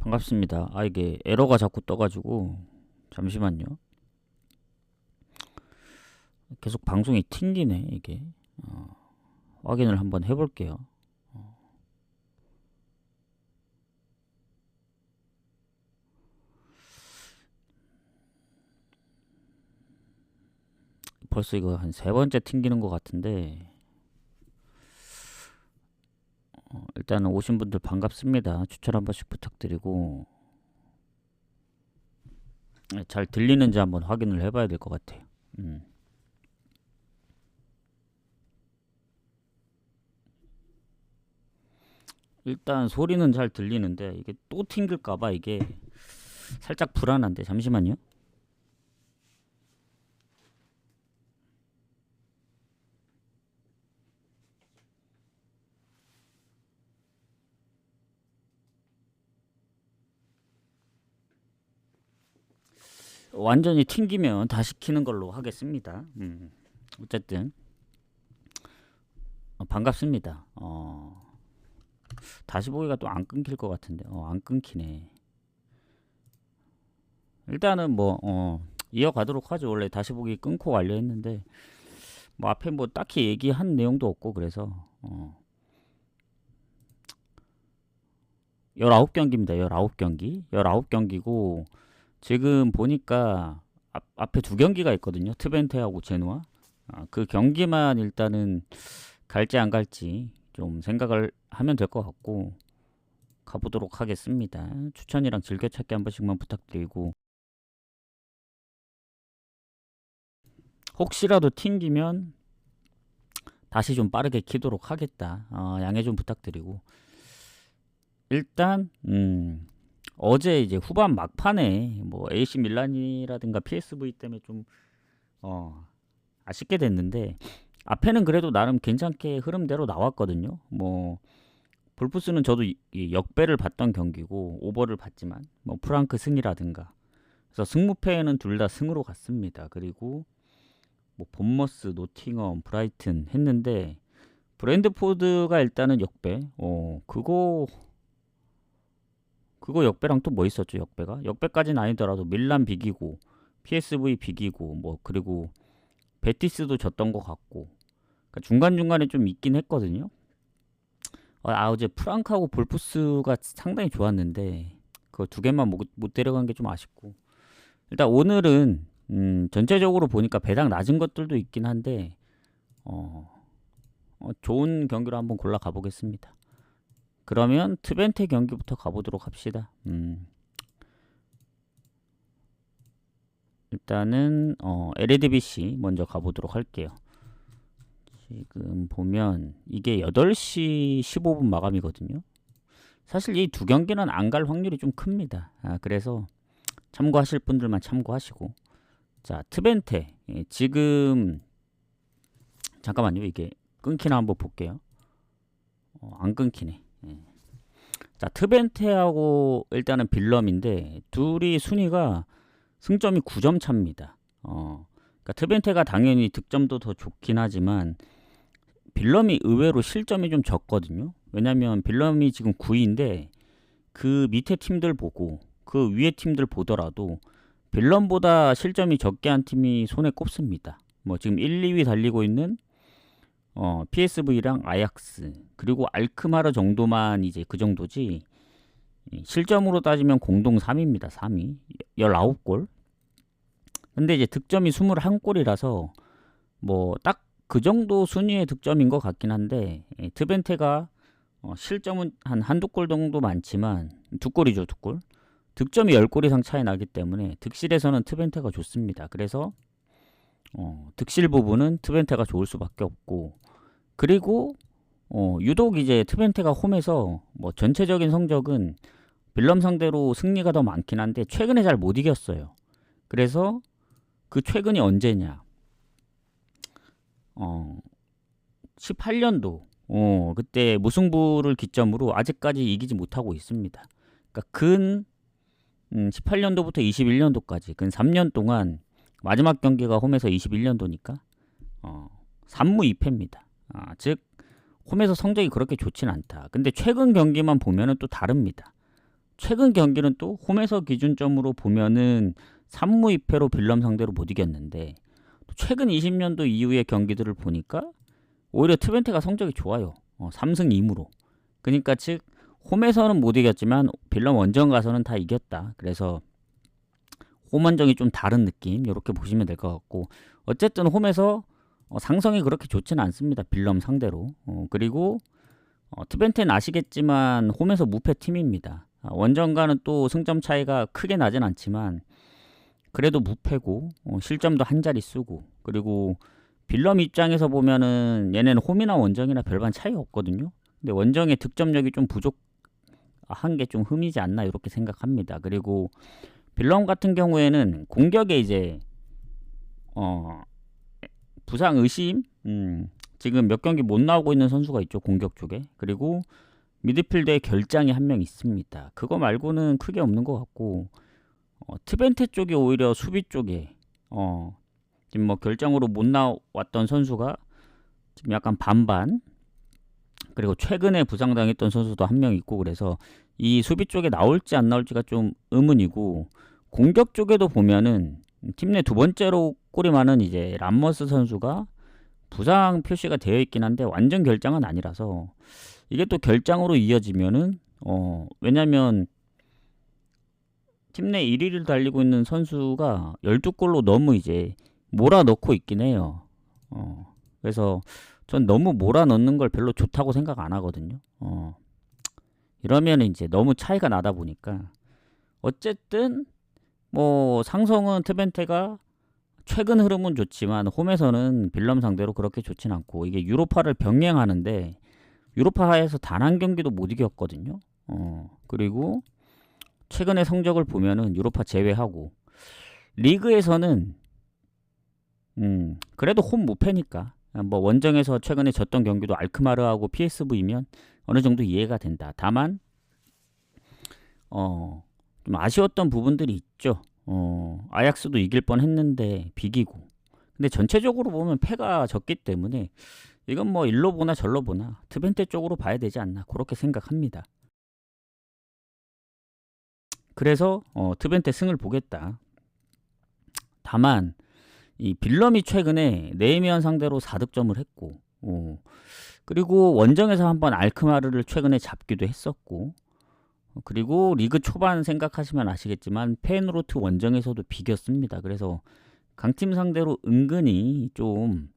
반갑습니다. 이게 에러가 자꾸 떠가지고 잠시만요. 계속 방송이 튕기네 이게. 확인을 한번 해볼게요. 벌써 이거 한 3번째 튕기는 것 같은데 일단은 오신 분들 반갑습니다. 추천 한 번씩 부탁드리고 잘 들리는지 한번 확인을 해봐야 될 것 같아요. 일단 소리는 잘 들리는데 이게 또 튕길까봐 이게 살짝 불안한데 잠시만요. 완전히 튕기면 다시 키는 걸로 하겠습니다. 어쨌든 반갑습니다. 다시 보기가 또 안 끊길 것 같은데 안 끊기네. 일단은 뭐 이어가도록 하죠. 원래 다시 보기 끊고 가려 했는데 뭐 앞에 뭐 딱히 얘기한 내용도 없고 그래서 19경기입니다. 19경기 19경기고 지금 보니까 앞에 2경기가 있거든요. 트벤테하고 제노아. 그 경기만 일단은 갈지 안 갈지 좀 생각을 하면 될 것 같고 가보도록 하겠습니다. 추천이랑 즐겨찾기 한 번씩만 부탁드리고 혹시라도 튕기면 다시 좀 빠르게 키도록 하겠다. 양해 좀 부탁드리고 일단 어제 이제 후반 막판에 뭐 AC 밀란이라든가 PSV 때문에 좀 아쉽게 됐는데 앞에는 그래도 나름 괜찮게 흐름대로 나왔거든요. 뭐 볼프스는 저도 이 역배를 봤던 경기고 오버를 봤지만 뭐 프랑크 승이라든가 그래서 승무패는 둘 다 승으로 갔습니다. 그리고 뭐 본머스, 노팅엄, 브라이튼 했는데 브랜드포드가 일단은 역배. 그거 역배랑 또 뭐 있었죠? 역배까지는 아니더라도 밀란 비기고 PSV 비기고 뭐 그리고 베티스도 졌던 것 같고 그러니까 중간중간에 좀 있긴 했거든요. 어제 프랑크하고 볼프스가 상당히 좋았는데 그거 2개만 못 데려간 게 좀 아쉽고 일단 오늘은 전체적으로 보니까 배당 낮은 것들도 있긴 한데 좋은 경기로 한번 골라 가보겠습니다. 그러면 트벤테 경기부터 가보도록 합시다. 일단은 LADBC 먼저 가보도록 할게요. 지금 보면 이게 8시 15분 마감이거든요. 사실 이 2경기는 안 갈 확률이 좀 큽니다. 그래서 참고하실 분들만 참고하시고 자 트벤테 지금 잠깐만요. 이게 끊기나 한번 볼게요. 안 끊기네. 자 트벤테하고 일단은 빌럼인데 둘이 순위가 승점이 9점 차입니다. 그러니까 트벤테가 당연히 득점도 더 좋긴 하지만 빌럼이 의외로 실점이 좀 적거든요. 왜냐면 빌럼이 지금 9위인데 그 밑에 팀들 보고 그 위에 팀들 보더라도 빌럼보다 실점이 적게 한 팀이 손에 꼽습니다. 뭐 지금 1, 2위 달리고 있는 PSV랑 아약스 그리고 알크마르 정도만 이제 그 정도지 실점으로 따지면 공동 3위입니다. 3위 19골. 근데 이제 득점이 21골이라서 뭐 딱 그 정도 순위의 득점인 것 같긴 한데 트벤테가 실점은 한두 골 정도 많지만 2골이죠. 2골. 득점이 10골 이상 차이 나기 때문에 득실에서는 트벤테가 좋습니다. 그래서 득실 부분은 트벤테가 좋을 수밖에 없고 그리고 유독 이제 트벤테가 홈에서 뭐 전체적인 성적은 빌럼 상대로 승리가 더 많긴 한데 최근에 잘 못 이겼어요. 그래서 그 최근이 언제냐? 18년도 그때 무승부를 기점으로 아직까지 이기지 못하고 있습니다. 그러니까 근 18년도부터 21년도까지 근 3년 동안 마지막 경기가 홈에서 21년도니까 3무 2패입니다. 즉 홈에서 성적이 그렇게 좋진 않다. 근데 최근 경기만 보면은 또 다릅니다. 최근 경기는 또 홈에서 기준점으로 보면은 3무 2패로 빌럼 상대로 못 이겼는데 또 최근 20년도 이후의 경기들을 보니까 오히려 트벤테가 성적이 좋아요. 3승 2무로. 그러니까 즉 홈에서는 못 이겼지만 빌럼 원정 가서는 다 이겼다. 그래서 홈 원정이 좀 다른 느낌 이렇게 보시면 될 것 같고 어쨌든 홈에서 상성이 그렇게 좋지는 않습니다. 빌럼 상대로. 그리고 트벤테는 아시겠지만 홈에서 무패 팀입니다. 원정과는 또 승점 차이가 크게 나진 않지만 그래도 무패고 실점도 한 자리 쓰고 그리고 빌럼 입장에서 보면은 얘네는 홈이나 원정이나 별반 차이가 없거든요. 근데 원정의 득점력이 좀 부족한 게 좀 흠이지 않나 이렇게 생각합니다. 그리고 빌럼 같은 경우에는 공격에 이제 부상 의심 지금 몇 경기 못 나오고 있는 선수가 있죠. 공격 쪽에. 그리고 미드필더에 결장이 한 명 있습니다. 그거 말고는 크게 없는 것 같고 트벤테 쪽이 오히려 수비 쪽에 지금 뭐 결장으로 못 나왔던 선수가 지금 약간 반반 그리고 최근에 부상당했던 선수도 한 명 있고 그래서 이 수비 쪽에 나올지 안 나올지가 좀 의문이고 공격 쪽에도 보면은 팀 내 두 번째로 골이 많은 이제 람머스 선수가 부상 표시가 되어 있긴 한데 완전 결장은 아니라서 이게 또 결장으로 이어지면은 왜냐면 팀 내 1위를 달리고 있는 선수가 12골로 너무 이제 몰아넣고 있긴 해요. 그래서 전 너무 몰아넣는 걸 별로 좋다고 생각 안 하거든요. 이러면 이제 너무 차이가 나다 보니까 어쨌든 뭐 상성은 트벤테가 최근 흐름은 좋지만 홈에서는 빌럼 상대로 그렇게 좋진 않고 이게 유로파를 병행하는데 유로파에서 단 한 경기도 못 이겼거든요. 그리고 최근의 성적을 보면은 유로파 제외하고 리그에서는 그래도 홈 무패니까 뭐 원정에서 최근에 졌던 경기도 알크마르하고 PSV면 어느 정도 이해가 된다. 다만 좀 아쉬웠던 부분들이 있죠. 아약스도 이길 뻔했는데 비기고. 근데 전체적으로 보면 패가 적기 때문에 이건 뭐 일로 보나 절로 보나 트벤테 쪽으로 봐야 되지 않나 그렇게 생각합니다. 그래서 트벤테 승을 보겠다. 다만 이 빌럼이 최근에 네이미안 상대로 4득점을 했고 그리고 원정에서 한번 알크마르를 최근에 잡기도 했었고 그리고 리그 초반 생각하시면 아시겠지만 페인로트 원정에서도 비겼습니다. 그래서 강팀 상대로 은근히 좀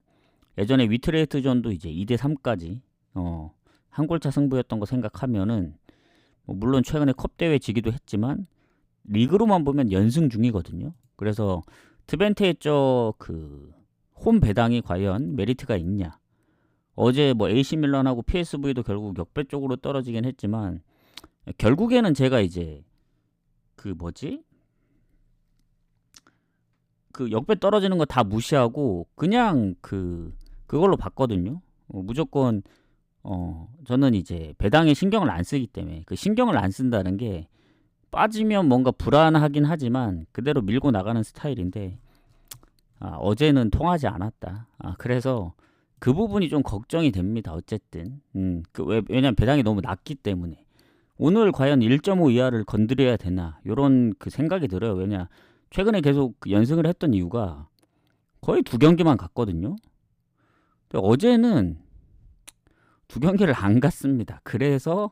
예전에 위트레이트전도 이제 2대3까지 한 골차 승부였던 거 생각하면은 물론 최근에 컵 대회 지기도 했지만 리그로만 보면 연승 중이거든요. 그래서 트벤테의 홈 배당이 과연 메리트가 있냐? 어제 뭐 AC 밀란하고 PSV도 결국 역배 쪽으로 떨어지긴 했지만 결국에는 제가 이제 그 역배 떨어지는 거 다 무시하고 그냥 그걸로 봤거든요. 무조건 저는 이제 배당에 신경을 안 쓰기 때문에 그 신경을 안 쓴다는 게 빠지면 뭔가 불안하긴 하지만 그대로 밀고 나가는 스타일인데 어제는 통하지 않았다. 그래서 그 부분이 좀 걱정이 됩니다. 어쨌든 왜냐면 배당이 너무 낮기 때문에 오늘 과연 1.5 이하를 건드려야 되나 요런 그 생각이 들어요. 왜냐 최근에 계속 연승을 했던 이유가 거의 두 경기만 갔거든요. 근데 어제는 두 경기를 안 갔습니다. 그래서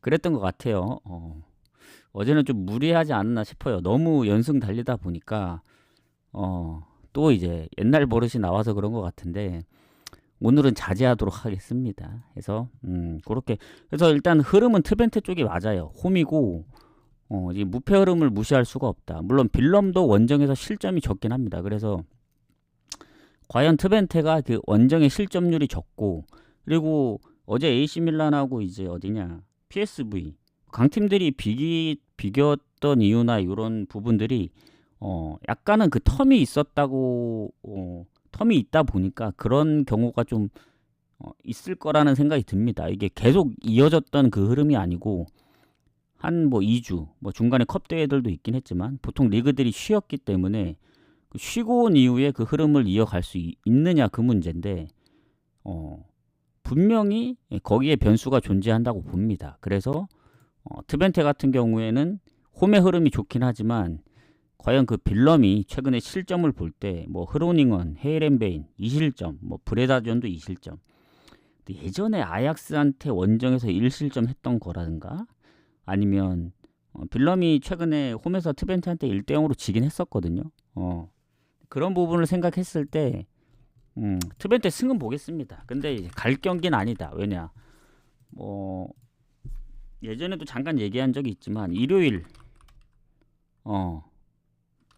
그랬던 것 같아요. 어제는 좀 무리하지 않았나 싶어요. 너무 연승 달리다 보니까 또 이제 옛날 버릇이 나와서 그런 것 같은데 오늘은 자제하도록 하겠습니다. 그래서 그렇게 그래서 일단 흐름은 트벤테 쪽이 맞아요. 홈이고 이 무패 흐름을 무시할 수가 없다. 물론 빌럼도 원정에서 실점이 적긴 합니다. 그래서 과연 트벤테가 그 원정의 실점률이 적고 그리고 어제 AC 밀란하고 이제 어디냐 PSV 강팀들이 비겼던 이유나 이런 부분들이 약간은 그 텀이 있었다고 텀이 있다 보니까 그런 경우가 좀 있을 거라는 생각이 듭니다. 이게 계속 이어졌던 그 흐름이 아니고 한 뭐 2주 뭐 중간에 컵 대회들도 있긴 했지만 보통 리그들이 쉬었기 때문에 쉬고 온 이후에 그 흐름을 이어갈 수 있느냐 그 문제인데 분명히 거기에 변수가 존재한다고 봅니다. 그래서 트벤테 같은 경우에는 홈의 흐름이 좋긴 하지만 과연 그 빌럼이 최근에 실점을 볼 때 뭐 흐로닝은, 헤이렌베인 2실점, 뭐 브레다전도 2실점. 예전에 아약스한테 원정에서 1실점 했던 거라든가 아니면 빌럼이 최근에 홈에서 트벤테한테 1대0으로 지긴 했었거든요. 그런 부분을 생각했을 때 트벤테 승은 보겠습니다. 근데 이제 갈 경기는 아니다. 왜냐? 뭐 예전에도 잠깐 얘기한 적이 있지만 일요일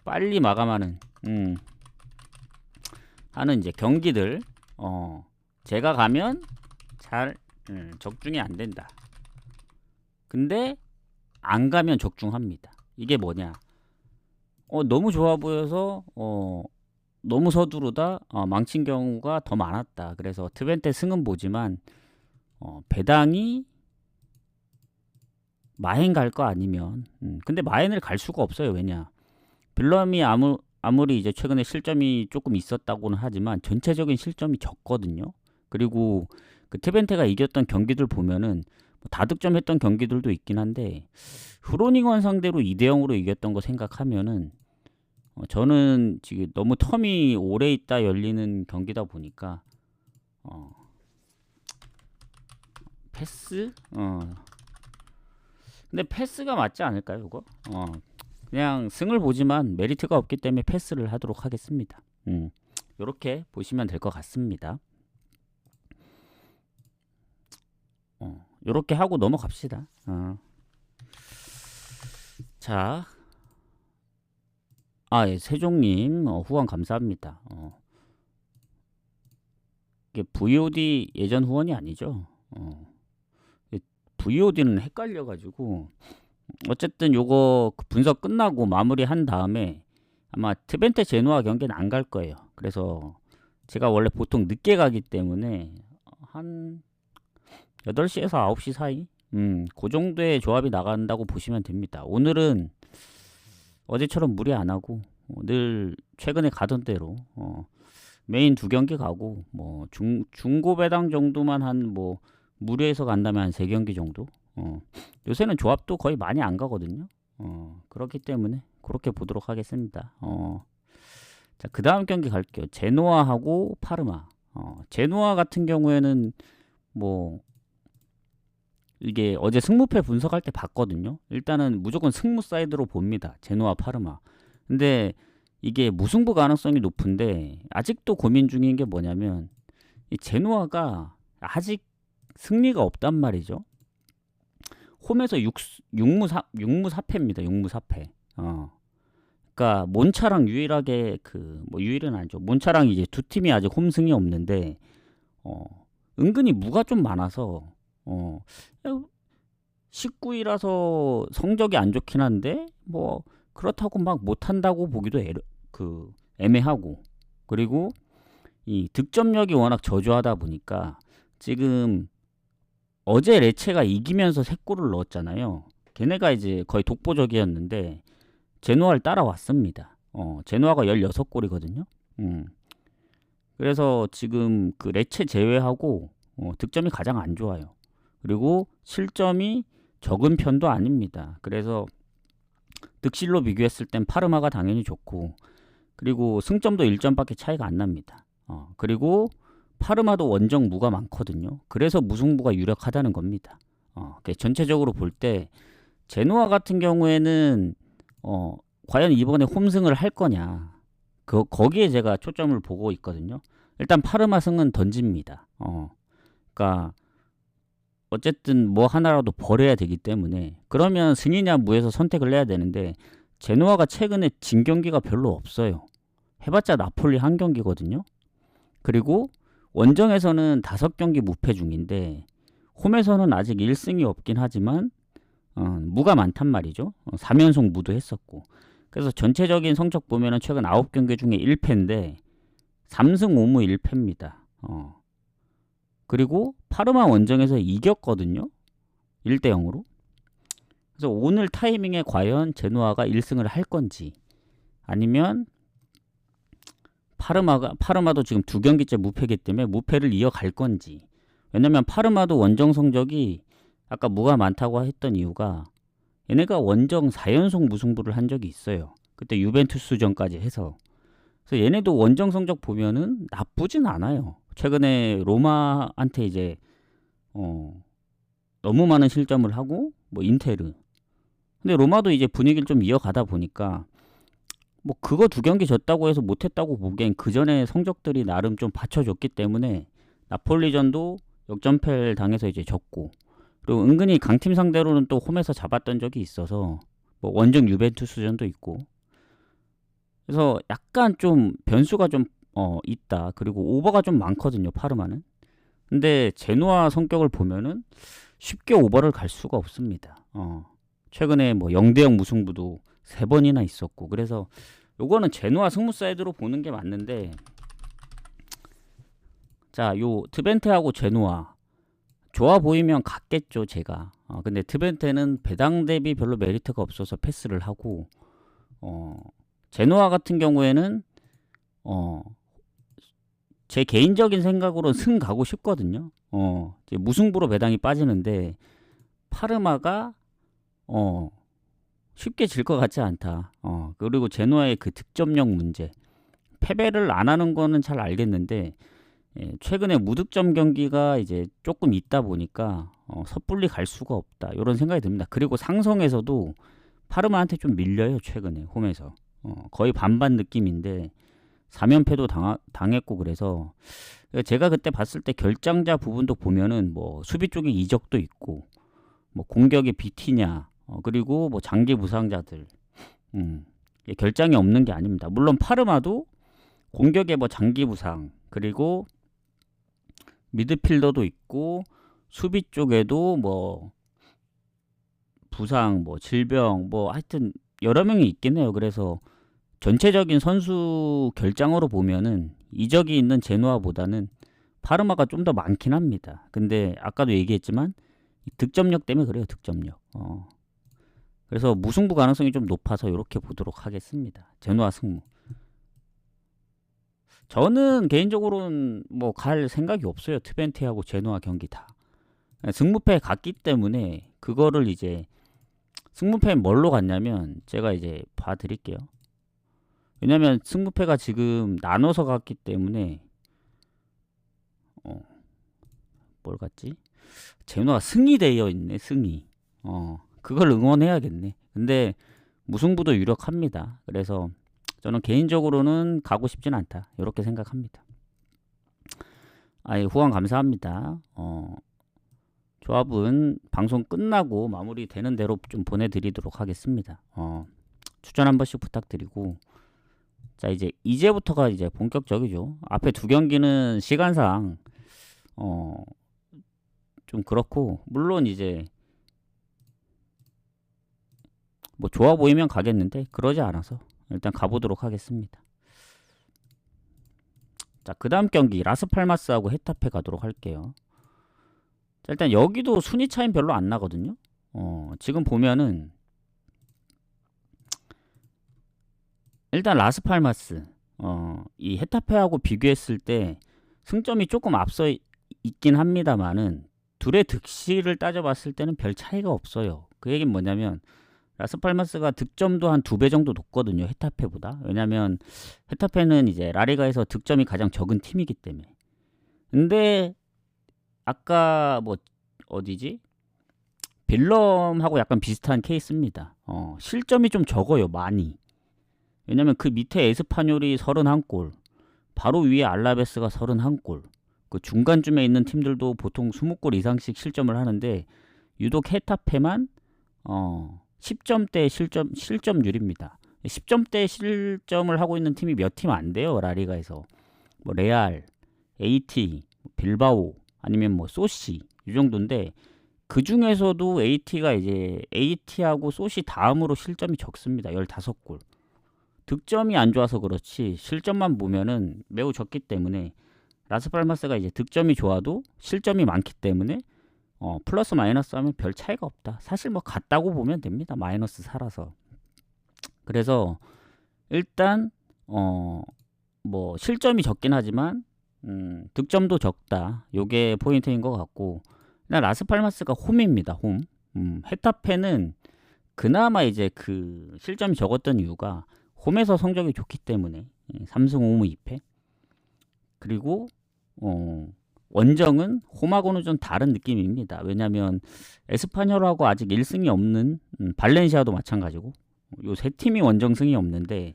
빨리 마감하는 하는 이제 경기들 제가 가면 잘 적중이 안 된다. 근데 안 가면 적중합니다. 이게 뭐냐? 너무 좋아 보여서 너무 서두르다 망친 경우가 더 많았다. 그래서 트벤테 승은 보지만 배당이 마행 갈 거 아니면 근데 마행을 갈 수가 없어요. 왜냐? 빌럼이 아무리 이제 최근에 실점이 조금 있었다고는 하지만 전체적인 실점이 적거든요. 그리고 그 트벤테가 이겼던 경기들 보면은 다득점했던 경기들도 있긴 한데 후로닝원 상대로 2대0으로 이겼던 거 생각하면은 저는 지금 너무 텀이 오래 있다 열리는 경기다 보니까 패스? 근데 패스가 맞지 않을까요, 이거? 그냥 승을 보지만 메리트가 없기 때문에 패스를 하도록 하겠습니다. 요렇게 보시면 될 것 같습니다. 요렇게 하고 넘어갑시다. 자, 예, 세종님 후원 감사합니다. 이게 VOD 예전 후원이 아니죠. VOD는 헷갈려가지고 어쨌든 요거 분석 끝나고 마무리한 다음에 아마 트벤테 제노아 경기는 안 갈 거예요. 그래서 제가 원래 보통 늦게 가기 때문에 한 8시에서 9시 사이 그 정도의 조합이 나간다고 보시면 됩니다. 오늘은 어제처럼 무리 안 하고 늘 최근에 가던 대로 메인 2경기 가고 뭐 중고 배당 정도만 한 뭐 무리해서 간다면 한 3경기 정도. 요새는 조합도 거의 많이 안 가거든요. 그렇기 때문에 그렇게 보도록 하겠습니다. 자, 그 다음 경기 갈게요. 제노아하고 파르마. 제노아 같은 경우에는 뭐 이게 어제 승무패 분석할 때 봤거든요. 일단은 무조건 승무 사이드로 봅니다. 제노아 파르마. 근데 이게 무승부 가능성이 높은데 아직도 고민 중인 게 뭐냐면 이 제노아가 아직 승리가 없단 말이죠. 홈에서 6무 4패입니다. 6무 4패. 그러니까 몬차랑 유일하게 뭐 유일은 아니죠. 몬차랑 이제 두 팀이 아직 홈승이 없는데 은근히 무가 좀 많아서 19위라서 성적이 안 좋긴 한데 뭐 그렇다고 막 못한다고 보기도 애매하고 그리고 이 득점력이 워낙 저조하다 보니까 지금 어제 레체가 이기면서 3골을 넣었잖아요. 걔네가 이제 거의 독보적이었는데 제노아를 따라왔습니다. 제노아가 16골이거든요. 그래서 지금 그 레체 제외하고 득점이 가장 안 좋아요. 그리고 실점이 적은 편도 아닙니다. 그래서 득실로 비교했을 땐 파르마가 당연히 좋고 그리고 승점도 1점밖에 차이가 안 납니다. 그리고 파르마도 원정 무가 많거든요. 그래서 무승부가 유력하다는 겁니다. 전체적으로 볼 때 제노아 같은 경우에는 과연 이번에 홈승을 할 거냐 거기에 제가 초점을 보고 있거든요. 일단 파르마 승은 던집니다. 그러니까 어쨌든 뭐 하나라도 버려야 되기 때문에 그러면 승이냐 무에서 선택을 해야 되는데 제노아가 최근에 진 경기가 별로 없어요. 해봤자 나폴리 한 경기거든요. 그리고 원정에서는 5경기 무패 중인데 홈에서는 아직 1승이 없긴 하지만 무가 많단 말이죠. 3연속 무도 했었고 그래서 전체적인 성적 보면은 최근 9경기 중에 1패인데 3승 5무 1패입니다. 그리고 파르마 원정에서 이겼거든요. 1대0으로. 그래서 오늘 타이밍에 과연 제노아가 1승을 할 건지 아니면 파르마도 지금 2경기째 무패기 때문에 무패를 이어갈 건지. 왜냐면 파르마도 원정 성적이 아까 무가 많다고 했던 이유가 얘네가 원정 4연속 무승부를 한 적이 있어요. 그때 유벤투스전까지 해서. 그래서 얘네도 원정 성적 보면은 나쁘진 않아요. 최근에 로마한테 이제 너무 많은 실점을 하고 뭐 인테르. 근데 로마도 이제 분위기를 좀 이어가다 보니까 뭐 그거 두 경기 졌다고 해서 못했다고 보기엔 그 전에 성적들이 나름 좀 받쳐줬기 때문에 나폴리전도 역전패를 당해서 이제 졌고, 그리고 은근히 강팀 상대로는 또 홈에서 잡았던 적이 있어서 뭐 원정 유벤투스전도 있고, 그래서 약간 좀 변수가 좀 있다. 그리고 오버가 좀 많거든요, 파르마는. 근데 제노아 성격을 보면은 쉽게 오버를 갈 수가 없습니다. 최근에 뭐 0대0 무승부도 3번이나 있었고, 그래서 요거는 제노아 승무 사이드로 보는 게 맞는데, 자, 요 트벤테하고 제노아 좋아 보이면 갔겠죠, 제가. 근데 트벤테는 배당 대비 별로 메리트가 없어서 패스를 하고, 제노아 같은 경우에는 제 개인적인 생각으로 승 가고 싶거든요. 이제 무승부로 배당이 빠지는데 파르마가 쉽게 질 것 같지 않다. 그리고 제노아의 그 득점력 문제, 패배를 안 하는 거는 잘 알겠는데 최근에 무득점 경기가 이제 조금 있다 보니까 섣불리 갈 수가 없다, 이런 생각이 듭니다. 그리고 상성에서도 파르마한테 좀 밀려요, 최근에 홈에서. 거의 반반 느낌인데 3연패도 당했고, 그래서 제가 그때 봤을 때 결장자 부분도 보면은 뭐 수비 쪽에 이적도 있고, 뭐 공격에 비티냐, 그리고 뭐 장기 부상자들, 결장이 없는 게 아닙니다. 물론 파르마도 공격에 뭐 장기 부상, 그리고 미드필더도 있고, 수비 쪽에도 뭐 부상, 뭐 질병, 뭐 하여튼 여러 명이 있긴 해요. 그래서 전체적인 선수 결장으로 보면은 이적이 있는 제노아보다는 파르마가 좀 더 많긴 합니다. 근데 아까도 얘기했지만 득점력 때문에 그래요, 득점력. 그래서 무승부 가능성이 좀 높아서 이렇게 보도록 하겠습니다. 제노아 승무. 저는 개인적으로는 뭐 갈 생각이 없어요. 트벤테하고 제노아 경기 다. 승무패 갔기 때문에 그거를 이제, 승무패 뭘로 갔냐면 제가 이제 봐드릴게요. 왜냐면 승부패가 지금 나눠서 갔기 때문에 뭘 갔지? 제노아 승이 되어 있네, 승이. 그걸 응원해야겠네. 근데 무승부도 유력합니다. 그래서 저는 개인적으로는 가고 싶진 않다, 이렇게 생각합니다. 후원 감사합니다. 조합은 방송 끝나고 마무리되는 대로 좀 보내드리도록 하겠습니다. 추천 한 번씩 부탁드리고, 자, 이제부터가 이제 본격적이죠. 앞에 두 경기는 시간상 좀 그렇고, 물론 이제 뭐 좋아 보이면 가겠는데 그러지 않아서 일단 가보도록 하겠습니다. 자, 그 다음 경기 라스팔마스하고 헤타페 가도록 할게요. 자, 일단 여기도 순위 차이는 별로 안 나거든요. 지금 보면은 일단 라스팔마스 이 헤타페하고 비교했을 때 승점이 조금 앞서 있긴 합니다만은 둘의 득실을 따져봤을 때는 별 차이가 없어요. 그 얘기는 뭐냐면 라스팔마스가 득점도 한 2배 정도 높거든요, 헤타페보다. 왜냐면 헤타페는 이제 라리가에서 득점이 가장 적은 팀이기 때문에. 근데 아까 뭐 어디지? 빌럼하고 약간 비슷한 케이스입니다. 실점이 좀 적어요, 많이. 왜냐면 그 밑에 에스파뇰이 31골, 바로 위에 알라베스가 31골, 그 중간쯤에 있는 팀들도 보통 20골 이상씩 실점을 하는데 유독 헤타페만 10점대 실점률입니다. 10점대 실점을 하고 있는 팀이 몇 팀 안 돼요, 라리가에서. 뭐 레알, AT, 빌바오, 아니면 뭐 소시, 이 정도인데 그 중에서도 AT가 이제 AT하고 소시 다음으로 실점이 적습니다. 15골. 득점이 안 좋아서 그렇지 실점만 보면은 매우 적기 때문에 라스팔마스가 이제 득점이 좋아도 실점이 많기 때문에 플러스 마이너스 하면 별 차이가 없다. 사실 뭐 같다고 보면 됩니다, 마이너스 살아서. 그래서 일단 뭐 실점이 적긴 하지만 득점도 적다, 요게 포인트인 것 같고, 라스팔마스가 홈입니다. 홈. 헤타페는 그나마 이제 그 실점이 적었던 이유가 홈에서 성적이 좋기 때문에 3승 5무 2패. 그리고 원정은 홈하고는 좀 다른 느낌입니다. 왜냐하면 에스파뇰하고 아직 1승이 없는 발렌시아도 마찬가지고 요 세 팀이 원정승이 없는데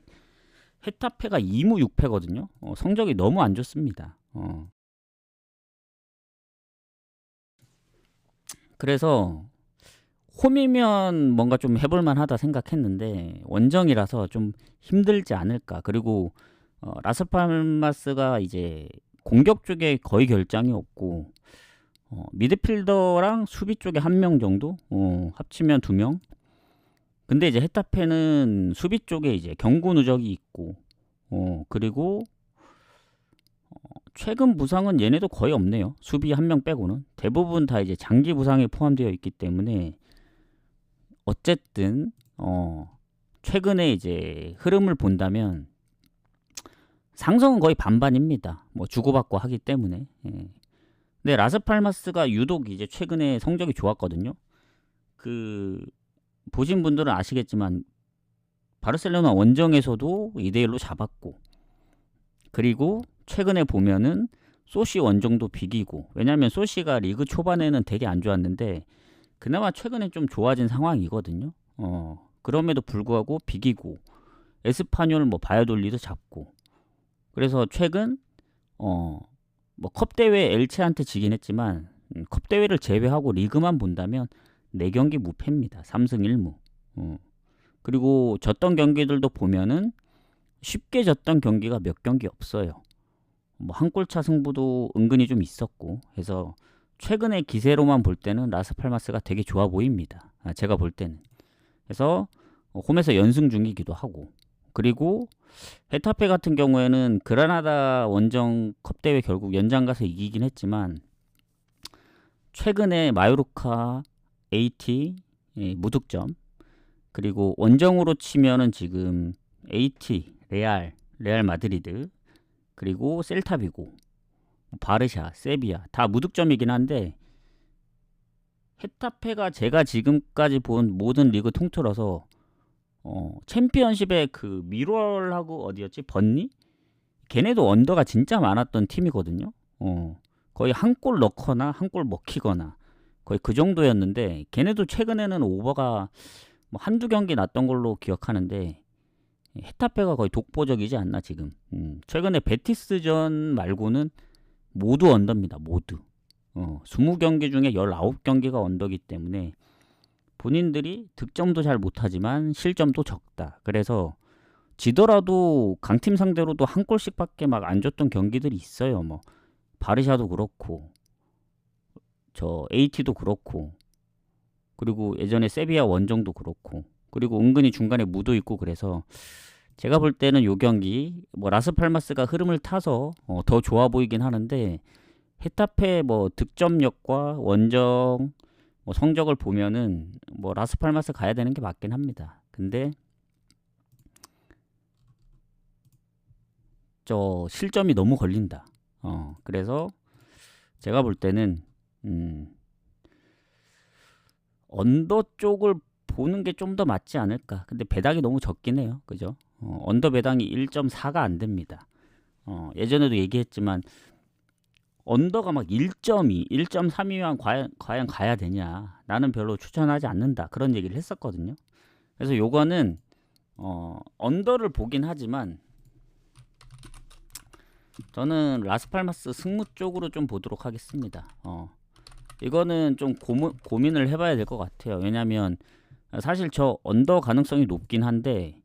헤타페가 2무 6패거든요. 성적이 너무 안 좋습니다. 그래서 홈이면 뭔가 좀 해볼만 하다 생각했는데 원정이라서 좀 힘들지 않을까. 그리고 라스팔마스가 이제 공격 쪽에 거의 결장이 없고 미드필더랑 수비 쪽에 한 명 정도 합치면 2명. 근데 이제 헤타페는 수비 쪽에 이제 경고 누적이 있고 그리고 최근 부상은 얘네도 거의 없네요. 수비 한 명 빼고는 대부분 다 이제 장기 부상에 포함되어 있기 때문에 어쨌든 최근에 이제 흐름을 본다면 상성은 거의 반반입니다. 뭐 주고받고 하기 때문에. 근데 라스팔마스가 유독 이제 최근에 성적이 좋았거든요. 그 보신 분들은 아시겠지만 바르셀로나 원정에서도 2대1로 잡았고 그리고 최근에 보면은 소시 원정도 비기고 왜냐면 소시가 리그 초반에는 되게 안 좋았는데 그나마 최근에 좀 좋아진 상황이거든요. 그럼에도 불구하고 비기고 에스파뇰 뭐 바야돌리도 잡고 그래서 최근 뭐 컵대회 엘체한테 지긴 했지만 컵대회를 제외하고 리그만 본다면 4경기 무패입니다. 3승 1무. 그리고 졌던 경기들도 보면은 쉽게 졌던 경기가 몇 경기 없어요. 뭐 한 골차 승부도 은근히 좀 있었고 해서 최근의 기세로만 볼 때는 라스팔마스가 되게 좋아 보입니다. 제가 볼 때는. 그래서 홈에서 연승 중이기도 하고 그리고 헤타페 같은 경우에는 그라나다 원정 컵대회 결국 연장 가서 이기긴 했지만 최근에 마요르카, AT 무득점 그리고 원정으로 치면은 지금 AT, 레알 마드리드 그리고 셀타비고 바르샤, 세비야 다 무득점이긴 한데 헤타페가 제가 지금까지 본 모든 리그 통틀어서 챔피언십의 그 미럴하고 어디였지? 번니? 걔네도 언더가 진짜 많았던 팀이거든요. 거의 한 골 넣거나 한 골 먹히거나 거의 그 정도였는데 걔네도 최근에는 오버가 뭐 한두 경기 났던 걸로 기억하는데 헤타페가 거의 독보적이지 않나 지금. 최근에 베티스전 말고는 모두 언더입니다. 모두. 20경기 중에 19경기가 언더기 때문에 본인들이 득점도 잘 못하지만 실점도 적다. 그래서 지더라도 강팀 상대로도 한 골씩밖에 막 안 줬던 경기들이 있어요. 뭐 바르샤도 그렇고 저 AT도 그렇고 그리고 예전에 세비야 원정도 그렇고 그리고 은근히 중간에 무도 있고 그래서 제가 볼 때는 요 경기 뭐 라스팔마스가 흐름을 타서 더 좋아 보이긴 하는데 헤타페 뭐 득점력과 원정 뭐 성적을 보면은 뭐 라스팔마스 가야 되는 게 맞긴 합니다. 근데 저 실점이 너무 걸린다. 그래서 제가 볼 때는 언더 쪽을 보는 게 좀 더 맞지 않을까. 근데 배당이 너무 적긴 해요. 그죠? 언더 배당이 1.4가 안 됩니다. 예전에도 얘기했지만 언더가 막 1.2, 1.3이면 과연 가야 되냐. 나는 별로 추천하지 않는다. 그런 얘기를 했었거든요. 그래서 요거는 언더를 보긴 하지만 저는 라스팔마스 승무 쪽으로 좀 보도록 하겠습니다. 이거는 좀 고민을 해봐야 될 것 같아요. 왜냐면 사실 저 언더 가능성이 높긴 한데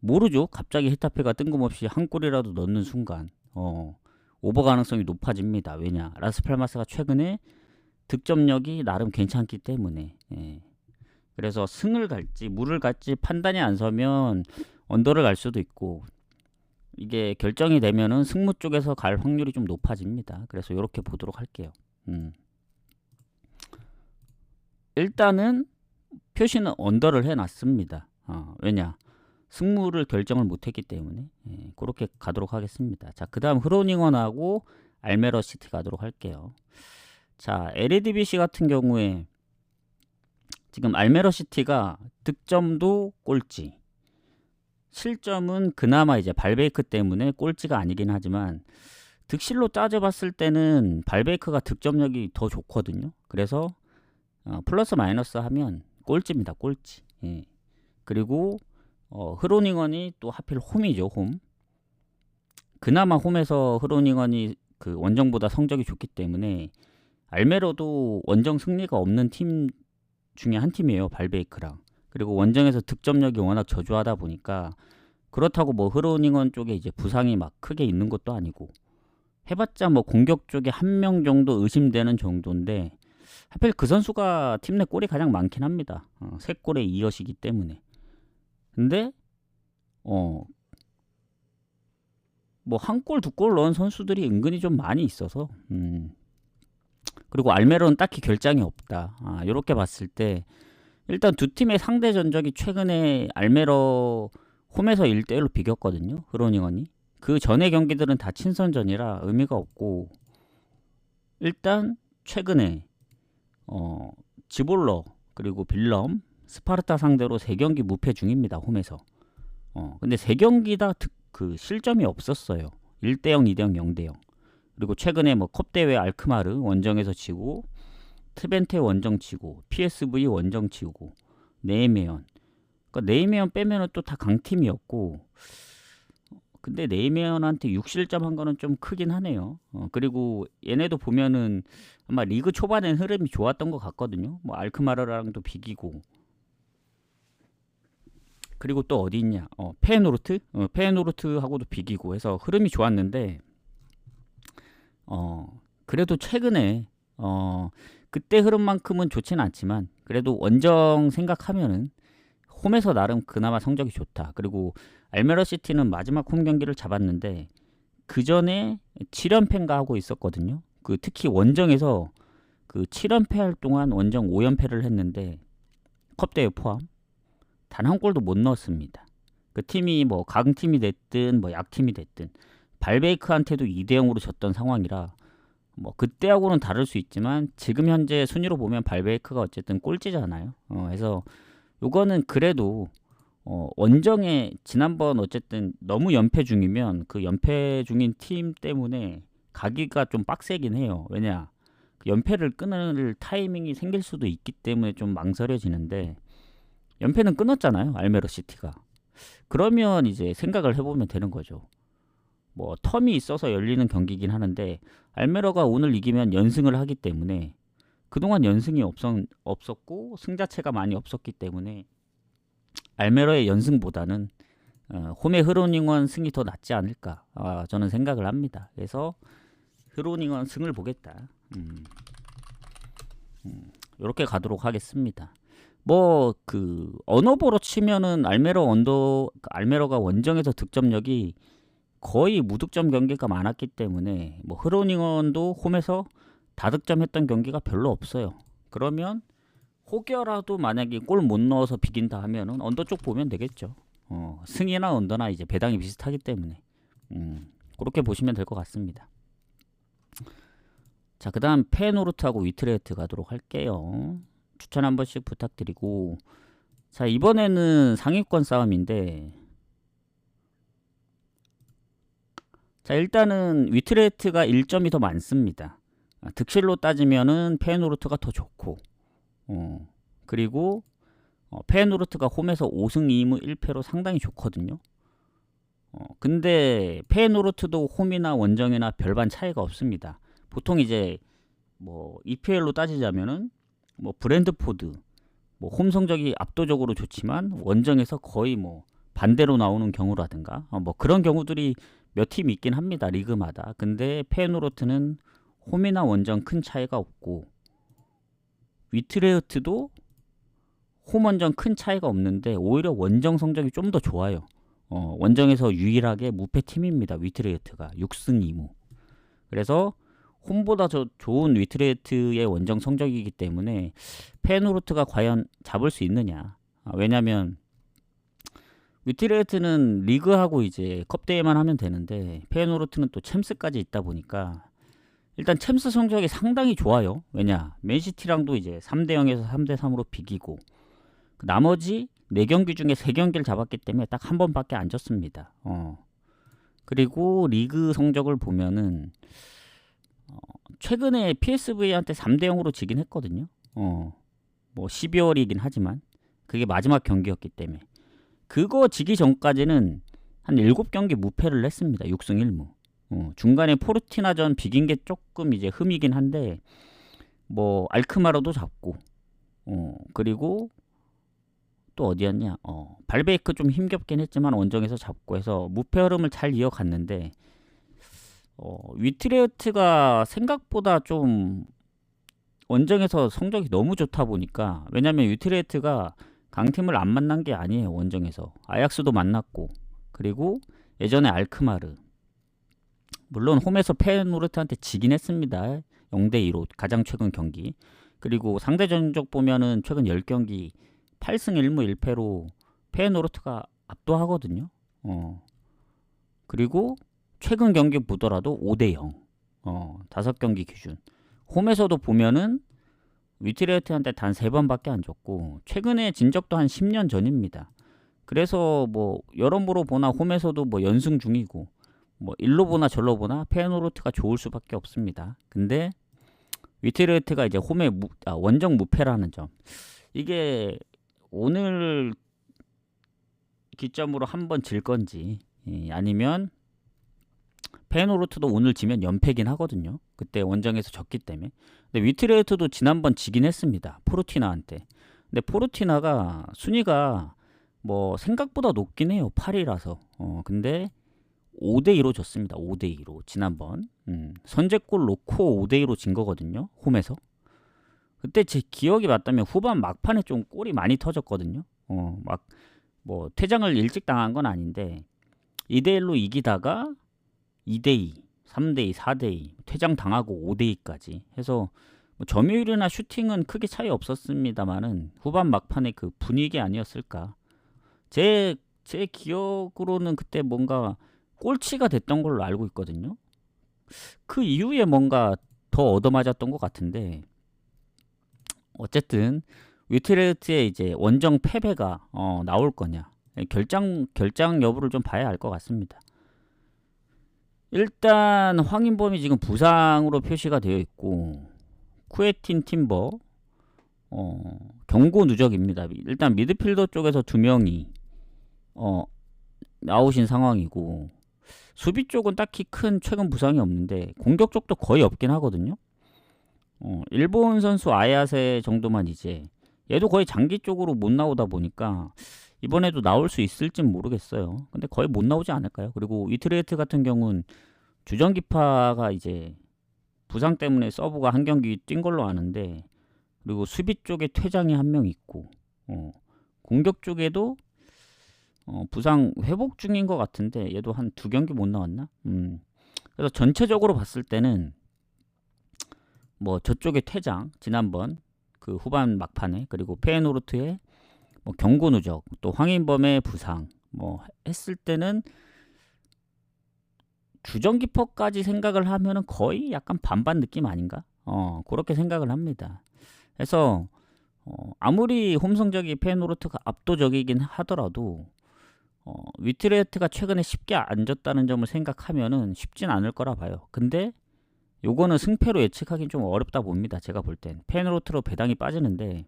모르죠. 갑자기 헤타페가 뜬금없이 한 골이라도 넣는 순간 오버 가능성이 높아집니다. 왜냐? 라스팔마스가 최근에 득점력이 나름 괜찮기 때문에 그래서 승을 갈지 무를 갈지 판단이 안 서면 언더를 갈 수도 있고 이게 결정이 되면은 승무 쪽에서 갈 확률이 좀 높아집니다. 그래서 이렇게 보도록 할게요. 일단은 표시는 언더를 해놨습니다. 왜냐? 승무를 결정을 못했기 때문에 그렇게 가도록 하겠습니다. 자, 그 다음 흐로닝언하고 알메러 시티 가도록 할게요. 자, LADBC 같은 경우에 지금 알메러시티가 득점도 꼴찌, 실점은 그나마 이제 발베이크 때문에 꼴찌가 아니긴 하지만 득실로 따져봤을 때는 발베이크가 득점력이 더 좋거든요. 그래서 플러스 마이너스 하면 꼴찌입니다. 꼴찌. 예. 그리고 흐로닝언이 또 하필 홈이죠. 홈. 그나마 홈에서 흐로닝언이 그 원정보다 성적이 좋기 때문에 알메로도 원정 승리가 없는 팀 중에 한 팀이에요. 발베이크랑. 그리고 원정에서 득점력이 워낙 저조하다 보니까 그렇다고 뭐 흐로닝언 쪽에 이제 부상이 막 크게 있는 것도 아니고 해봤자 뭐 공격 쪽에 한 명 정도 의심되는 정도인데 하필 그 선수가 팀 내 골이 가장 많긴 합니다. 3골에 2어시기 때문에. 근데 뭐 한 골, 두 골 넣은 선수들이 은근히 좀 많이 있어서 그리고 알메로는 딱히 결장이 없다. 이렇게 봤을 때 일단 두 팀의 상대 전적이 최근에 알메로 홈에서 1대1로 비겼거든요. 흐로닝언이. 그 전의 경기들은 다 친선전이라 의미가 없고 일단 최근에 지볼러 그리고 빌럼, 스파르타 상대로 3경기 무패 중입니다. 홈에서. 근데 3경기 다 그 실점이 없었어요. 1대0, 2대0, 0대0. 그리고 최근에 뭐 컵대회 알크마르 원정에서 지고 트벤테 원정 지고 PSV 원정 지고 네이메언. 그러니까 네이메언 빼면은 또 다 강팀이었고 근데 네이메언한테 6실점 한 거는 좀 크긴 하네요. 그리고 얘네도 보면은 아마 리그 초반엔 흐름이 좋았던 것 같거든요. 뭐 알크마르랑도 비기고 그리고 또 어디 있냐? 페에노르트? 페에노르트하고도 비기고 해서 흐름이 좋았는데 그래도 최근에 그때 흐름만큼은 좋지는 않지만 그래도 원정 생각하면은 홈에서 나름 그나마 성적이 좋다. 그리고 알메러시티는 마지막 홈 경기를 잡았는데 그 전에 7연패인가 하고 있었거든요. 그 특히 원정에서 그 7연패 할 동안 원정 5연패를 했는데 컵대회 포함 단 한 골도 못 넣었습니다. 그 팀이 뭐 강팀이 됐든 뭐 약팀이 됐든 발베이크한테도 2대0으로 졌던 상황이라 뭐 그때하고는 다를 수 있지만 지금 현재 순위로 보면 발베이크가 어쨌든 꼴찌잖아요. 그래서 요거는 그래도 원정에 지난번 어쨌든 너무 연패 중이면 그 연패 중인 팀 때문에 가기가 좀 빡세긴 해요. 왜냐 그 연패를 끊을 타이밍이 생길 수도 있기 때문에 좀 망설여지는데 연패는 끊었잖아요. 알메로시티가. 그러면 이제 생각을 해보면 되는 거죠. 뭐 텀이 있어서 열리는 경기긴 하는데 알메로가 오늘 이기면 연승을 하기 때문에 그동안 연승이 없었고 승자체가 많이 없었기 때문에 알메로의 연승보다는 홈의 흐로닝원 승이 더 낫지 않을까 저는 생각을 합니다. 그래서 흐로닝원 승을 보겠다. 이렇게 가도록 하겠습니다. 뭐 그 언어보로 치면은 알메로가 원정에서 득점력이 거의 무득점 경기가 많았기 때문에 뭐 흐로닝원도 홈에서 다득점했던 경기가 별로 없어요. 그러면 혹여라도 만약에 골 못 넣어서 비긴다 하면은 언더 쪽 보면 되겠죠. 승이나 언더나 이제 배당이 비슷하기 때문에 그렇게 보시면 될 것 같습니다. 자, 그다음 페노르트하고 위트레트 가도록 할게요. 추천 한 번씩 부탁드리고 자 이번에는 상위권 싸움인데 자 일단은 위트레트가 1점이 더 많습니다. 득실로 따지면은 페노르트가 더 좋고 그리고 페노르트가 홈에서 5승 2무 1패로 상당히 좋거든요. 근데 페노르트도 홈이나 원정이나 별반 차이가 없습니다. 보통 이제 뭐 EPL로 따지자면은 뭐 브랜드포드 뭐 홈 성적이 압도적으로 좋지만 원정에서 거의 뭐 반대로 나오는 경우라든가 뭐 그런 경우들이 몇 팀 있긴 합니다. 리그마다. 근데 페노르트는 홈이나 원정 큰 차이가 없고 위트레흐트도 홈 원정 큰 차이가 없는데 오히려 원정 성적이 좀 더 좋아요. 원정에서 유일하게 무패 팀입니다. 위트레흐트가 6승 2무. 그래서 홈보다 더 좋은 위트레흐트의 원정 성적이기 때문에 페노르트가 과연 잡을 수 있느냐. 왜냐면 위트레흐트는 리그하고 이제 컵대회만 하면 되는데 페노르트는 또 챔스까지 있다 보니까 일단 챔스 성적이 상당히 좋아요. 왜냐? 맨시티랑도 이제 3대 0에서 3대 3으로 비기고 나머지 4경기 중에 3경기를 잡았기 때문에 딱 한 번밖에 안 졌습니다. 그리고 리그 성적을 보면은 최근에 PSV한테 3대 0으로 지긴 했거든요. 뭐 12월이긴 하지만 그게 마지막 경기였기 때문에 그거 지기 전까지는 한 7경기 무패를 했습니다. 6승 1무. 중간에 포르티나전 비긴 게 조금 이제 흠이긴 한데 뭐 알크마르도 잡고 그리고 또 어디였냐? 발베이크 좀 힘겹긴 했지만 원정에서 잡고 해서 무패 흐름을 잘 이어갔는데 위트레흐트가 생각보다 좀 원정에서 성적이 너무 좋다 보니까 왜냐면 위트레흐트가 강팀을 안 만난 게 아니에요. 원정에서 아약스도 만났고 그리고 예전에 알크마르 물론 홈에서 페노르트한테 지긴 했습니다. 0대2로 가장 최근 경기 그리고 상대 전적 보면은 최근 10경기 8승 1무 1패로 페노르트가 압도하거든요. 그리고 최근 경기 보더라도 5대0 5경기 기준 홈에서도 보면은 위트레흐트한테 단 3번밖에 안 졌고 최근에 진 적도 한 10년 전입니다. 그래서 뭐 여러모로 보나 홈에서도 뭐 연승 중이고 뭐 일로 보나 절로 보나 페노르트가 좋을 수밖에 없습니다. 근데 위트레흐트가 이제 홈에 원정 무패라는 점 이게 오늘 기점으로 한번 질 건지 아니면 페노르트도 오늘 지면 연패긴 하거든요. 그때 원정에서 졌기 때문에. 근데 위트레흐트도 지난번 지긴 했습니다. 포르티나한테. 근데 포르티나가 순위가 뭐 생각보다 높긴 해요. 8위라서. 근데 5대2로 졌습니다. 5대2로 지난번. 선제골 놓고 5대2로 진 거거든요. 홈에서. 그때 제 기억이 맞다면 후반 막판에 좀 골이 많이 터졌거든요. 막 뭐 퇴장을 일찍 당한 건 아닌데 2대1로 이기다가 2대2, 3대2, 4대2 퇴장 당하고 5대2까지 해서 뭐 점유율이나 슈팅은 크게 차이 없었습니다만은 후반 막판에 그 분위기 아니었을까. 제 기억으로는 그때 뭔가 꼴찌가 됐던 걸로 알고 있거든요. 그 이후에 뭔가 더 얻어맞았던 것 같은데 어쨌든 위트레흐트의 이제 원정 패배가 나올 거냐 결장 여부를 좀 봐야 알 것 같습니다. 일단 황인범이 지금 부상으로 표시가 되어 있고 쿠에틴 팀버 경고 누적입니다. 일단 미드필더 쪽에서 2명이 나오신 상황이고 수비 쪽은 딱히 큰 최근 부상이 없는데 공격 쪽도 거의 없긴 하거든요. 일본 선수 아야세 정도만 이제 얘도 거의 장기 쪽으로 못 나오다 보니까 이번에도 나올 수 있을진 모르겠어요. 근데 거의 못 나오지 않을까요? 그리고 위트레흐트 같은 경우는 주전기파가 이제 부상 때문에 서브가 한 경기 뛴 걸로 아는데 그리고 수비 쪽에 퇴장이 한 명 있고 공격 쪽에도 부상 회복 중인 것 같은데 얘도 한 2경기 못 나왔나? 그래서 전체적으로 봤을 때는 뭐 저쪽에 퇴장 지난번 그 후반 막판에 그리고 페노르트의 뭐 경고 누적 또 황인범의 부상 뭐 했을 때는 주전키퍼까지 생각을 하면은 거의 약간 반반 느낌 아닌가? 그렇게 생각을 합니다. 그래서 아무리 홈 성적이 페노르트가 압도적이긴 하더라도 위트레흐트가 최근에 쉽게 안 졌다는 점을 생각하면은 쉽진 않을 거라 봐요. 근데 요거는 승패로 예측하기는 좀 어렵다 봅니다. 제가 볼 땐 페노르트로 배당이 빠지는데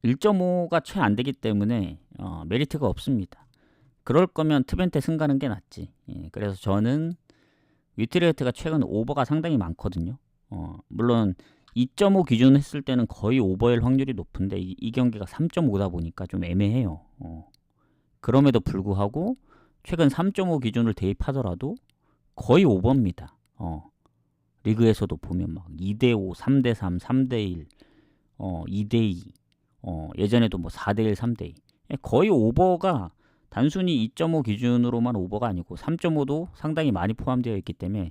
1.5가 채 안 되기 때문에 메리트가 없습니다. 그럴 거면 트벤테 승가는 게 낫지. 그래서 저는 위트레흐트가 최근 오버가 상당히 많거든요. 물론 2.5 기준 했을 때는 거의 오버일 확률이 높은데 이 경기가 3.5다 보니까 좀 애매해요. 그럼에도 불구하고 최근 3.5 기준을 대입하더라도 거의 오버입니다. 리그에서도 보면 막 2대5, 3대3, 3대1, 2대2, 예전에도 뭐 4대1, 3대2 거의 오버가 단순히 2.5 기준으로만 오버가 아니고 3.5도 상당히 많이 포함되어 있기 때문에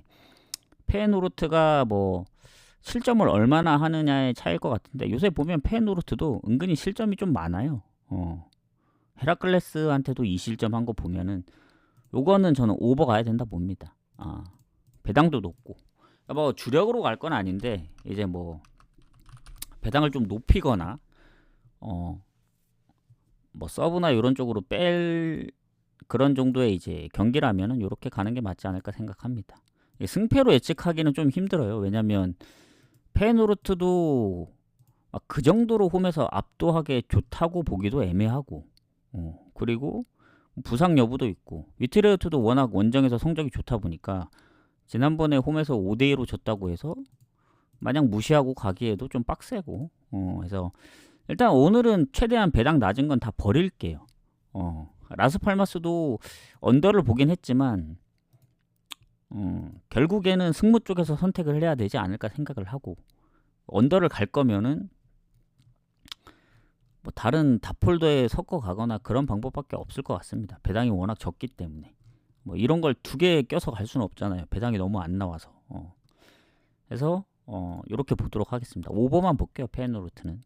페노르트가 뭐 실점을 얼마나 하느냐의 차이일 것 같은데 요새 보면 페노르트도 은근히 실점이 좀 많아요. 헤라클레스한테도 2실점 한 거 보면은 요거는 저는 오버 가야 된다 봅니다. 배당도 높고. 그러니까 뭐 주력으로 갈 건 아닌데 이제 뭐 배당을 좀 높이거나 뭐 서브나 이런 쪽으로 뺄 그런 정도의 이제 경기라면은 이렇게 가는 게 맞지 않을까 생각합니다. 승패로 예측하기는 좀 힘들어요. 왜냐면 페노르트도 그 정도로 홈에서 압도하게 좋다고 보기도 애매하고, 그리고 부상 여부도 있고, 위트레우트도 워낙 원정에서 성적이 좋다 보니까 지난번에 홈에서 5대2로 졌다고 해서 마냥 무시하고 가기에도 좀 빡세고, 해서 일단 오늘은 최대한 배당 낮은 건 다 버릴게요. 라스팔마스도 언더를 보긴 했지만 결국에는 승무 쪽에서 선택을 해야 되지 않을까 생각을 하고, 언더를 갈 거면은 뭐 다른 다폴더에 섞어 가거나 그런 방법밖에 없을 것 같습니다. 배당이 워낙 적기 때문에 뭐 이런 걸 두 개 껴서 갈 수는 없잖아요. 배당이 너무 안 나와서. 그래서 이렇게 보도록 하겠습니다. 오버만 볼게요. 페노르트는.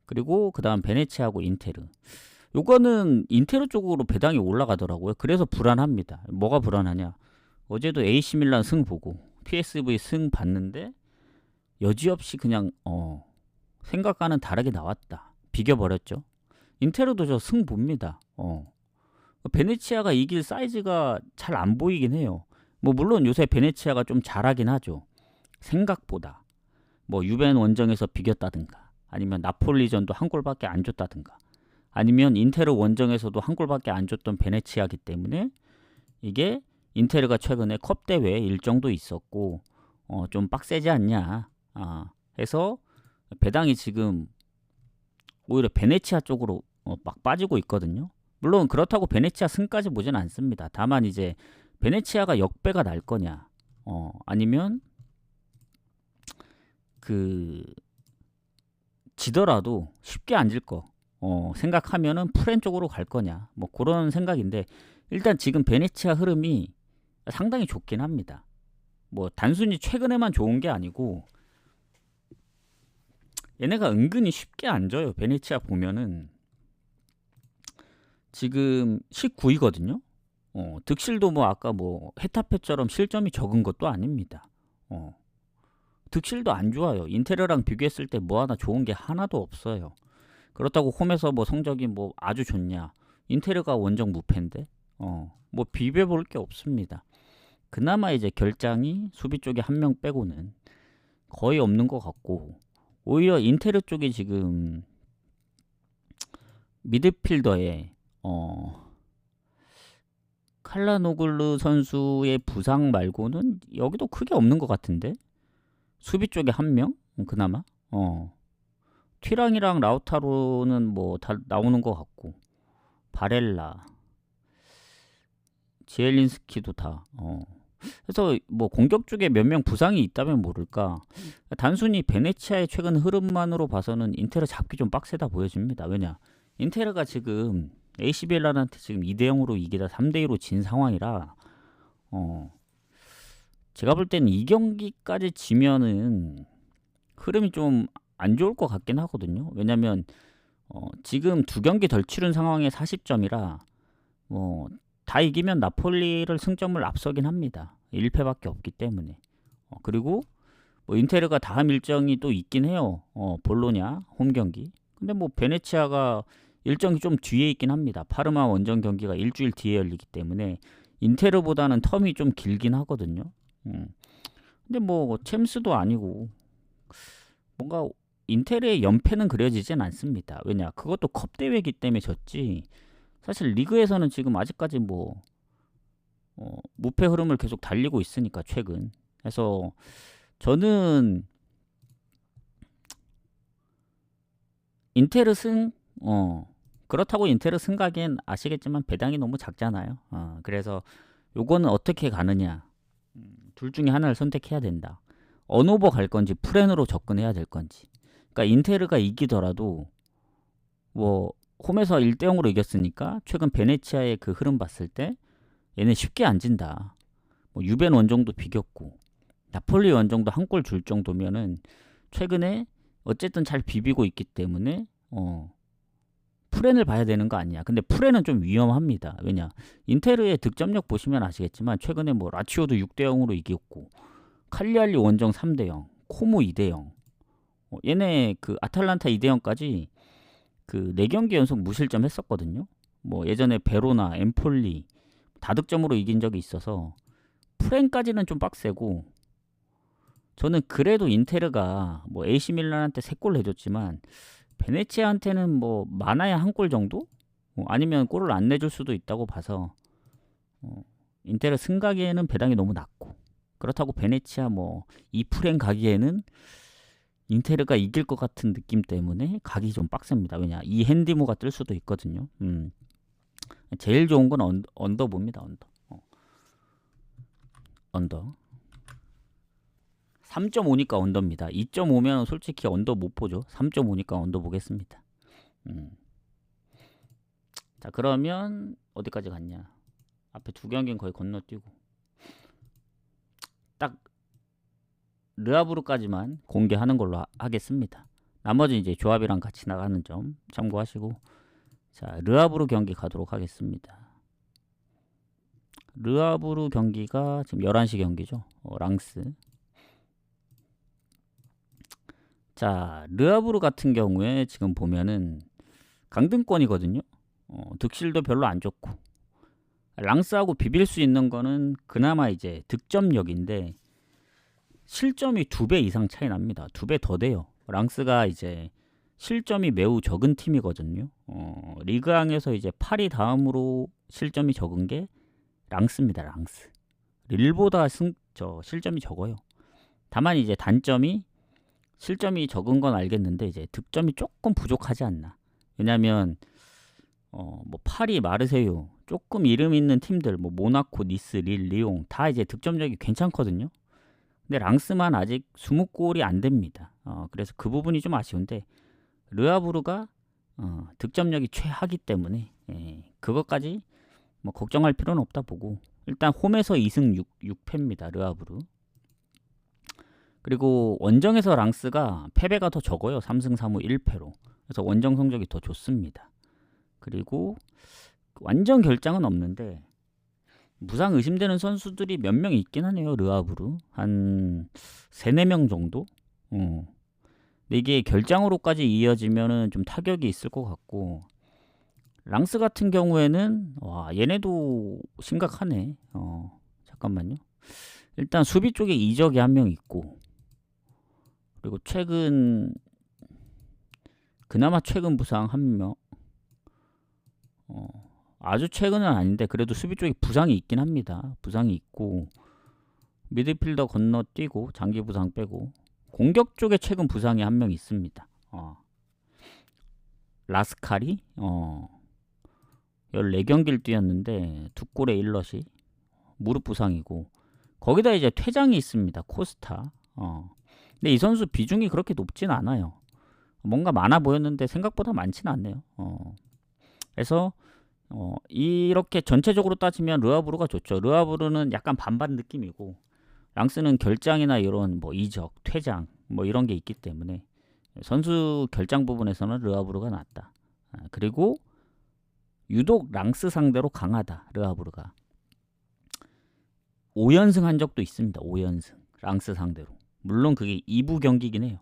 그리고 그 다음 베네치아하고 인테르. 요거는 인테르 쪽으로 배당이 올라가더라고요. 그래서 불안합니다. 뭐가 불안하냐? 어제도 AC 밀란 승 보고 PSV 승 봤는데 여지없이 그냥 생각과는 다르게 나왔다. 비겨버렸죠. 인테르도 저 승 봅니다. 베네치아가 이길 사이즈가 잘 안 보이긴 해요. 뭐 물론 요새 베네치아가 좀 잘하긴 하죠. 생각보다. 뭐 유벤 원정에서 비겼다든가, 아니면 나폴리전도 한 골밖에 안 줬다든가, 아니면 인테르 원정에서도 한 골밖에 안 줬던 베네치아기 때문에 이게 인테르가 최근에 컵 대회 일정도 있었고 좀 빡세지 않냐 해서 배당이 지금 오히려 베네치아 쪽으로 막 빠지고 있거든요. 물론 그렇다고 베네치아 승까지 보진 않습니다. 다만 이제 베네치아가 역배가 날 거냐, 아니면 지더라도 쉽게 안 질 거 생각하면은 프렌 쪽으로 갈 거냐, 뭐 그런 생각인데, 일단 지금 베네치아 흐름이 상당히 좋긴 합니다. 뭐 단순히 최근에만 좋은 게 아니고 얘네가 은근히 쉽게 안 져요. 베네치아 보면은 지금 19위거든요. 득실도 뭐 아까 뭐 헤타페처럼 실점이 적은 것도 아닙니다. 득실도 안 좋아요. 인테르랑 비교했을 때 뭐 하나 좋은 게 하나도 없어요. 그렇다고 홈에서 뭐 성적이 뭐 아주 좋냐? 인테르가 원정 무패인데, 뭐 비벼볼 게 없습니다. 그나마 이제 결장이 수비 쪽에 한 명 빼고는 거의 없는 것 같고, 오히려 인테르 쪽이 지금 미드필더에 칼라노글루 선수의 부상 말고는 여기도 크게 없는 것 같은데, 수비 쪽에 한 명? 그나마 튀랑이랑 라우타로는 뭐 다 나오는 것 같고, 바렐라, 지엘린스키도 다 그래서 뭐 공격 쪽에 몇 명 부상이 있다면 모를까. 단순히 베네치아의 최근 흐름만으로 봐서는 인테르 잡기 좀 빡세다 보여집니다. 왜냐, 인테르가 지금 AC 밀란한테 지금 2대0으로 이기다 3대2로 진 상황이라 제가 볼 때는 이 경기까지 지면은 흐름이 좀 안 좋을 것 같긴 하거든요. 왜냐면 지금 두 경기 덜 치른 상황에 40점이라 뭐 다 이기면 나폴리를 승점을 앞서긴 합니다. 1패밖에 없기 때문에. 그리고 뭐 인테르가 다음 일정이 또 있긴 해요. 볼로냐 홈 경기. 근데 뭐 베네치아가 일정이 좀 뒤에 있긴 합니다. 파르마 원정 경기가 일주일 뒤에 열리기 때문에 인테르보다는 텀이 좀 길긴 하거든요. 근데 뭐 챔스도 아니고 뭔가 인테르의 연패는 그려지진 않습니다. 왜냐, 그것도 컵 대회이기 때문에 졌지. 사실 리그에서는 지금 아직까지 뭐 무패 흐름을 계속 달리고 있으니까 최근. 그래서 저는 인테르 승, 그렇다고 인테르 승 가기엔 아시겠지만 배당이 너무 작잖아요. 그래서 요거는 어떻게 가느냐. 둘 중에 하나를 선택해야 된다. 언오버 갈 건지 프렌으로 접근해야 될 건지. 그러니까 인테르가 이기더라도 뭐 홈에서 1대0으로 이겼으니까 최근 베네치아의 그 흐름 봤을 때 얘네 쉽게 안 진다. 뭐 유벤 원정도 비겼고 나폴리 원정도 한 골 줄 정도면은 최근에 어쨌든 잘 비비고 있기 때문에 프렌을 봐야 되는 거 아니냐. 근데 프렌은 좀 위험합니다. 왜냐? 인테르의 득점력 보시면 아시겠지만 최근에 뭐 라치오도 6대 0으로 이겼고 칼리알리 원정 3대 0, 코모 2대 0. 얘네 그 아탈란타 2대 0까지 그 4경기 연속 무실점 했었거든요. 뭐 예전에 베로나, 엠폴리 다득점으로 이긴 적이 있어서 프렌까지는 좀 빡세고 저는 그래도 인테르가 뭐 AC 밀란한테 3골 내줬지만 베네치아한테는 뭐 많아야 한 골 정도? 아니면 골을 안 내줄 수도 있다고 봐서 인테르 승가기에는 배당이 너무 낮고 그렇다고 베네치아 뭐 2프렌 가기에는 인테르가 이길 것 같은 느낌 때문에 가기 좀 빡셉니다. 왜냐 이 핸디무가 뜰 수도 있거든요. 제일 좋은 건 언더 봅니다. 언더 3.5니까 언더입니다. 2.5면 솔직히 언더 못 보죠. 3.5니까 언더 보겠습니다. 자 그러면 어디까지 갔냐. 앞에 두 경기는 거의 건너뛰고 딱 르하브르까지만 공개하는 걸로 하겠습니다. 나머지 이제 조합이랑 같이 나가는 점 참고하시고 자 르하브르 경기 가도록 하겠습니다. 르하브르 경기가 지금 11시 경기죠. 랑스. 자 르하브르 같은 경우에 지금 보면은 강등권이거든요. 득실도 별로 안 좋고 랑스하고 비빌 수 있는 거는 그나마 이제 득점력인데 실점이 2배 이상 차이 납니다. 2배 더 돼요. 랑스가 이제 실점이 매우 적은 팀이거든요. 리그왕에서 이제 파리 다음으로 실점이 적은 게 랑스입니다. 랑스. 릴보다 실점이 적어요. 다만 이제 단점이 실점이 적은 건 알겠는데 이제 득점이 조금 부족하지 않나. 왜냐면 뭐 파리, 마르세유 조금 이름 있는 팀들 뭐 모나코, 니스, 릴, 리옹 다 이제 득점력이 괜찮거든요. 근데 랑스만 아직 20골이 안 됩니다. 그래서 그 부분이 좀 아쉬운데 르하브르가 득점력이 최하기 때문에 그것까지 뭐 걱정할 필요는 없다 보고 일단 홈에서 2승 6패입니다. 르하브르. 그리고 원정에서 랑스가 패배가 더 적어요. 3승 3무 1패로. 그래서 원정 성적이 더 좋습니다. 그리고 완전 결장은 없는데 무상 의심되는 선수들이 몇 명 있긴 하네요. 르하브르. 한 3, 4명 정도? 근데 이게 결장으로까지 이어지면은 좀 타격이 있을 것 같고 랑스 같은 경우에는 와 얘네도 심각하네. 잠깐만요. 일단 수비 쪽에 이적이 한 명 있고 그리고 그나마 최근 부상 한 명. 아주 최근은 아닌데 그래도 수비 쪽에 부상이 있긴 합니다. 부상이 있고 미드필더 건너뛰고 장기 부상 빼고 공격 쪽에 최근 부상이 한 명 있습니다. 라스카리 14경기를 뛰었는데 2골에 1럿이 무릎 부상이고 거기다 이제 퇴장이 있습니다. 코스타. 근데 이 선수 비중이 그렇게 높진 않아요. 뭔가 많아 보였는데 생각보다 많진 않네요. 그래서 이렇게 전체적으로 따지면 르하브르가 좋죠. 르하브르는 약간 반반 느낌이고 랑스는 결장이나 이런 뭐 이적, 퇴장 뭐 이런 게 있기 때문에 선수 결장 부분에서는 르하브르가 낫다. 그리고 유독 랑스 상대로 강하다. 르하브르가 5연승 한 적도 있습니다. 5연승 랑스 상대로. 물론 그게 2부 경기긴 해요.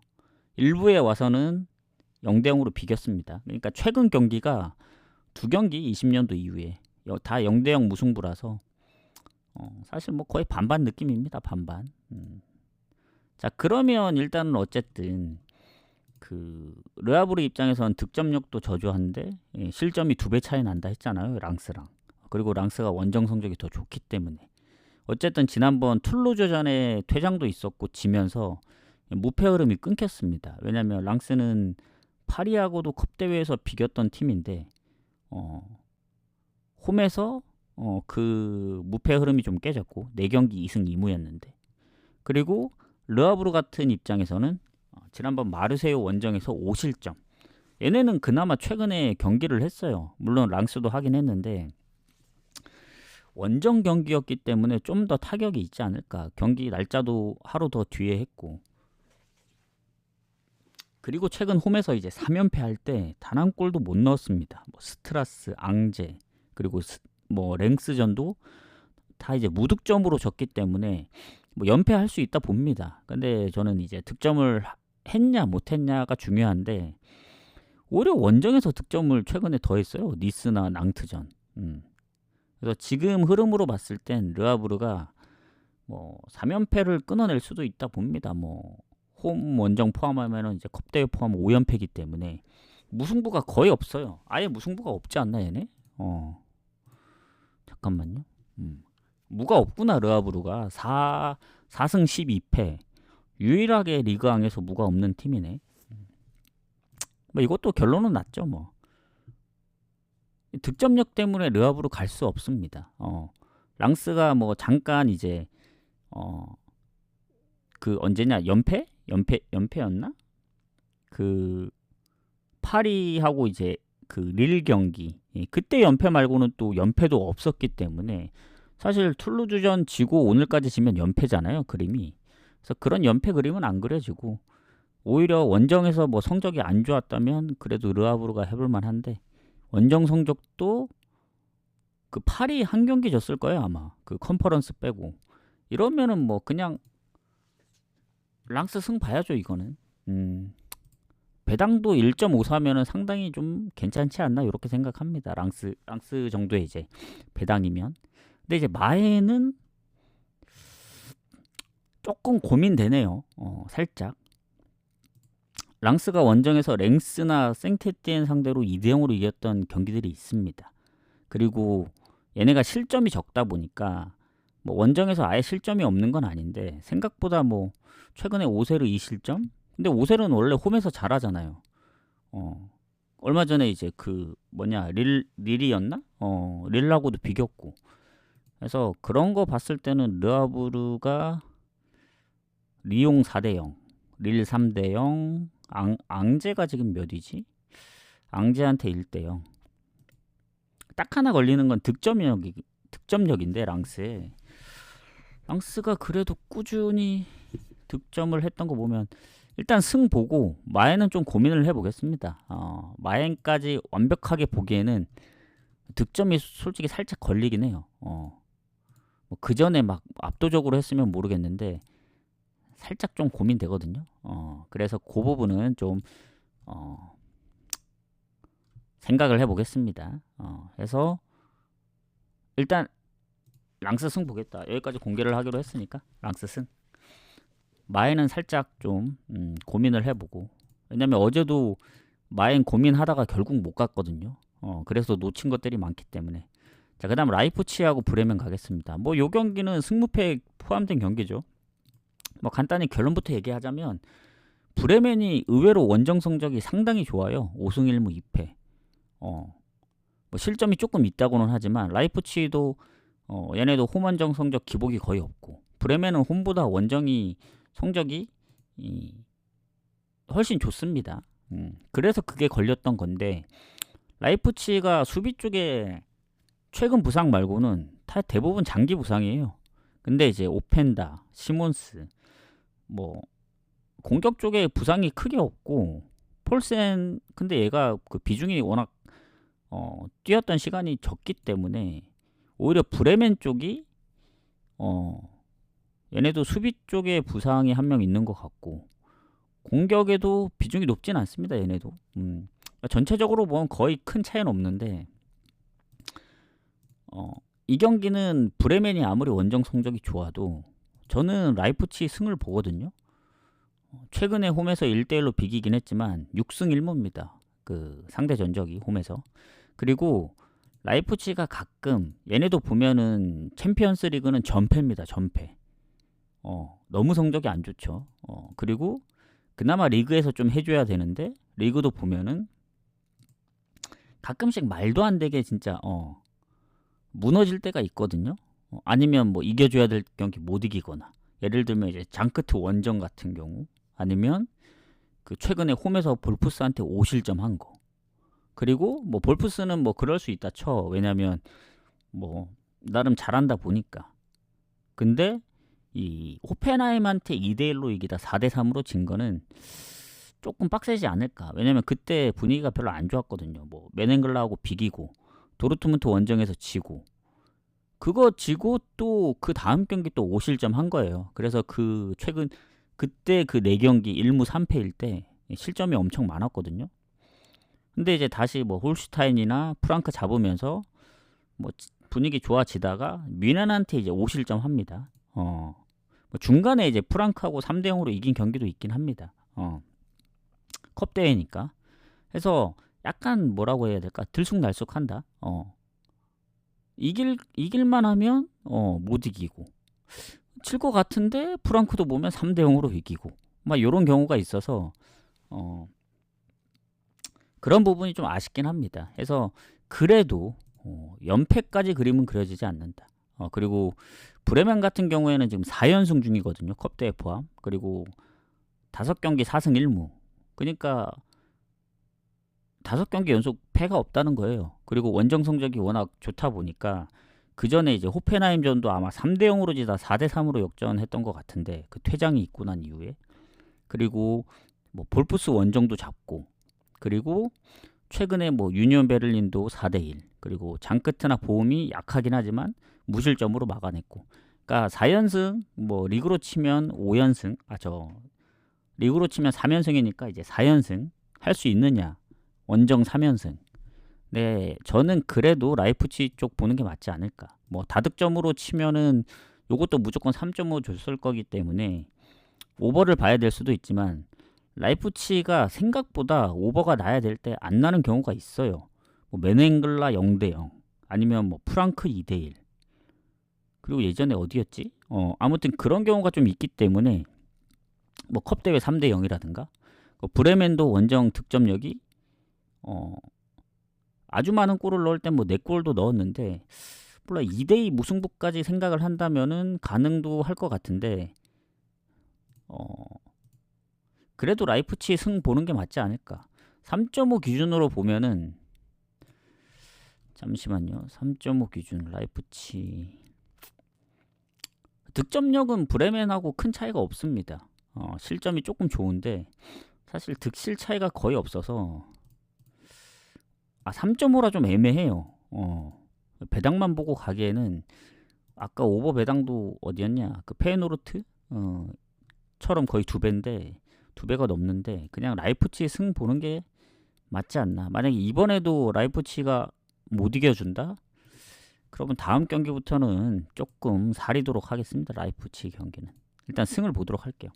1부에 와서는 0대 0으로 비겼습니다. 그러니까 최근 경기가 2경기 20년도 이후에 다 0대 0 무승부라서 사실 뭐 거의 반반 느낌입니다. 반반. 자 그러면 일단은 어쨌든 그 르하브르 입장에서는 득점력도 저조한데 실점이 2배 차이 난다 했잖아요. 랑스랑. 그리고 랑스가 원정 성적이 더 좋기 때문에 어쨌든 지난번 툴루즈전에 퇴장도 있었고 지면서 무패 흐름이 끊겼습니다. 왜냐하면 랑스는 파리하고도 컵대회에서 비겼던 팀인데 홈에서 그 무패 흐름이 좀 깨졌고 4경기 2승 2무였는데 그리고 르하브르 같은 입장에서는 지난번 마르세유 원정에서 5실점. 얘네는 그나마 최근에 경기를 했어요. 물론 랑스도 하긴 했는데 원정 경기였기 때문에 좀 더 타격이 있지 않을까. 경기 날짜도 하루 더 뒤에 했고 그리고 최근 홈에서 이제 3연패 할 때 단 한 골도 못 넣었습니다. 뭐 스트라스, 앙제, 그리고 뭐 랭스전도 다 이제 무득점으로 졌기 때문에 뭐 연패할 수 있다 봅니다. 근데 저는 이제 득점을 했냐 못했냐가 중요한데 오히려 원정에서 득점을 최근에 더 했어요. 니스나 낭트전. 그래서 지금 흐름으로 봤을 땐 르하브르가 뭐 3연패를 끊어낼 수도 있다 봅니다. 뭐 홈 원정 포함하면은 이제 컵대회 포함 5연패이기 때문에 무승부가 거의 없어요. 아예 무승부가 없지 않나 얘네? 잠깐만요. 무가 없구나. 르하브르가 4승 12패. 유일하게 리그왕에서 무가 없는 팀이네. 뭐 이것도 결론은 났죠. 뭐 득점력 때문에 르하브르 갈 수 없습니다. 랑스가 뭐 잠깐 이제 그 언제냐 연패였나? 그 파리하고 이제 그 릴 경기 그때 연패 말고는 또 연패도 없었기 때문에 사실 툴루즈전 지고 오늘까지 지면 연패잖아요. 그림이. 그래서 그런 연패 그림은 안 그려지고 오히려 원정에서 뭐 성적이 안 좋았다면 그래도 르하브르가 해볼 만한데 원정 성적도 그 파리 한 경기 졌을 거예요 아마. 그 컨퍼런스 빼고. 이러면은 뭐 그냥 랑스 승 봐야죠 이거는. 배당도 1.54면은 상당히 좀 괜찮지 않나 이렇게 생각합니다. 랑스 정도의 이제 배당이면. 근데 이제 마에는 조금 고민되네요. 살짝. 랑스가 원정에서 랭스나 생테티엔 상대로 2대0으로 이겼던 경기들이 있습니다. 그리고 얘네가 실점이 적다 보니까 뭐 원정에서 아예 실점이 없는 건 아닌데 생각보다 뭐 최근에 오세르 2실점? 근데 오세르는 원래 홈에서 잘하잖아요. 얼마 전에 이제 그 뭐냐 릴이었나? 릴하고도 비겼고. 그래서 그런 거 봤을 때는 르하브르가 리옹 4대0, 릴 3대0, 앙제가 지금 몇이지? 앙제한테 1대0. 딱 하나 걸리는 건 득점력인데 랑스가 그래도 꾸준히 득점을 했던 거 보면 일단 승 보고 마엔은 좀 고민을 해보겠습니다. 마엔까지 완벽하게 보기에는 득점이 솔직히 살짝 걸리긴 해요. 뭐그 전에 막 압도적으로 했으면 모르겠는데 살짝 좀 고민되거든요. 그래서 그 부분은 좀 생각을 해보겠습니다. 해서 일단 랑스 승 보겠다. 여기까지 공개를 하기로 했으니까 랑스 승. 마엔은 살짝 좀 고민을 해보고 왜냐면 어제도 마엔 고민하다가 결국 못 갔거든요. 그래서 놓친 것들이 많기 때문에. 자, 그 다음 라이프치히하고 브레멘 가겠습니다. 뭐 요 경기는 승무패 포함된 경기죠. 뭐 간단히 결론부터 얘기하자면 브레멘이 의외로 원정 성적이 상당히 좋아요. 5승 1무 2패. 뭐 실점이 조금 있다고는 하지만 라이프치히도 얘네도 홈 원정 성적 기복이 거의 없고 브레멘은 홈보다 원정이 성적이 훨씬 좋습니다. 그래서 그게 걸렸던 건데 라이프치히가 수비 쪽에 최근 부상 말고는 다 대부분 장기 부상이에요. 근데 이제 오펜다, 시몬스 뭐 공격 쪽에 부상이 크게 없고 폴센 근데 얘가 그 비중이 워낙 뛰었던 시간이 적기 때문에 오히려 브레멘 쪽이 얘네도 수비 쪽에 부상이 한 명 있는 것 같고 공격에도 비중이 높진 않습니다. 얘네도 전체적으로 보면 거의 큰 차이는 없는데 이 경기는 브레멘이 아무리 원정 성적이 좋아도 저는 라이프치히 승을 보거든요. 최근에 홈에서 1대1로 비기긴 했지만 6승 1무입니다. 그 상대 전적이 홈에서. 그리고 라이프치히가 가끔 얘네도 보면은 챔피언스 리그는 전패입니다. 전패. 너무 성적이 안 좋죠. 그리고 그나마 리그에서 좀 해줘야 되는데 리그도 보면은 가끔씩 말도 안 되게 진짜 무너질 때가 있거든요. 아니면 뭐 이겨줘야 될 경기 못 이기거나 예를 들면 이제 장크트 원정 같은 경우 아니면 그 최근에 홈에서 볼프스한테 5실점 한 거. 그리고 뭐 볼프스는 뭐 그럴 수 있다 쳐. 왜냐면 뭐 나름 잘한다 보니까. 근데 이 호펜하임한테 2대1로 이기다 4대3으로 진 거는 조금 빡세지 않을까. 왜냐면 그때 분위기가 별로 안 좋았거든요. 뭐 맨행글라하고 비기고 도르트문트 원정에서 지고 그거 지고 또 그 다음 경기 또 5실점 한 거예요. 그래서 그 최근 그때 그 4경기 1무 3패일 때 실점이 엄청 많았거든요. 근데 이제 다시 뭐 홀슈타인이나 프랑크 잡으면서 뭐 분위기 좋아지다가 뮌헨한테 이제 5실점 합니다. 뭐 중간에 이제 프랑크하고 3대 0으로 이긴 경기도 있긴 합니다. 컵 대회니까. 해서 약간 뭐라고 해야 될까? 들쑥날쑥한다. 이길만 하면 못 이기고 칠 것 같은데 프랑크도 보면 3대 0으로 이기고 막 이런 경우가 있어서 그런 부분이 좀 아쉽긴 합니다. 해서 그래도 연패까지 그림은 그려지지 않는다. 그리고 브레멘 같은 경우에는 지금 4연승 중이거든요. 컵대회 포함. 그리고 5경기 4승 1무. 그러니까 5경기 연속 패가 없다는 거예요. 그리고 원정 성적이 워낙 좋다 보니까 그 전에 이제 호펜하임전도 아마 3대 0으로 지다 4대 3으로 역전했던 것 같은데 그 퇴장이 있고 난 이후에 그리고 뭐 볼프스 원정도 잡고 그리고 최근에 뭐 유니온 베를린도 4대 1 그리고 장크트나 보험이 약하긴 하지만 무실점으로 막아냈고 그러니까 4연승 뭐 리그로 치면 5연승 리그로 치면 3연승이니까 이제 4연승 할 수 있느냐 원정 3연승 네 저는 그래도 라이프치 쪽 보는 게 맞지 않을까 뭐 다득점으로 치면은 요것도 무조건 3.5 줬을 거기 때문에 오버를 봐야 될 수도 있지만 라이프치가 생각보다 오버가 나야 될 때 안 나는 경우가 있어요. 뭐 맨행글라 0대 0 아니면 뭐 프랑크 2대 1 그리고 예전에 어디였지? 아무튼 그런 경우가 좀 있기 때문에 뭐 컵대회 3대 0이라든가 브레멘도 원정 득점력이 아주 많은 골을 넣을 땐 뭐 4골도 넣었는데 몰라 2대2 무승부까지 생각을 한다면은 가능도 할 것 같은데 그래도 라이프치 승 보는 게 맞지 않을까 3.5 기준으로 보면은 잠시만요 3.5 기준 라이프치 득점력은 브레멘하고 큰 차이가 없습니다 실점이 조금 좋은데 사실 득실 차이가 거의 없어서 3.5라 좀 애매해요. 배당만 보고 가기에는 아까 오버 배당도 어디였냐? 그 페노르트 처럼 거의 2배인데 2배가 넘는데 그냥 라이프치 승 보는 게 맞지 않나? 만약에 이번에도 라이프치가 못 이겨준다? 그러면 다음 경기부터는 조금 사리도록 하겠습니다. 라이프치 경기는 일단 승을 보도록 할게요.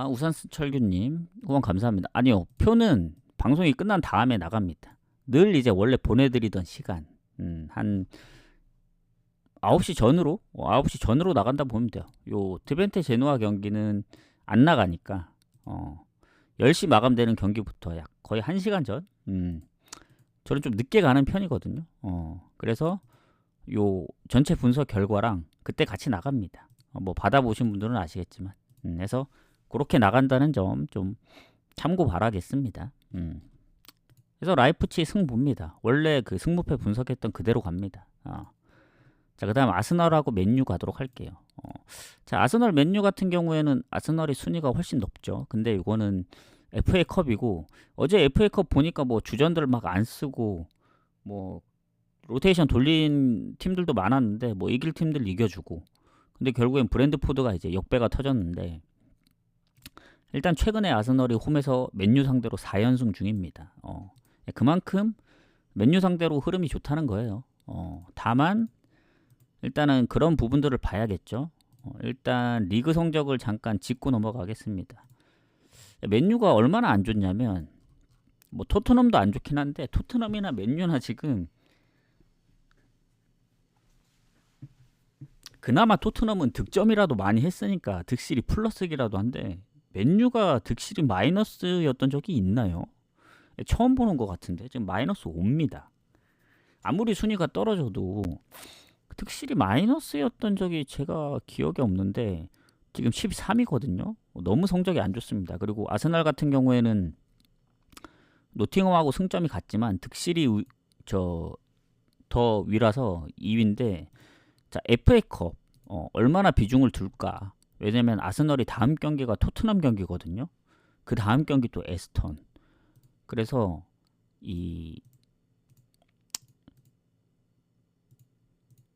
우산철규님 후원 감사합니다. 아니요 표는 방송이 끝난 다음에 나갑니다. 늘 이제 원래 보내드리던 시간 한 9시 전으로 9시 전으로 나간다 보면 돼요. 요 트벤테 제노아 경기는 안 나가니까 10시 마감되는 경기부터 약 거의 1시간 전 저는 좀 늦게 가는 편이거든요. 그래서 요 전체 분석 결과랑 그때 같이 나갑니다. 뭐 받아보신 분들은 아시겠지만 그래서 그렇게 나간다는 점 좀 참고 바라겠습니다. 그래서 라이프치 승 봅니다. 원래 그 승무패 분석했던 그대로 갑니다. 자, 그 다음 아스널하고 맨유 가도록 할게요. 자, 아스널 맨유 같은 경우에는 아스널이 순위가 훨씬 높죠. 근데 이거는 FA컵이고 어제 FA컵 보니까 뭐 주전들 막 안 쓰고 뭐 로테이션 돌린 팀들도 많았는데 뭐 이길 팀들 이겨주고 근데 결국엔 브랜드포드가 이제 역배가 터졌는데 일단 최근에 아스널이 홈에서 맨유 상대로 4연승 중입니다. 그만큼 맨유 상대로 흐름이 좋다는 거예요. 다만 일단은 그런 부분들을 봐야겠죠. 일단 리그 성적을 잠깐 짚고 넘어가겠습니다. 맨유가 얼마나 안 좋냐면 뭐 토트넘도 안 좋긴 한데 토트넘이나 맨유나 지금 그나마 토트넘은 득점이라도 많이 했으니까 득실이 플러스기라도 한데 맨유가 득실이 마이너스였던 적이 있나요? 처음 보는 것 같은데 지금 마이너스 5입니다. 아무리 순위가 떨어져도 득실이 마이너스였던 적이 제가 기억이 없는데 지금 13위거든요. 너무 성적이 안 좋습니다. 그리고 아스날 같은 경우에는 노팅엄하고 승점이 같지만 득실이 더 위라서 2위인데 자 FA컵 얼마나 비중을 둘까? 왜냐면 아스널이 다음 경기가 토트넘 경기거든요. 그 다음 경기 또 에스턴. 그래서 이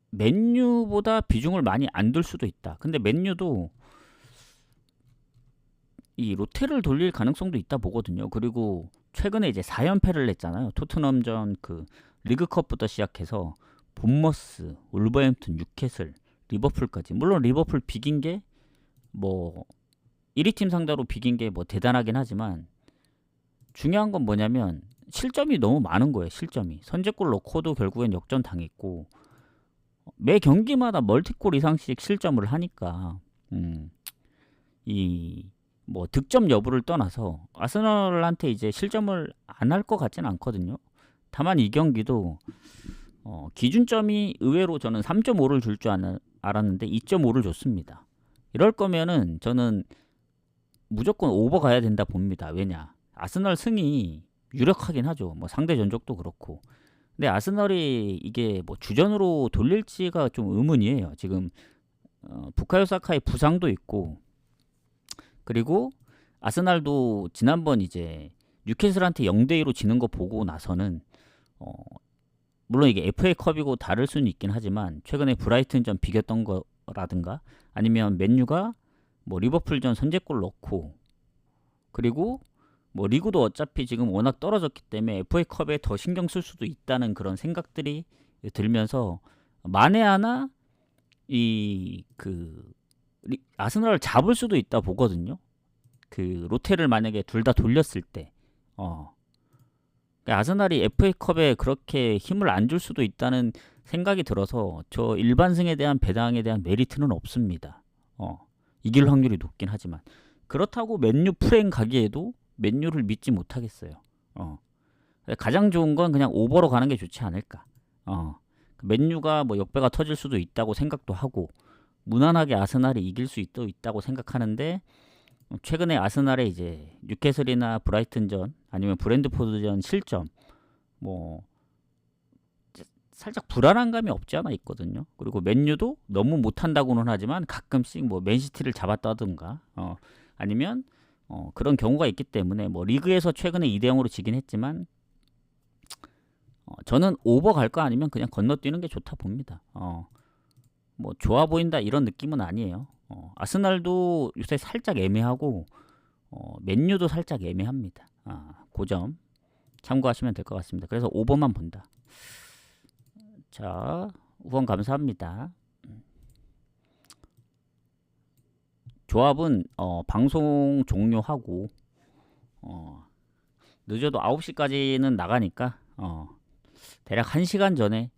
맨유보다 비중을 많이 안 둘 수도 있다. 근데 맨유도 이 로테를 돌릴 가능성도 있다 보거든요. 그리고 최근에 이제 4연패를 냈잖아요. 토트넘전 그 리그컵부터 시작해서 본머스, 울버햄튼, 뉴캐슬, 리버풀까지. 물론 리버풀 비긴 게 뭐 1위 팀 상대로 비긴 게 뭐 대단하긴 하지만 중요한 건 뭐냐면 실점이 너무 많은 거예요. 실점이. 선제골 넣고도 결국엔 역전 당했고 매 경기마다 멀티골 이상씩 실점을 하니까 이 뭐 득점 여부를 떠나서 아스널한테 이제 실점을 안 할 것 같지는 않거든요. 다만 이 경기도 기준점이 의외로 저는 3.5를 줄 줄 알았는데 2.5를 줬습니다. 이럴 거면은 저는 무조건 오버 가야 된다 봅니다. 왜냐? 아스널 승이 유력하긴 하죠. 뭐 상대 전적도 그렇고. 근데 아스널이 이게 뭐 주전으로 돌릴지가 좀 의문이에요. 지금 부카요 사카의 부상도 있고 그리고 아스날도 지난번 이제 뉴캐슬한테 0대2로 지는 거 보고 나서는 물론 이게 FA컵이고 다를 수는 있긴 하지만 최근에 브라이튼전 비겼던 거라든가 아니면 맨유가 뭐 리버풀전 선제골 넣고 그리고 뭐 리그도 어차피 지금 워낙 떨어졌기 때문에 FA컵에 더 신경 쓸 수도 있다는 그런 생각들이 들면서 만에 하나 아스널을 잡을 수도 있다 보거든요. 그 로테를 만약에 둘 다 돌렸을 때, 그러니까 아스날이 FA컵에 그렇게 힘을 안 줄 수도 있다는 생각이 들어서 저 일반승에 대한 배당에 대한 메리트는 없습니다. 이길 확률이 높긴 하지만 그렇다고 맨유 프랭 가기에도 맨유를 믿지 못하겠어요. 가장 좋은 건 그냥 오버로 가는 게 좋지 않을까. 맨유가 뭐 역배가 터질 수도 있다고 생각도 하고 무난하게 아스날이 이길 수 있다고 생각하는데 최근에 아스날의 이제 뉴캐슬이나 브라이튼전 아니면 브랜드포드전 실점 뭐 살짝 불안한 감이 없지 않아 있거든요. 그리고 맨유도 너무 못한다고는 하지만 가끔씩 뭐 맨시티를 잡았다든가 아니면 그런 경우가 있기 때문에 뭐 리그에서 최근에 2대0으로 지긴 했지만 저는 오버 갈 거 아니면 그냥 건너뛰는 게 좋다 봅니다. 뭐 좋아 보인다 이런 느낌은 아니에요. 아스날도 요새 살짝 애매하고 맨유도 살짝 애매합니다. 그 점 참고하시면 될 것 같습니다. 그래서 오버만 본다. 자, 후원 감사합니다. 조합은 방송 종료하고 늦어도 9시까지는 나가니까 대략 1시간 전에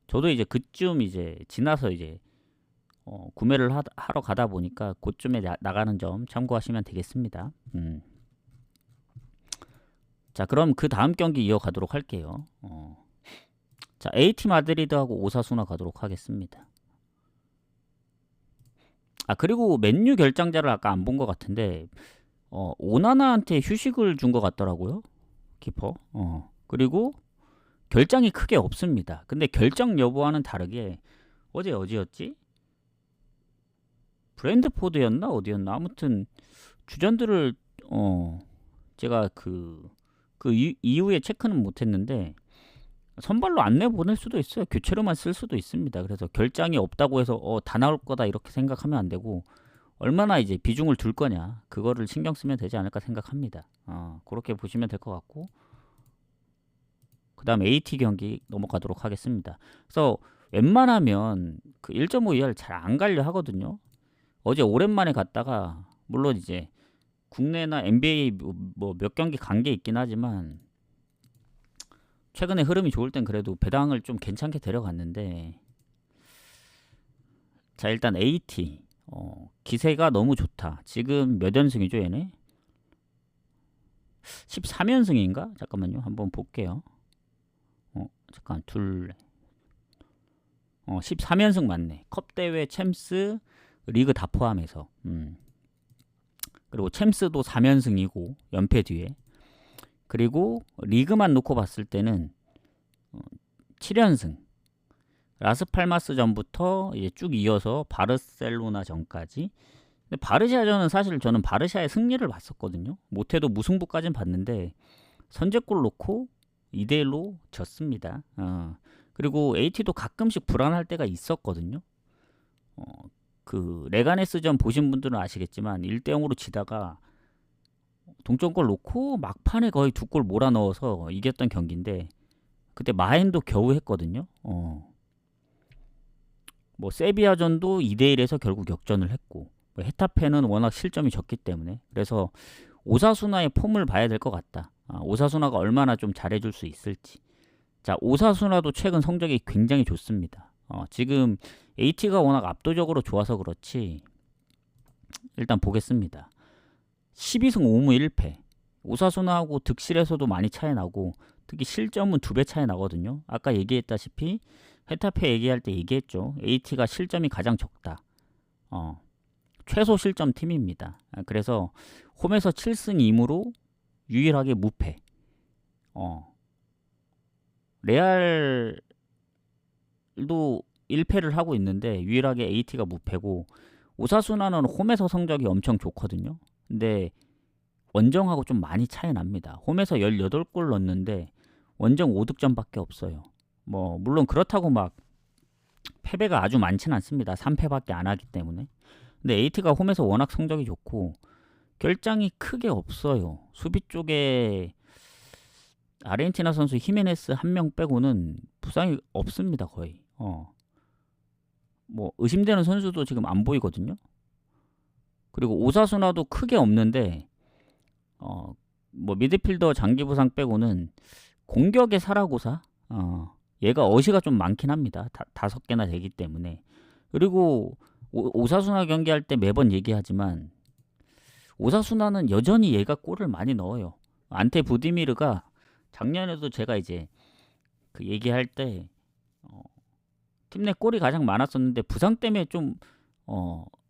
저도 이제 그쯤 이제 지나서 이제 구매를 하러 가다 보니까 그쯤에 나가는 점 참고하시면 되겠습니다. 자, 그럼 그 다음 경기 이어가도록 할게요. 자, AT 마드리드하고 오사수나 가도록 하겠습니다. 그리고 맨유 결장자를 아까 안 본 것 같은데 오나나한테 휴식을 준 것 같더라고요. 키퍼. 그리고 결장이 크게 없습니다. 근데 결장 여부와는 다르게 어제였지? 브랜드포드였나 어디였나 아무튼 주전들을 제가 그 이후에 체크는 못했는데 선발로 안 내보낼 수도 있어요. 교체로만 쓸 수도 있습니다. 그래서 결장이 없다고 해서 다 나올 거다 이렇게 생각하면 안 되고 얼마나 이제 비중을 둘 거냐 그거를 신경 쓰면 되지 않을까 생각합니다. 그렇게 보시면 될 것 같고 그 다음 AT 경기 넘어가도록 하겠습니다. 그래서 웬만하면 그 1.5 이하를 잘 안 가려 하거든요. 어제 오랜만에 갔다가 물론 이제 국내나 NBA 뭐 몇 경기 간 게 있긴 하지만 최근에 흐름이 좋을 땐 그래도 배당을 좀 괜찮게 데려갔는데 자 일단 AT 기세가 너무 좋다. 지금 몇 연승이죠 얘네? 13연승인가? 잠깐만요 한번 볼게요. 잠깐 13연승 맞네. 컵대회 챔스 리그 다 포함해서 그리고 챔스도 3연승이고 연패 뒤에 그리고 리그만 놓고 봤을 때는 7연승 라스팔마스전부터 이제 쭉 이어서 바르셀로나전까지. 근데 바르샤전은 사실 저는 바르샤의 승리를 봤었거든요. 못해도 무승부까지는 봤는데 선제골 넣고 2대1로 졌습니다. 그리고 AT도 가끔씩 불안할 때가 있었거든요. 그 레가네스전 보신 분들은 아시겠지만 1대0으로 지다가 동점골 넣고 막판에 거의 2골 몰아넣어서 이겼던 경기인데 그때 마헨도 겨우 했거든요. 뭐 세비야전도 2대1에서 결국 역전을 했고 뭐 헤타페는 워낙 실점이 적기 때문에 그래서 오사수나의 폼을 봐야 될 것 같다. 오사수나가 얼마나 좀 잘해줄 수 있을지. 자, 오사수나도 최근 성적이 굉장히 좋습니다. 지금 AT가 워낙 압도적으로 좋아서 그렇지 일단 보겠습니다. 12승 5무 1패. 오사수나하고 득실에서도 많이 차이 나고 특히 실점은 2배 차이 나거든요. 아까 얘기했다시피 헤타페 얘기할 때 얘기했죠. AT가 실점이 가장 적다. 최소 실점 팀입니다. 그래서 홈에서 7승 2무로 유일하게 무패. 레알도 1패를 하고 있는데 유일하게 AT가 무패고 오사수나는 홈에서 성적이 엄청 좋거든요. 근데 원정하고 좀 많이 차이 납니다. 홈에서 18골 넣었는데 원정 5득점밖에 없어요. 뭐 물론 그렇다고 막 패배가 아주 많지는 않습니다. 3패밖에 안 하기 때문에. 근데 AT가 홈에서 워낙 성적이 좋고 결장이 크게 없어요. 수비 쪽에 아르헨티나 선수 히메네스 한 명 빼고는 부상이 없습니다. 거의. 뭐 의심되는 선수도 지금 안 보이거든요. 그리고 오사수나도 크게 없는데 뭐 미드필더 장기 부상 빼고는 공격의 사라고사 얘가 어시가 좀 많긴 합니다. 5개나 되기 때문에. 그리고 오사수나 경기할 때 매번 얘기하지만 오사수나는 여전히 얘가 골을 많이 넣어요. 안테 부디미르가 작년에도 제가 이제 그 얘기할 때 팀 내 골이 가장 많았었는데 부상 때문에 좀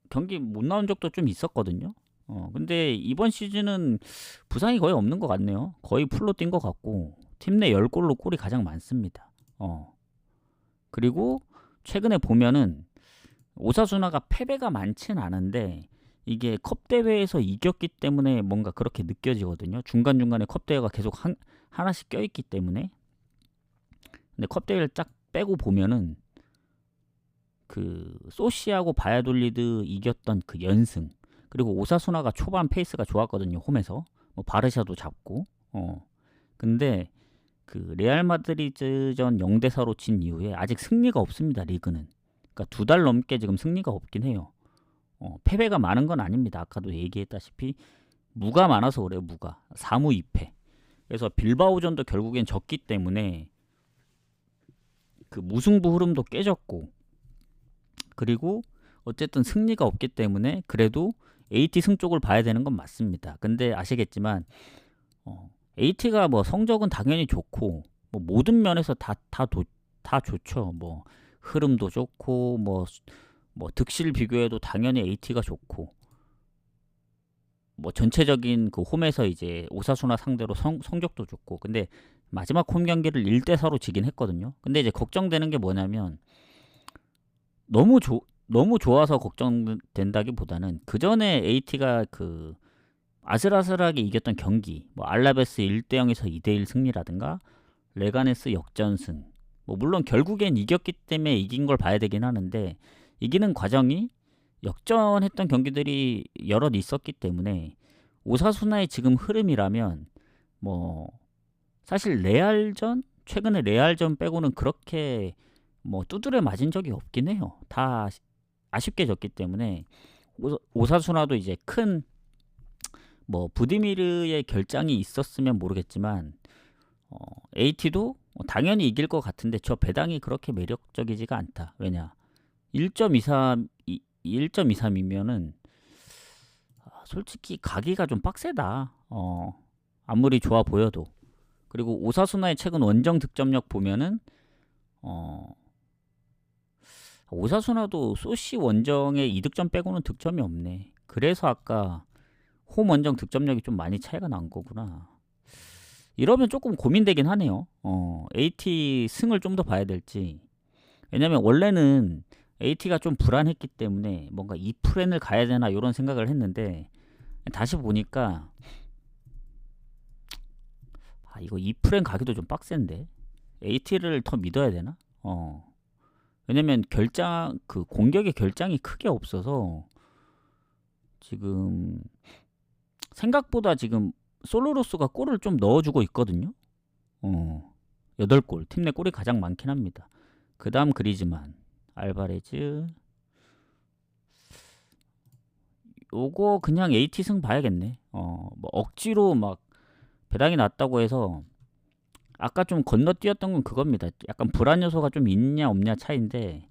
경기 못 나온 적도 좀 있었거든요. 근데 이번 시즌은 부상이 거의 없는 것 같네요. 거의 풀로 뛴 것 같고 팀 내 10골로 골이 가장 많습니다. 그리고 최근에 보면은 오사수나가 패배가 많진 않은데 이게 컵 대회에서 이겼기 때문에 뭔가 그렇게 느껴지거든요. 중간중간에 컵 대회가 계속 하나씩 껴있기 때문에. 근데 컵 대회를 쫙 빼고 보면은 그 소시하고 바야돌리드 이겼던 그 연승, 그리고 오사수나가 초반 페이스가 좋았거든요. 홈에서 뭐 바르샤도 잡고. 근데 그 레알 마드리드전 0대4로 진 이후에 아직 승리가 없습니다. 리그는. 그러니까 2달 넘게 지금 승리가 없긴 해요. 패배가 많은 건 아닙니다. 아까도 얘기했다시피 무가 많아서 그래요. 무가 4무 2패. 그래서 빌바오전도 결국엔 졌기 때문에 그 무승부 흐름도 깨졌고, 그리고 어쨌든 승리가 없기 때문에 그래도 AT 승 쪽을 봐야 되는 건 맞습니다. 근데 아시겠지만 AT가 뭐 성적은 당연히 좋고 뭐 모든 면에서 다 좋죠. 뭐 흐름도 좋고 뭐 득실 비교해도 당연히 AT가 좋고 뭐 전체적인 그 홈에서 이제 오사수나 상대로 성적도 좋고. 근데 마지막 홈 경기를 1대4로 지긴 했거든요. 근데 이제 걱정되는 게 뭐냐면 너무 좋아서 걱정된다기보다는 그 전에 AT가 그 아슬아슬하게 이겼던 경기, 뭐 알라베스 1대0에서 2대1 승리라든가 레가네스 역전승, 뭐 물론 결국엔 이겼기 때문에 이긴 걸 봐야 되긴 하는데 이기는 과정이 역전했던 경기들이 여럿 있었기 때문에 오사수나의 지금 흐름이라면 뭐 사실 레알전, 최근에 레알전 빼고는 그렇게 뭐 두드려 맞은 적이 없긴 해요. 다 아쉽게 졌기 때문에 오사수나도 이제 큰 뭐 부디미르의 결장이 있었으면 모르겠지만 AT도 당연히 이길 것 같은데 저 배당이 그렇게 매력적이지가 않다. 왜냐 1.23이면은 솔직히 가기가 좀 빡세다. 아무리 좋아 보여도. 그리고 오사수나의 최근 원정 득점력 보면은 오사수나도 소시 원정의 2득점 빼고는 득점이 없네. 그래서 아까 홈 원정 득점력이 좀 많이 차이가 난 거구나. 이러면 조금 고민되긴 하네요. AT 승을 좀 더 봐야 될지. 왜냐면 원래는 AT가 좀 불안했기 때문에 뭔가 이 프렌을 가야 되나 이런 생각을 했는데 다시 보니까 이거 이 프렌 가기도 좀 빡센데 AT를 더 믿어야 되나? 왜냐면 그 공격의 결장이 크게 없어서 지금 생각보다 지금 솔로로스가 골을 좀 넣어주고 있거든요. 8골. 팀 내 골이 가장 많긴 합니다. 그 다음 그리즈만, 알바레즈. 요거 그냥 AT 승 봐야겠네. 뭐 억지로 막 배당이 났다고 해서 아까 좀 건너뛰었던 건 그겁니다. 약간 불안 요소가 좀 있냐 없냐 차이인데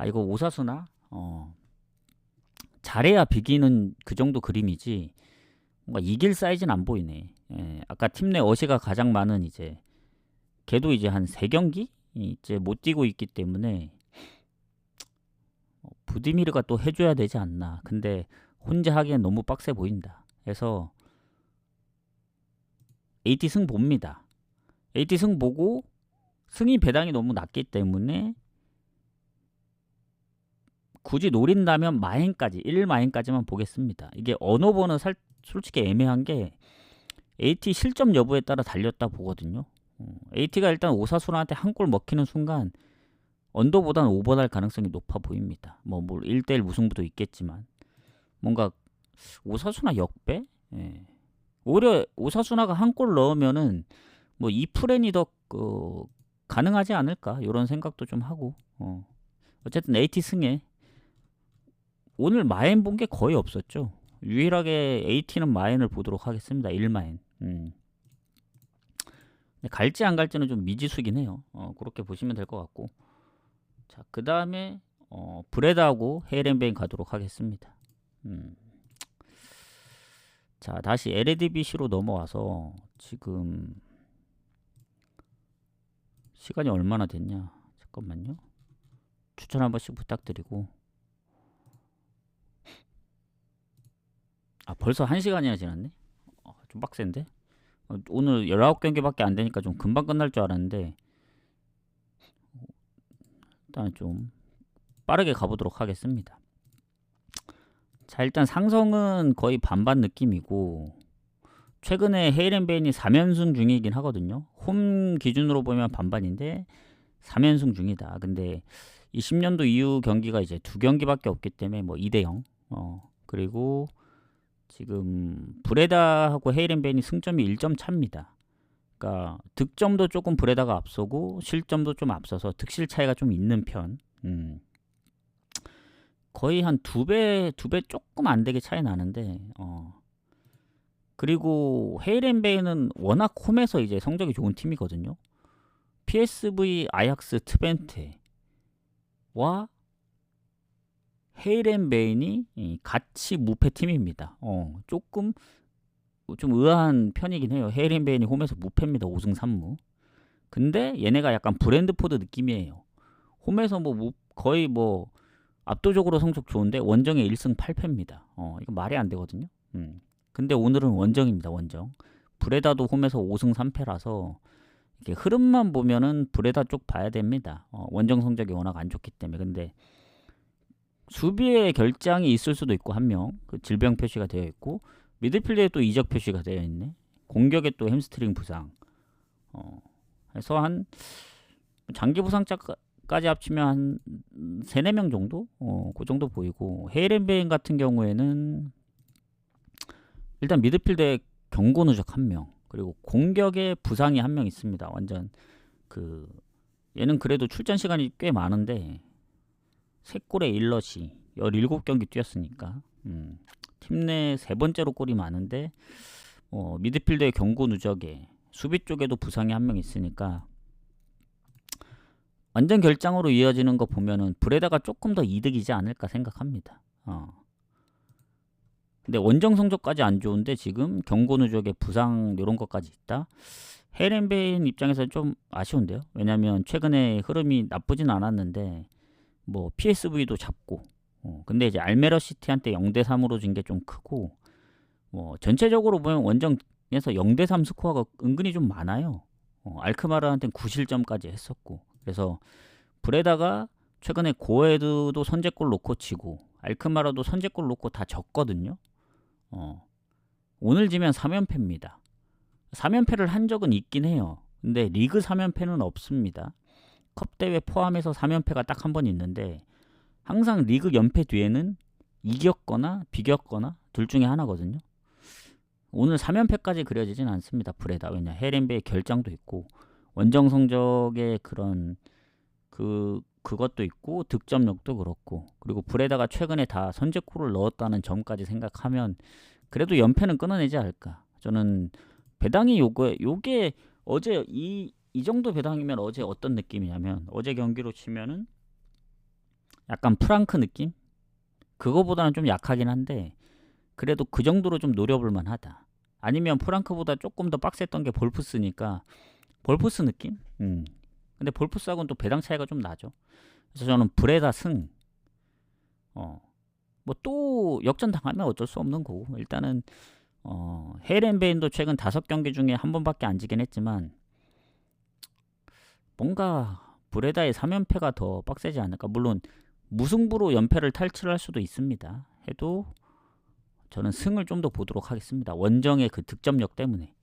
이거 오사수나 잘해야 비기는 그 정도 그림이지 뭔가 이길 사이즈는 안 보이네. 아까 팀 내 어시가 가장 많은 이제 걔도 이제 한 3경기 이제 못 뛰고 있기 때문에 부디미르가 또 해줘야 되지 않나. 근데 혼자 하기엔 너무 빡세 보인다. 그래서 AT 승 봅니다. AT 승 보고 승이 배당이 너무 낮기 때문에 굳이 노린다면 마인까지 1마인까지만 보겠습니다. 이게 언어번은 솔직히 애매한 게 AT 실점 여부에 따라 달렸다 보거든요. AT가 일단 오사수나한테 한 골 먹히는 순간 언더보다는 오버날 가능성이 높아 보입니다. 뭐 1대1 무승부도 있겠지만 뭔가 오사수나 역배? 오히려 오사수나가 한 골 넣으면은 뭐 이 프렌이 더 가능하지 않을까 이런 생각도 좀 하고 어쨌든 AT 승에 오늘 마인 본 게 거의 없었죠. 유일하게 AT는 마인을 보도록 하겠습니다. 1마인. 갈지 안 갈지는 좀 미지수긴 해요. 그렇게 보시면 될 것 같고. 자, 그 다음에 브레드하고 헤이렌베인 가도록 하겠습니다. 자, 다시 LADBC로 넘어와서 지금 시간이 얼마나 됐냐? 잠깐만요. 추천 한 번씩 부탁드리고. 벌써 1시간이나 지났네? 좀 빡센데? 오늘 19경기밖에 안 되니까 좀 금방 끝날 줄 알았는데 일단 좀 빠르게 가보도록 하겠습니다. 자, 일단 상성은 거의 반반 느낌이고 최근에 헤이렌베인이 3연승 중이긴 하거든요. 홈 기준으로 보면 반반인데 3연승 중이다. 근데 20년도 이후 경기가 이제 2경기밖에 없기 때문에 뭐 2대0 그리고 지금 브레다하고 헤이렌베인이 승점이 1점 차입니다. 그러니까 득점도 조금 브레다가 앞서고 실점도 좀 앞서서 득실 차이가 좀 있는 편. 거의 한 2배 조금 안 되게 차이 나는데 그리고 헤이렌베인은 워낙 홈에서 이제 성적이 좋은 팀이거든요. PSV 아약스 트벤테와 헤이렌베인이 같이 무패 팀입니다. 조금 좀 의아한 편이긴 해요. 헤이렌베인이 홈에서 무패입니다. 5승 3무. 근데 얘네가 약간 브랜드포드 느낌이에요. 홈에서 거의 압도적으로 성적 좋은데 원정에 1승 8패입니다. 이거 말이 안 되거든요. 근데 오늘은 원정입니다. 원정. 브레다도 홈에서 5승 3패라서 이게 흐름만 보면은 브레다 쪽 봐야 됩니다. 원정 성적이 워낙 안 좋기 때문에. 근데 수비에 결장이 있을 수도 있고 한 명 그 질병 표시가 되어 있고 미드필드에 또 이적 표시가 되어 있네. 공격에 또 햄스트링 부상. 그래서 한 장기 부상자까지 합치면 한 3, 4명 정도? 그 정도 보이고 헤이렌베인 같은 경우에는 일단 미드필드에 경고 누적 1명 그리고 공격에 부상이 1명 있습니다. 완전 얘는 그래도 출전 시간이 꽤 많은데 3골에 1러시 17경기 뛰었으니까 팀 내 3번째로 골이 많은데 미드필드의 경고 누적에 수비 쪽에도 부상이 1명 있으니까 완전 결장으로 이어지는 거 보면은 브레다가 조금 더 이득이지 않을까 생각합니다. 근데 원정 성적까지 안 좋은데 지금 경고 누적에 부상 이런 것까지 있다. 헤이렌베인 입장에서 좀 아쉬운데요. 왜냐면 최근에 흐름이 나쁘진 않았는데 PSV도 잡고 근데 이제 알메러 시티한테 0대3으로 진 게 좀 크고 전체적으로 보면 원정에서 0대3 스코어가 은근히 좀 많아요. 알크마르한테는 9실점까지 했었고 그래서 브레다가 최근에 고에드도 선제골 놓고 지고 알크마르도 선제골 놓고 다 졌거든요. 오늘 지면 3연패입니다. 3연패를 한 적은 있긴 해요. 근데 리그 3연패는 없습니다. 컵 대회 포함해서 3연패가 딱 한 번 있는데 항상 리그 연패 뒤에는 이겼거나 비겼거나 둘 중에 하나거든요. 오늘 3연패까지 그려지진 않습니다. 브레다. 왜냐 헤렌베의 결장도 있고 원정 성적의 그런 그것도 있고 득점력도 그렇고 그리고 브레다가 최근에 다 선제골을 넣었다는 점까지 생각하면 그래도 연패는 끊어내지 않을까. 저는 배당이 요게 어제 이 정도 배당이면 어제 어떤 느낌이냐면 어제 경기로 치면은 약간 프랑크 느낌? 그거보다는 좀 약하긴 한데 그래도 그 정도로 좀 노려볼 만하다. 아니면 프랑크보다 조금 더 빡셌던 게 볼프스니까 볼프스 느낌? 근데 볼프스하고는 또 배당 차이가 좀 나죠. 그래서 저는 브레다 승. 뭐 또 역전 당하면 어쩔 수 없는 거고 일단은 헤렌베인도 최근 5경기 중에 한 번밖에 안 지긴 했지만 뭔가 브레다의 3연패가 더 빡세지 않을까. 물론 무승부로 연패를 탈출할 수도 있습니다. 해도 저는 승을 좀 더 보도록 하겠습니다. 원정의 그 득점력 때문에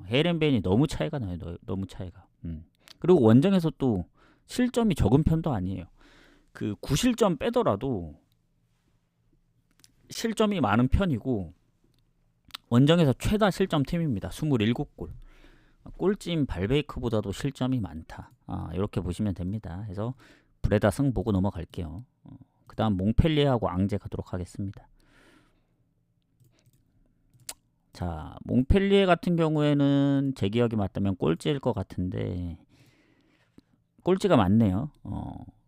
헤렌베인이 너무 차이가 나요. 너무 차이가. 그리고 원정에서 또 실점이 적은 편도 아니에요. 그 9실점 빼더라도 실점이 많은 편이고 원정에서 최다 실점 팀입니다. 27골. 꼴찌인 발베이크보다도 실점이 많다. 이렇게 보시면 됩니다. 그래서 브레다 승 보고 넘어갈게요. 그 다음 몽펠리에하고 앙제 가도록 하겠습니다. 자, 몽펠리에 같은 경우에는 제 기억이 맞다면 꼴찌일 것 같은데 꼴찌가 많네요.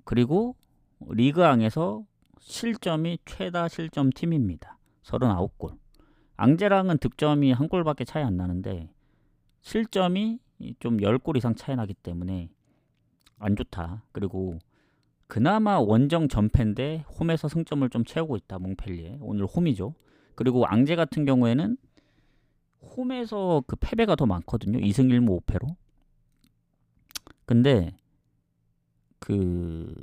그리고 리그앙에서 실점이 최다 실점 팀입니다. 39골. 앙제랑은 득점이 한 골밖에 차이 안 나는데 실점이 좀 10골 이상 차이 나기 때문에 안 좋다. 그리고 그나마 원정 전패인데 홈에서 승점을 좀 채우고 있다. 몽펠리에. 오늘 홈이죠. 그리고 앙제 같은 경우에는 홈에서 그 패배가 더 많거든요. 2승 1무 5패로. 근데 그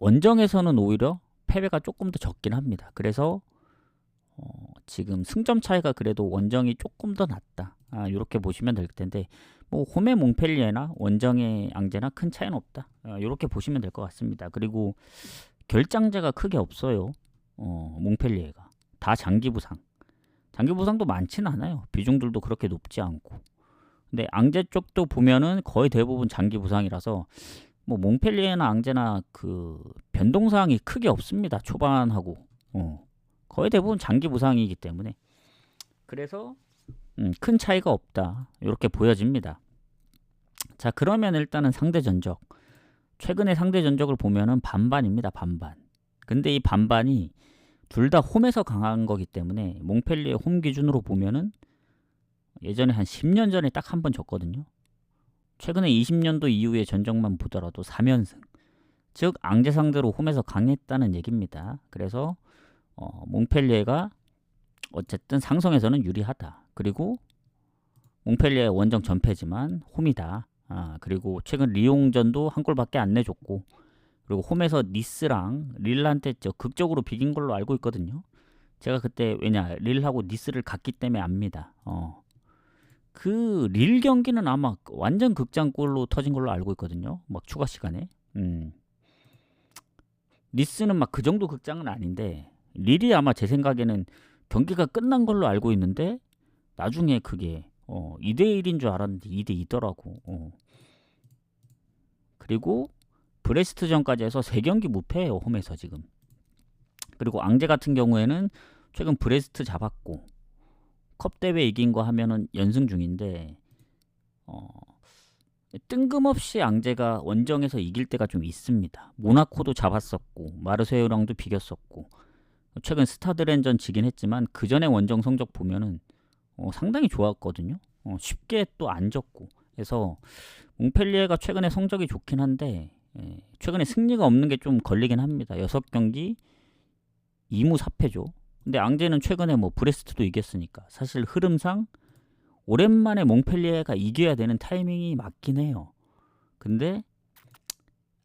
원정에서는 오히려 패배가 조금 더 적긴 합니다. 그래서 지금 승점 차이가 그래도 원정이 조금 더 낫다. 이렇게 보시면 될 텐데 뭐 홈의 몽펠리에나 원정의 앙제나 큰 차이는 없다. 이렇게 보시면 될 것 같습니다. 그리고 결장자가 크게 없어요. 몽펠리에가 다 장기 부상. 장기 부상도 많지는 않아요. 비중들도 그렇게 높지 않고. 근데 앙제 쪽도 보면은 거의 대부분 장기 부상이라서 뭐 몽펠리에나 앙제나 그 변동 사항이 크게 없습니다. 초반하고 거의 대부분 장기 부상이기 때문에 그래서 큰 차이가 없다. 이렇게 보여집니다. 자, 그러면 일단은 상대 전적. 최근의 상대 전적을 보면은 반반입니다. 반반. 근데 이 반반이 둘 다 홈에서 강한 거기 때문에 몽펠리에 홈 기준으로 보면은 예전에 한 10년 전에 딱 한 번 졌거든요. 최근에 20년도 이후의 전적만 보더라도 3연승. 즉 앙제 상대로 홈에서 강했다는 얘기입니다. 그래서 몽펠리에가 어쨌든 상성에서는 유리하다. 그리고 몽펠리에 원정 전패지만 홈이다. 그리고 최근 리옹전도 한 골밖에 안 내줬고 그리고 홈에서 니스랑 릴한테 극적으로 비긴 걸로 알고 있거든요. 제가 그때 왜냐 릴하고 니스를 갔기 때문에 압니다. 그 릴 경기는 아마 완전 극장골로 터진 걸로 알고 있거든요. 막 추가 시간에. 니스는 막 그 정도 극장은 아닌데 릴이 아마 제 생각에는 경기가 끝난 걸로 알고 있는데 나중에 그게 2대1인 줄 알았는데 2대2더라고. 그리고 브레스트전까지 해서 3경기 무패예요. 홈에서 지금. 그리고 앙제 같은 경우에는 최근 브레스트 잡았고 컵 대회 이긴 거 하면은 연승 중인데 뜬금없이 앙제가 원정에서 이길 때가 좀 있습니다. 모나코도 잡았었고 마르세유랑도 비겼었고 최근 스타드렌전 지긴 했지만 그 전에 원정 성적 보면은 상당히 좋았거든요. 쉽게 또 안 졌고 그래서 몽펠리에가 최근에 성적이 좋긴 한데 최근에 승리가 없는 게 좀 걸리긴 합니다. 6경기 2무 4패죠. 근데 앙제는 최근에 뭐 브레스트도 이겼으니까 사실 흐름상 오랜만에 몽펠리에가 이겨야 되는 타이밍이 맞긴 해요. 근데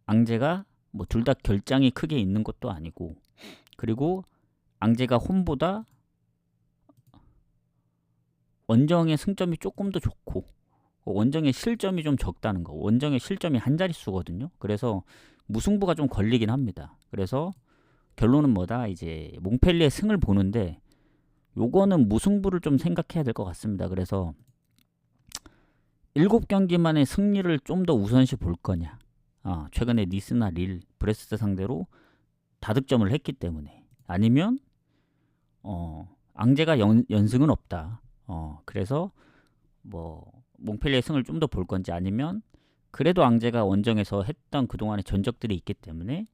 앙제가 뭐 둘 다 결장이 크게 있는 것도 아니고, 그리고 앙제가 홈보다 원정의 승점이 조금 더 좋고 원정의 실점이 좀 적다는 거. 원정의 실점이 한 자릿수거든요. 그래서 무승부가 좀 걸리긴 합니다. 그래서 결론은 뭐다? 이제 몽펠리에 승을 보는데 요거는 무승부를 좀 생각해야 될 것 같습니다. 그래서 7경기만의 승리를 좀 더 우선시 볼 거냐. 최근에 니스나 릴, 브레스트 상대로 다득점을 했기 때문에. 아니면 앙제가 연승은 없다. 그래서 뭐 몽펠리에 승을 좀 더 볼 건지, 아니면 그래도 앙제가 원정에서 했던 그동안의 전적들이 있기 때문에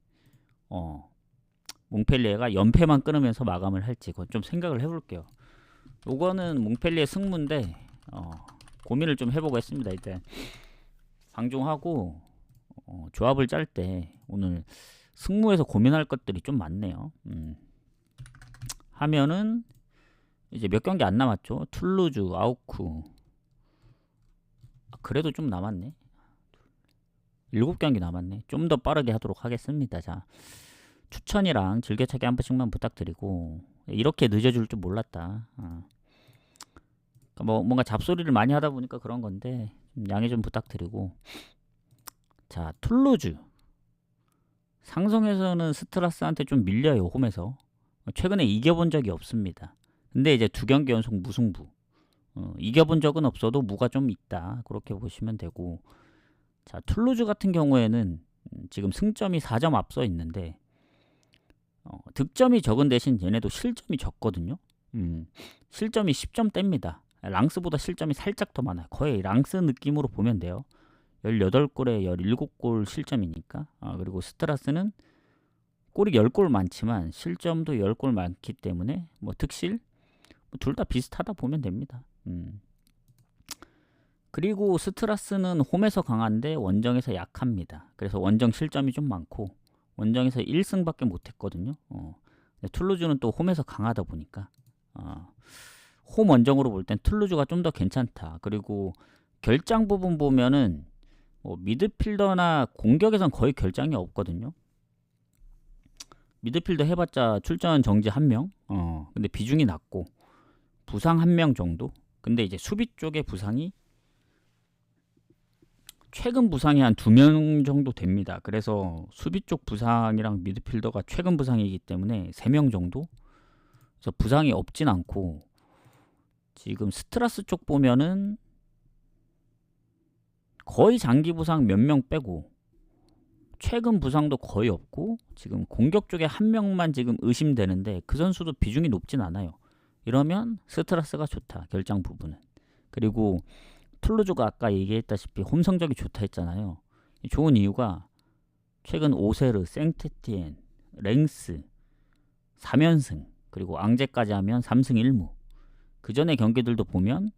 몽펠리에가 연패만 끊으면서 마감을 할지, 그건 좀 생각을 해볼게요. 요거는 몽펠리에 승부인데 고민을 좀 해보겠습니다. 일단 방종하고 조합을 짤 때 오늘 승무에서 고민할 것들이 좀 많네요. 하면은 이제 몇 경기 안 남았죠. 툴루즈, 아우쿠. 그래도 좀 남았네. 7경기 남았네. 좀 더 빠르게 하도록 하겠습니다. 자, 추천이랑 즐겨찾기 한 번씩만 부탁드리고, 이렇게 늦어질 줄 몰랐다. 그러니까 뭐 뭔가 잡소리를 많이 하다 보니까 그런 건데 좀 양해 좀 부탁드리고. 자, 툴루즈 상성에서는 스트라스한테 좀 밀려요. 홈에서 최근에 이겨본 적이 없습니다. 근데 이제 2경기 연속 무승부. 이겨본 적은 없어도 무가 좀 있다. 그렇게 보시면 되고. 자, 툴루즈 같은 경우에는 지금 승점이 4점 앞서 있는데 득점이 적은 대신 얘네도 실점이 적거든요. 실점이 10점대입니다. 랑스보다 실점이 살짝 더 많아요. 거의 랑스 느낌으로 보면 돼요. 18골에 17골 실점이니까. 그리고 스트라스는 골이 10골 많지만 실점도 10골 많기 때문에 뭐 득실 둘 다 비슷하다 보면 됩니다. 그리고 스트라스는 홈에서 강한데 원정에서 약합니다. 그래서 원정 실점이 좀 많고 원정에서 1승밖에 못했거든요. 툴루즈는 또 홈에서 강하다 보니까 홈 원정으로 볼 땐 툴루즈가 좀 더 괜찮다. 그리고 결장 부분 보면은 미드필더나 공격에선 거의 결장이 없거든요. 미드필더 해봤자 출전 정지 1명. 근데 비중이 낮고 부상 1명 정도. 근데 이제 수비 쪽에 부상이 최근 부상이 한 2명 정도 됩니다. 그래서 수비 쪽 부상이랑 미드필더가 최근 부상이기 때문에 3명 정도. 그래서 부상이 없진 않고, 지금 스트라스 쪽 보면은 거의 장기 부상 몇 명 빼고 최근 부상도 거의 없고, 지금 공격 쪽에 1명만 지금 의심되는데 그 선수도 비중이 높진 않아요. 이러면 스트라스가 좋다. 결장 부분은. 그리고 툴루즈가 아까 얘기했다시피 홈 성적이 좋다 했잖아요. 좋은 이유가 최근 오세르, 생테티엔, 랭스 3연승, 그리고 앙제까지 하면 3승 1무. 그 전에 경기들도 보면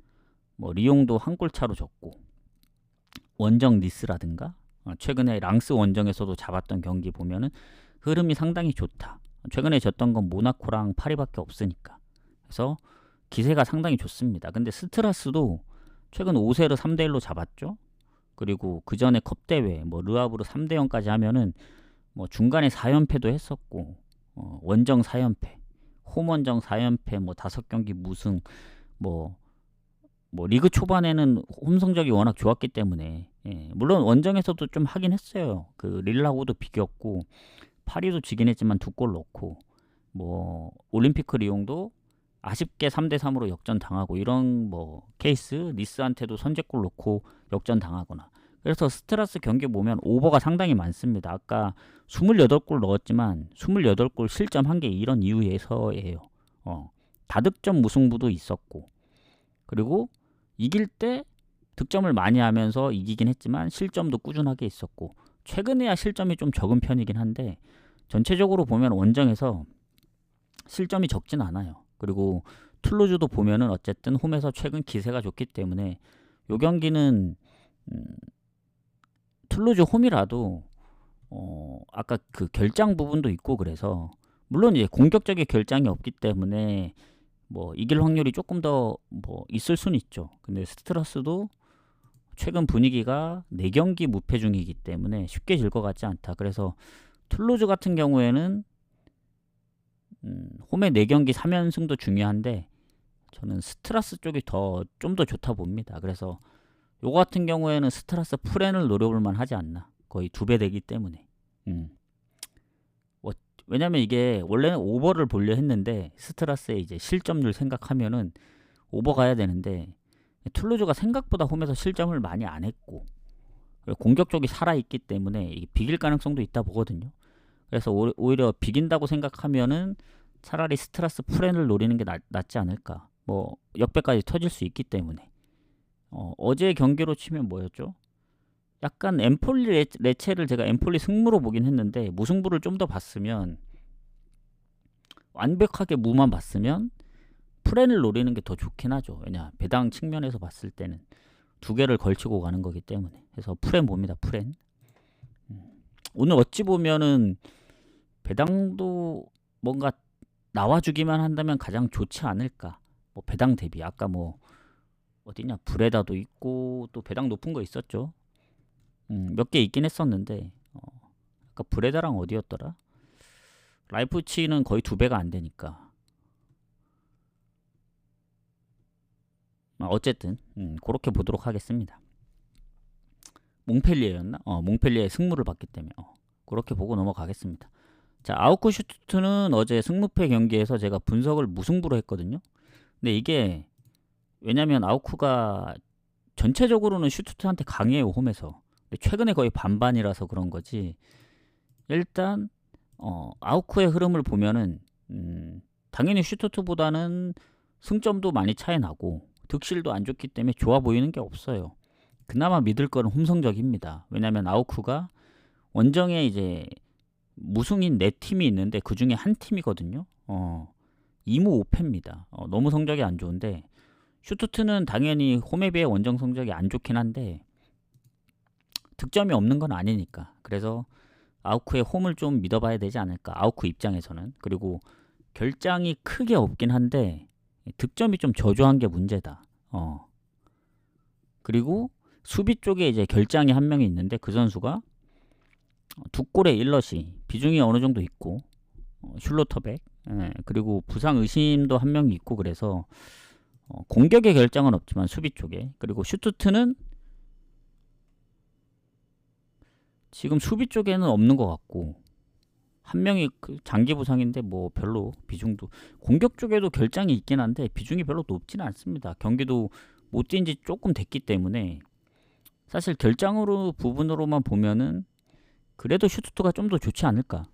뭐 리옹도 한 골 차로 졌고, 원정 니스라든가 최근에 랑스 원정에서도 잡았던 경기 보면은 흐름이 상당히 좋다. 최근에 졌던 건 모나코랑 파리밖에 없으니까. 그래서 기세가 상당히 좋습니다. 근데 스트라스도 최근 오세르 3대1로 잡았죠. 그리고 그 전에 컵대회 뭐 르하브르 3대0까지 하면은 뭐 중간에 4연패도 했었고, 원정 4연패, 홈 원정 4연패, 뭐 5경기 무승, 뭐 리그 초반에는 홈 성적이 워낙 좋았기 때문에, 물론 원정에서도 좀 하긴 했어요. 그 릴하고도 비겼고 파리도 지긴 했지만 2골 넣고, 뭐 올림피크 리옹도 아쉽게 3대3으로 역전 당하고, 이런 뭐 케이스, 니스한테도 선제골 넣고 역전 당하거나. 그래서 스트라스 경기 보면 오버가 상당히 많습니다. 아까 28골 넣었지만 28골 실점한 게 이런 이유에서예요. 다득점 무승부도 있었고, 그리고 이길 때 득점을 많이 하면서 이기긴 했지만 실점도 꾸준하게 있었고, 최근에야 실점이 좀 적은 편이긴 한데 전체적으로 보면 원정에서 실점이 적진 않아요. 그리고 툴루즈도 보면은 어쨌든 홈에서 최근 기세가 좋기 때문에 요 경기는 툴루즈 홈이라도 아까 그 결장 부분도 있고, 그래서 물론 이제 공격적인 결장이 없기 때문에 뭐 이길 확률이 조금 더 뭐 있을 수는 있죠. 근데 스트라스도 최근 분위기가 4경기 무패 중이기 때문에 쉽게 질 것 같지 않다. 그래서 툴루즈 같은 경우에는 홈에 4경기 3연승도 중요한데 저는 스트라스 쪽이 좀 더 좋다 봅니다. 그래서 요거 같은 경우에는 스트라스 프렌을 노려볼 만하지 않나. 거의 2배 되기 때문에. 왜냐면 이게 원래는 오버를 보려 했는데 스트라스의 이제 실점률 생각하면은 오버 가야 되는데 툴루즈가 생각보다 홈에서 실점을 많이 안 했고 공격 쪽이 살아있기 때문에 비길 가능성도 있다 보거든요. 그래서 오히려 비긴다고 생각하면은 차라리 스트라스 프렌을 노리는 게 낫지 않을까. 뭐 역배까지 터질 수 있기 때문에. 어제 경기로 치면 뭐였죠? 약간 엠폴리 레체를 제가 엠폴리 승무로 보긴 했는데 무승부를 좀 더 봤으면 완벽하게 무만 봤으면 프렌을 노리는 게 더 좋긴 하죠. 왜냐 배당 측면에서 봤을 때는 2개를 걸치고 가는 거기 때문에. 그래서 프렌 봅니다. 프렌. 오늘 어찌 보면은 배당도 뭔가 나와주기만 한다면 가장 좋지 않을까. 뭐 배당 대비 아까 뭐 어디냐 브레다도 있고 또 배당 높은 거 있었죠. 몇 개 있긴 했었는데 아까 브레다랑 어디였더라? 라이프치히는 거의 2배가 안 되니까. 어쨌든 그렇게 보도록 하겠습니다. 몽펠리에였나? 몽펠리에 승무를 봤기 때문에 그렇게 보고 넘어가겠습니다. 자, 아우크 슈투트는 어제 승무패 경기에서 제가 분석을 무승부로 했거든요. 근데 이게 왜냐면 아우크가 전체적으로는 슈투트한테 강해요. 홈에서. 근데 최근에 거의 반반이라서 그런 거지. 일단 아우크의 흐름을 보면은 당연히 슈투트보다는 승점도 많이 차이 나고 득실도 안 좋기 때문에 좋아 보이는 게 없어요. 그나마 믿을 거는 홈 성적입니다. 왜냐면 아우크가 원정에 이제 무승인 4팀이 있는데 그 중에 한 팀이거든요. 2무 5패입니다. 너무 성적이 안 좋은데 슈투트는 당연히 홈에 비해 원정 성적이 안 좋긴 한데 득점이 없는 건 아니니까. 그래서 아우크의 홈을 좀 믿어봐야 되지 않을까. 아우크 입장에서는. 그리고 결장이 크게 없긴 한데 득점이 좀 저조한 게 문제다. 그리고 수비 쪽에 이제 결장이 한 명이 있는데 그 선수가 2골에 1러시 비중이 어느 정도 있고 슐로터백 그리고 부상 의심도 한 명이 있고 그래서 공격의 결장은 없지만 수비 쪽에 그리고 슈투트는 지금 수비 쪽에는 없는 것 같고 한 명이 장기 부상인데 뭐 별로 비중도 공격 쪽에도 결장이 있긴 한데 비중이 별로 높지는 않습니다. 경기도 못 뛴 지 조금 됐기 때문에 사실 결장으로 부분으로만 보면은 그래도 슈투트가 좀 더 좋지 않을까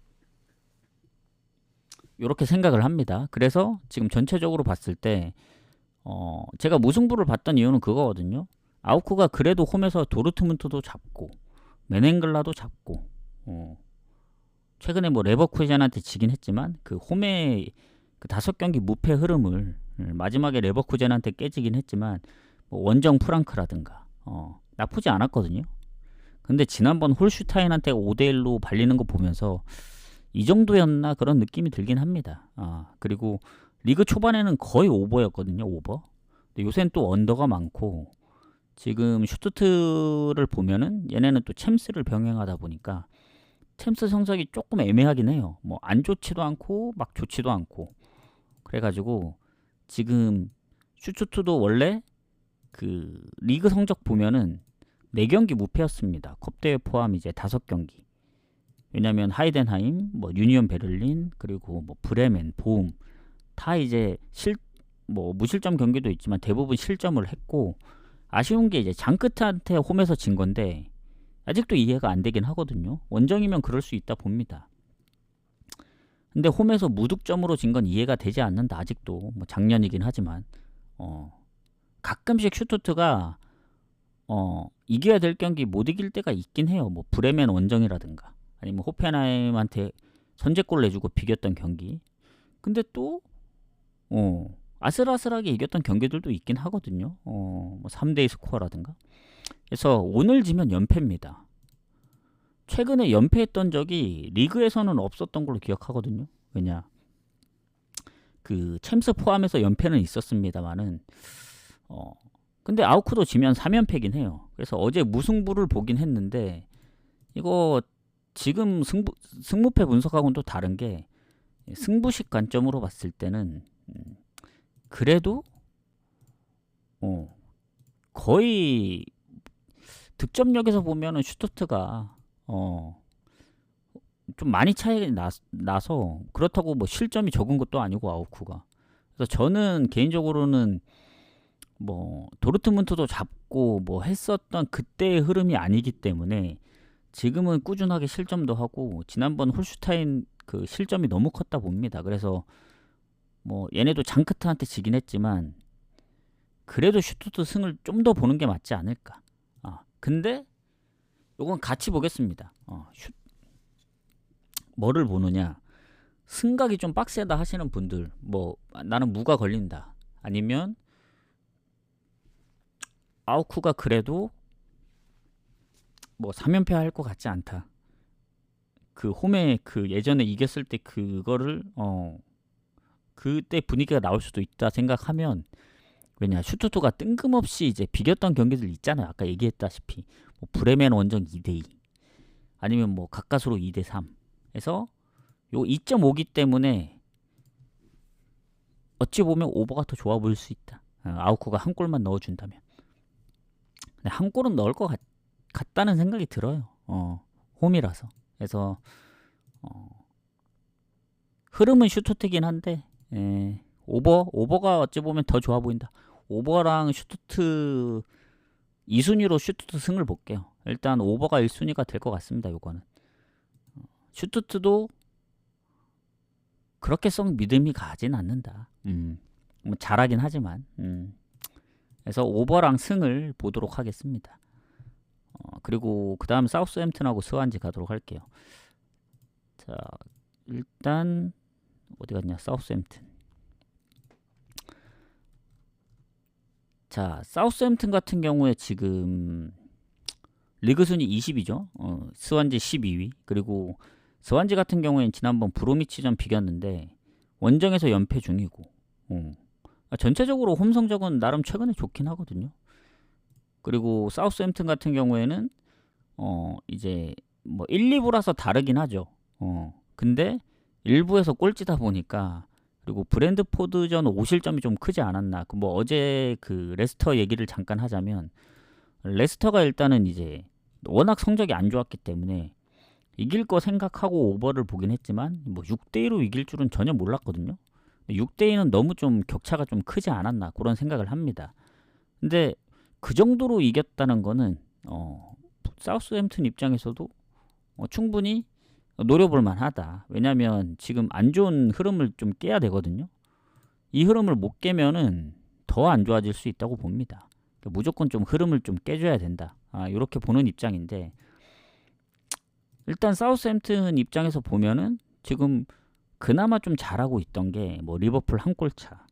이렇게 생각을 합니다. 그래서 지금 전체적으로 봤을 때 제가 무승부를 봤던 이유는 그거거든요. 아우크가 그래도 홈에서 도르트문트도 잡고 메넨글라도 잡고 최근에 뭐 레버쿠젠한테 지긴 했지만 그 홈의 그 5경기 무패 흐름을 마지막에 레버쿠젠한테 깨지긴 했지만 뭐 원정 프랑크라든가 나쁘지 않았거든요. 근데 지난번 홀슈타인한테 5대1로 발리는 거 보면서 이 정도였나 그런 느낌이 들긴 합니다. 그리고 리그 초반에는 거의 오버였거든요. 오버. 근데 요새는 또 언더가 많고 지금 슈투트를 보면은 얘네는 또 챔스를 병행하다 보니까 챔스 성적이 조금 애매하긴 해요. 뭐 안 좋지도 않고 막 좋지도 않고 그래가지고 지금 슈투트도 원래 그 리그 성적 보면은 4경기 무패였습니다. 컵대회 포함 이제 5경기. 왜냐면 하이덴하임, 뭐 유니온 베를린, 그리고 뭐 브레멘, 보움 다 이제 뭐 무실점 경기도 있지만 대부분 실점을 했고 아쉬운 게 이제 장크트한테 홈에서 진 건데 아직도 이해가 안 되긴 하거든요. 원정이면 그럴 수 있다 봅니다. 근데 홈에서 무득점으로 진 건 이해가 되지 않는다. 아직도 뭐 작년이긴 하지만 가끔씩 슈투트가 이겨야 될 경기 못 이길 때가 있긴 해요. 뭐 브레멘 원정이라든가 아니면 호펜하임한테 선제골 내주고 비겼던 경기. 근데 또 아슬아슬하게 이겼던 경기들도 있긴 하거든요. 뭐 3대2 스코어라든가. 그래서 오늘 지면 연패입니다. 최근에 연패했던 적이 리그에서는 없었던 걸로 기억하거든요. 왜냐 그 챔스 포함해서 연패는 있었습니다만은 근데 아우크도 지면 3연패긴 해요. 그래서 어제 무승부를 보긴 했는데 이거 지금 승무패 분석하고는 또 다른 게 승부식 관점으로 봤을 때는 그래도 거의 득점력에서 보면은 슈투트가 좀 많이 차이가 나서 그렇다고 뭐 실점이 적은 것도 아니고 아우크가. 그래서 저는 개인적으로는 뭐 도르트문트도 잡고 뭐 했었던 그때의 흐름이 아니기 때문에 지금은 꾸준하게 실점도 하고 지난번 홀슈타인 그 실점이 너무 컸다 봅니다. 그래서 뭐 얘네도 장크트한테 지긴 했지만 그래도 슈투트 승을 좀 더 보는 게 맞지 않을까. 근데 요건 같이 보겠습니다. 뭐를 보느냐. 승각이 좀 빡세다 하시는 분들, 뭐 나는 무가 걸린다, 아니면 아우쿠가 그래도 뭐 3연패 할 것 같지 않다, 그 홈에 그 예전에 이겼을 때 그거를 그때 분위기가 나올 수도 있다 생각하면, 왜냐 슈투트가 뜬금없이 이제 비겼던 경기들 있잖아요. 아까 얘기했다시피 뭐 브레멘 원정 2대2 아니면 뭐 가까스로 2대3 해서 요 2.5기 때문에 어찌 보면 오버가 더 좋아 보일 수 있다. 아우쿠가 한 골만 넣어준다면. 근데 한 골은 넣을 것 같다는 생각이 들어요. 홈이라서. 그래서 흐름은 슈투트긴 한데 오버가 어찌 보면 더 좋아 보인다. 오버랑 슈투트 2순위로 슈투트 승을 볼게요. 일단 오버가 1순위가 될 것 같습니다. 요거는 슈투트도 그렇게 썩 믿음이 가진 않는다. 뭐 잘하긴 하지만 그래서 오버랑 승을 보도록 하겠습니다. 그리고 그 다음 사우스햄튼하고 스완지 가도록 할게요. 자, 일단 어디 갔냐, 사우스햄튼. 자, 사우스햄튼 같은 경우에 지금 리그 순위 20위죠. 스완지 12위. 그리고 스완지 같은 경우에는 지난번 브로미치전 비겼는데 원정에서 연패 중이고, 전체적으로 홈 성적은 나름 최근에 좋긴 하거든요. 그리고 사우스햄튼 같은 경우에는 이제 뭐 1, 2부라서 다르긴 하죠. 근데 1부에서 꼴찌다 보니까, 그리고 브랜드포드전 5실점이 좀 크지 않았나. 뭐 어제 그 레스터 얘기를 잠깐 하자면, 레스터가 일단은 이제 워낙 성적이 안 좋았기 때문에 이길 거 생각하고 오버를 보긴 했지만 뭐 6대2로 이길 줄은 전혀 몰랐거든요. 6대2는 너무 좀 격차가 좀 크지 않았나, 그런 생각을 합니다. 근데 그 정도로 이겼다는 거는 사우스햄튼 입장에서도 충분히 노려볼 만하다. 왜냐면 지금 안 좋은 흐름을 좀 깨야 되거든요. 이 흐름을 못 깨면은 더 안 좋아질 수 있다고 봅니다. 그러니까 무조건 좀 흐름을 좀 깨줘야 된다. 이렇게 보는 입장인데, 일단 사우스햄튼 입장에서 보면은 지금 그나마 좀 잘하고 있던 게 뭐 리버풀 한 골차,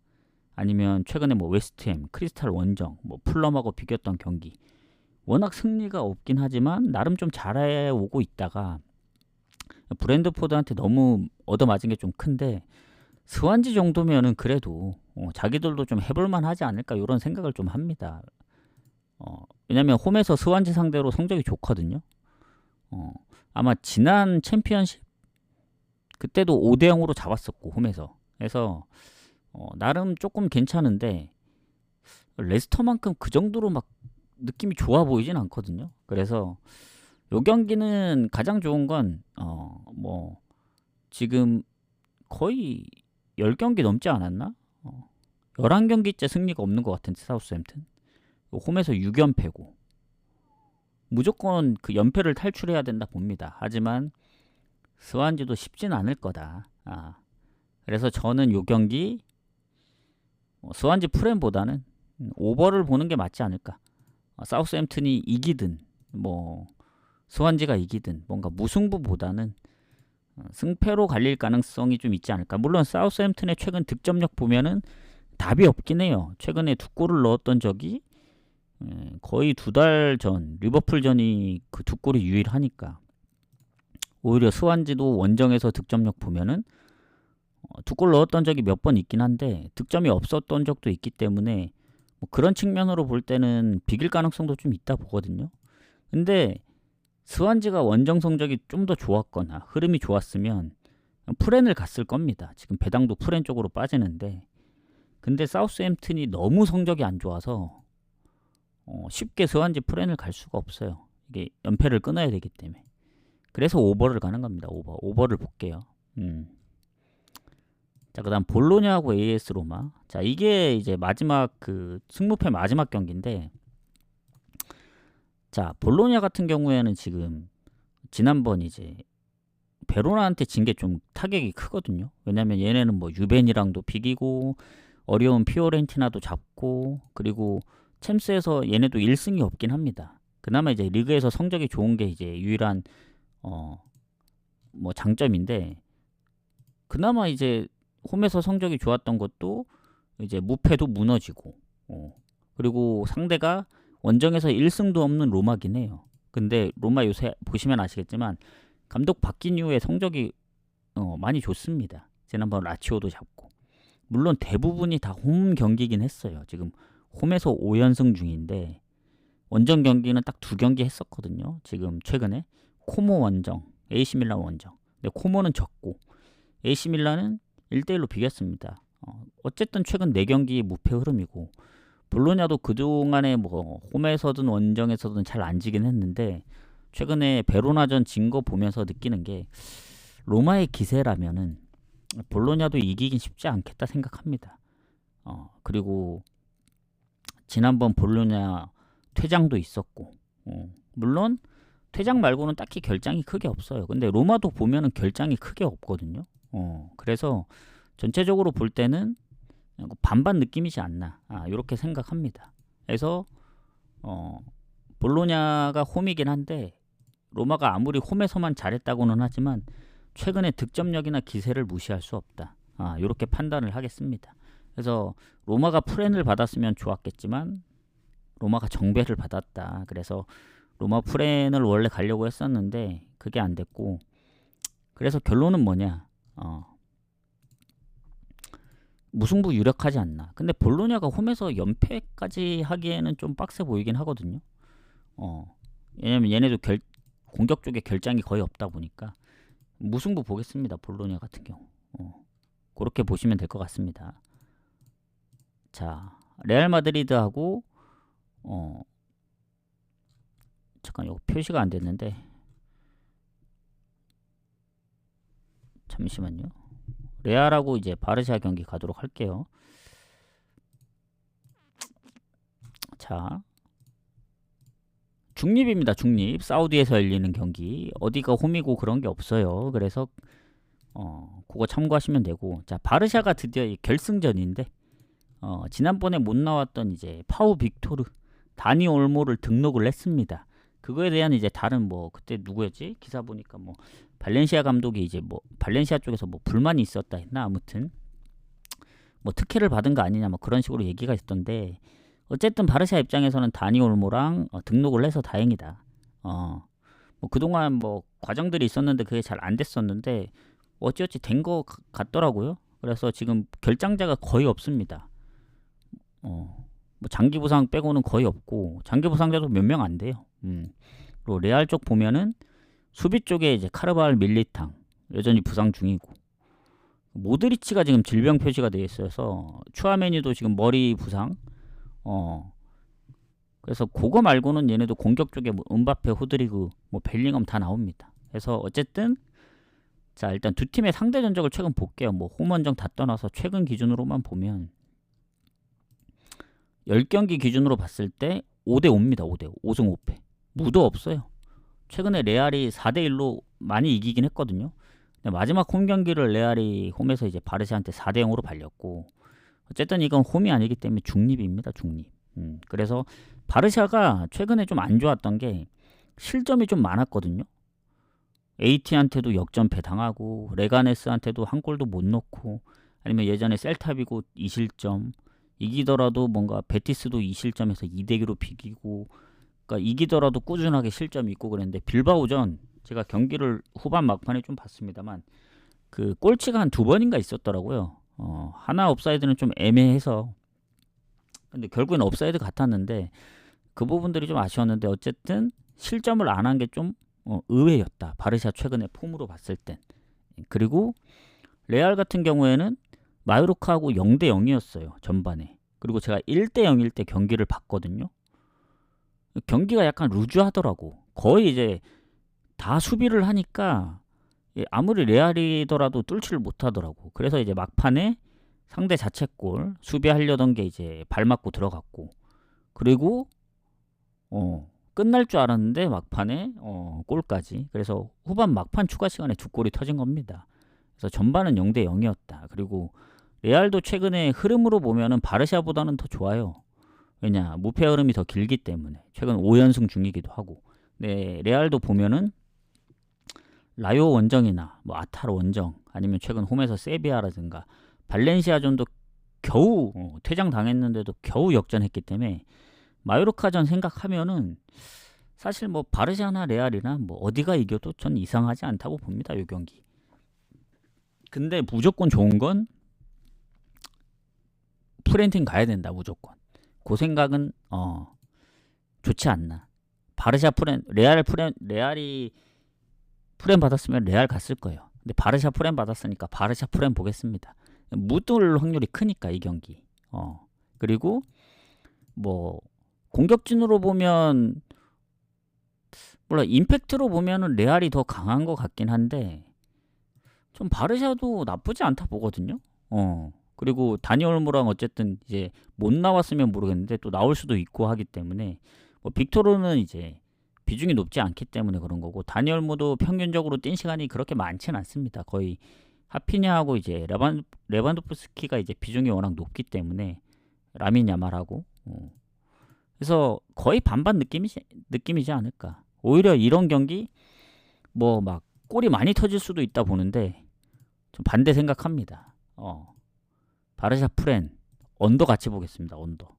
아니면 최근에 뭐 웨스트햄, 크리스탈 원정, 뭐 풀럼하고 비겼던 경기, 워낙 승리가 없긴 하지만 나름 좀 잘해오고 있다가 브랜드포드한테 너무 얻어맞은 게 좀 큰데, 스완지 정도면은 그래도 자기들도 좀 해볼만 하지 않을까, 이런 생각을 좀 합니다. 왜냐면 홈에서 스완지 상대로 성적이 좋거든요. 아마 지난 챔피언십 그때도 5대0으로 잡았었고 홈에서. 그래서 나름 조금 괜찮은데 레스터만큼 그 정도로 막 느낌이 좋아 보이진 않거든요. 그래서 요 경기는 가장 좋은 건 뭐 지금 거의 10경기 넘지 않았나? 11경기째 승리가 없는 것 같은데 사우스햄튼 홈에서 6연패고 무조건 그 연패를 탈출해야 된다 봅니다. 하지만 스완지도 쉽진 않을 거다. 그래서 저는 요 경기 스완지 프렘보다는 오버를 보는 게 맞지 않을까. 사우스햄튼이 이기든 뭐 스완지가 이기든 뭔가 무승부보다는 승패로 갈릴 가능성이 좀 있지 않을까. 물론 사우스햄튼의 최근 득점력 보면은 답이 없긴 해요. 최근에 2골을 넣었던 적이 거의 2달 전 리버풀전이 그 2골이 유일하니까, 오히려 스완지도 원정에서 득점력 보면은 2골 넣었던 적이 몇 번 있긴 한데 득점이 없었던 적도 있기 때문에 뭐 그런 측면으로 볼 때는 비길 가능성도 좀 있다 보거든요. 근데 스완지가 원정 성적이 좀 더 좋았거나 흐름이 좋았으면 프렌을 갔을 겁니다. 지금 배당도 프렌 쪽으로 빠지는데, 근데 사우스햄튼이 너무 성적이 안 좋아서 쉽게 스완지 프렌을 갈 수가 없어요. 이게 연패를 끊어야 되기 때문에. 그래서 오버를 가는 겁니다. 오버를 볼게요. 자, 그다음 볼로냐하고 AS 로마. 자, 이게 이제 마지막 그 승무패 마지막 경기인데, 자, 볼로냐 같은 경우에는 지금 지난번 이제 베로나한테 진 게 좀 타격이 크거든요. 왜냐면 얘네는 뭐 유벤이랑도 비기고 어려운 피오렌티나도 잡고, 그리고 챔스에서 얘네도 1승이 없긴 합니다. 그나마 이제 리그에서 성적이 좋은 게 이제 유일한 뭐 장점인데, 그나마 이제 홈에서 성적이 좋았던 것도 이제 무패도 무너지고, 그리고 상대가 원정에서 1승도 없는 로마긴 해요. 근데 로마 요새 보시면 아시겠지만 감독 바뀐 이후에 성적이 많이 좋습니다. 지난번 라치오도 잡고. 물론 대부분이 다 홈 경기긴 했어요. 지금 홈에서 5연승 중인데, 원정 경기는 딱 2경기 했었거든요. 지금 최근에 코모 원정, AC 밀란 원정. 근데 코모는 졌고 AC 밀란은 1대1로 비겼습니다. 어쨌든 최근 4경기 무패 흐름이고, 볼로냐도 그동안에 뭐 홈에서든 원정에서든 잘 안 지긴 했는데, 최근에 베로나전 진 거 보면서 느끼는 게 로마의 기세라면은 볼로냐도 이기긴 쉽지 않겠다 생각합니다. 그리고 지난번 볼로냐 퇴장도 있었고, 물론 퇴장 말고는 딱히 결장이 크게 없어요. 근데 로마도 보면은 결장이 크게 없거든요. 그래서 전체적으로 볼 때는 반반 느낌이지 않나, 이렇게 생각합니다. 그래서 볼로냐가 홈이긴 한데, 로마가 아무리 홈에서만 잘했다고는 하지만 최근에 득점력이나 기세를 무시할 수 없다, 이렇게 판단을 하겠습니다. 그래서 로마가 프렌을 받았으면 좋았겠지만 로마가 정배를 받았다. 그래서 로마 프렌을 원래 가려고 했었는데 그게 안 됐고, 그래서 결론은 뭐냐, 무승부 유력하지 않나. 근데 볼로냐가 홈에서 연패까지 하기에는 좀 빡세 보이긴 하거든요. 왜냐면 얘네도 공격 쪽에 결장이 거의 없다 보니까 무승부 보겠습니다. 볼로냐 같은 경우. 그렇게 보시면 될 것 같습니다. 자, 레알 마드리드하고 잠깐 이거 표시가 안 됐는데, 잠시만요. 레알하고 이제 바르샤 경기 가도록 할게요. 자, 중립입니다. 중립. 사우디에서 열리는 경기. 어디가 홈이고 그런 게 없어요. 그래서 그거 참고하시면 되고, 자, 바르샤가 드디어 결승전인데, 지난번에 못 나왔던 이제 파우 빅토르, 다니 올모를 등록을 했습니다. 그거에 대한 이제 다른 뭐 그때 누구였지? 기사 보니까 뭐 발렌시아 감독이 이제 뭐 발렌시아 쪽에서 뭐 불만이 있었다 했나, 아무튼 뭐 특혜를 받은 거 아니냐 뭐 그런 식으로 얘기가 있던데, 어쨌든 바르샤 입장에서는 다니 올모랑 등록을 해서 다행이다. 뭐 그동안 뭐 과정들이 있었는데 그게 잘 안 됐었는데 어찌어찌 된 거 같더라고요. 그래서 지금 결장자가 거의 없습니다. 뭐 장기 부상 빼고는 거의 없고, 장기 부상자도 몇 명 안 돼요. 그리고 레알 쪽 보면은 수비 쪽에 이제 카르발 밀리탕 여전히 부상 중이고, 모드리치가 지금 질병 표시가 되어 있어서 추아메니도 지금 머리 부상. 그래서 그거 말고는 얘네도 공격 쪽에 뭐 은바페, 호드리그, 뭐 벨링엄 다 나옵니다. 그래서 어쨌든 자, 일단 두 팀의 상대 전적을 최근 볼게요. 뭐 홈원정 다 떠나서 최근 기준으로만 보면 10경기 기준으로 봤을 때 5대5입니다. 5대5. 5승 5패. 무도 없어요. 최근에 레알이 4대1로 많이 이기긴 했거든요. 근데 마지막 홈 경기를 레알이 홈에서 이제 바르샤한테 4대0으로 발렸고, 어쨌든 이건 홈이 아니기 때문에 중립입니다. 중립. 그래서 바르샤가 최근에 좀 안 좋았던 게 실점이 좀 많았거든요. AT한테도 역전패 당하고, 레가네스한테도 한 골도 못 넣고, 아니면 예전에 셀타비고 2실점, 이기더라도 뭔가 베티스도 2실점에서 2대2로 비기고, 그러니까 이기더라도 꾸준하게 실점이 있고 그랬는데, 빌바오전 제가 경기를 후반 막판에 좀 봤습니다만 그 골치가 한 2번인가 있었더라고요. 하나 옵사이드는 좀 애매해서 근데 결국엔 업사이드 같았는데 그 부분들이 좀 아쉬웠는데 어쨌든 실점을 안 한 게 좀 의외였다. 바르샤 최근의 폼으로 봤을 땐. 그리고 레알 같은 경우에는 마요르카하고 0대 0이었어요. 전반에. 그리고 제가 1대 0일 때 경기를 봤거든요. 경기가 약간 루즈하더라고. 거의 이제 다 수비를 하니까 아무리 레알이더라도 뚫지를 못하더라고. 그래서 이제 막판에 상대 자책골 수비하려던 게 이제 발 맞고 들어갔고, 그리고 끝날 줄 알았는데 막판에 골까지. 그래서 후반 막판 추가 시간에 두 골이 터진 겁니다. 그래서 전반은 0대 0이었다. 그리고 레알도 최근에 흐름으로 보면은 바르샤보다는 더 좋아요. 왜냐, 무패 흐름이 더 길기 때문에. 최근 5연승 중이기도 하고. 네, 레알도 보면은 라요 원정이나 뭐 아타르 원정, 아니면 최근 홈에서 세비야라든가 발렌시아전도 겨우 퇴장 당했는데도 겨우 역전했기 때문에 마요르카전 생각하면은 사실 뭐 바르샤나 레알이나 뭐 어디가 이겨도 전 이상하지 않다고 봅니다. 이 경기. 근데 무조건 좋은 건 프렌팅 가야 된다. 무조건. 그 생각은 좋지 않나. 바르샤 프렌, 레알이 프렌 받았으면 레알 갔을 거예요. 근데 바르샤 프렌 받았으니까 바르샤 프렌 보겠습니다. 묻을 확률이 크니까 이 경기. 그리고 뭐 공격진으로 보면 몰라, 임팩트로 보면은 레알이 더 강한 것 같긴 한데 좀 바르샤도 나쁘지 않다 보거든요. 그리고 다니 올모랑 어쨌든 이제 못 나왔으면 모르겠는데 또 나올 수도 있고 하기 때문에 뭐 빅토르는 이제 비중이 높지 않기 때문에 그런 거고, 다니 올모도 평균적으로 뛴 시간이 그렇게 많지는 않습니다. 거의 하피냐하고 이제 레반도프스키가 이제 비중이 워낙 높기 때문에 라민 야말하고 그래서 거의 반반 느낌이지 않을까. 오히려 이런 경기 뭐 막 골이 많이 터질 수도 있다 보는데 좀 반대 생각합니다. 바르샤 프렌 언더 같이 보겠습니다. 언더.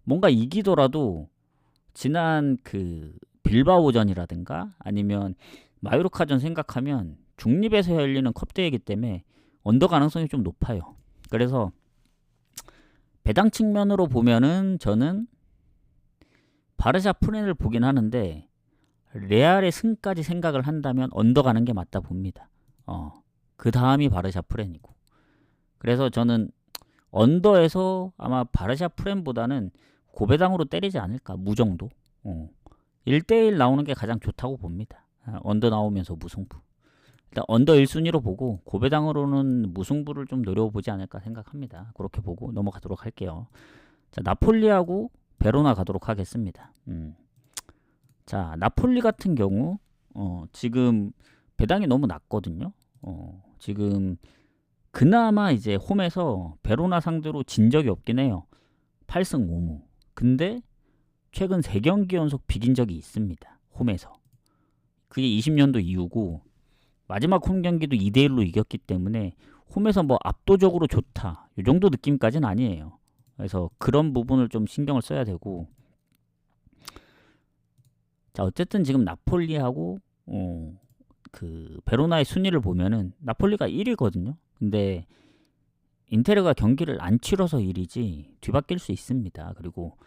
뭔가 이기더라도 지난 그 빌바오전이라든가 아니면 마요르카전 생각하면 중립에서 열리는 컵대회이기 때문에 언더 가능성이 좀 높아요. 그래서 배당 측면으로 보면은 저는 바르샤 프렌을 보긴 하는데 레알의 승까지 생각을 한다면 언더 가는 게 맞다 봅니다. 그 다음이 바르샤 프렌이고. 그래서 저는 언더에서 아마 바르샤 프렌보다는 고배당으로 때리지 않을까. 무정도. 1대1 나오는 게 가장 좋다고 봅니다. 언더 나오면서 무승부. 일단 언더 1순위로 보고 고배당으로는 무승부를 좀 노려보지 않을까 생각합니다. 그렇게 보고 넘어가도록 할게요. 자, 나폴리하고 베로나 가도록 하겠습니다. 자, 나폴리 같은 경우 지금 배당이 너무 낮거든요. 지금 그나마 이제 홈에서 베로나 상대로 진 적이 없긴 해요. 8승 5무. 근데 최근 3경기 연속 비긴 적이 있습니다. 홈에서. 그게 20년도 이후고 마지막 홈 경기도 2대1로 이겼기 때문에 홈에서 뭐 압도적으로 좋다. 이 정도 느낌까지는 아니에요. 그래서 그런 부분을 좀 신경을 써야 되고, 자, 어쨌든 지금 나폴리하고 그 베로나의 순위를 보면은 나폴리가 1위거든요. 근데 인테르가 경기를 안 치러서 1위지 뒤바뀔 수 있습니다. 그리고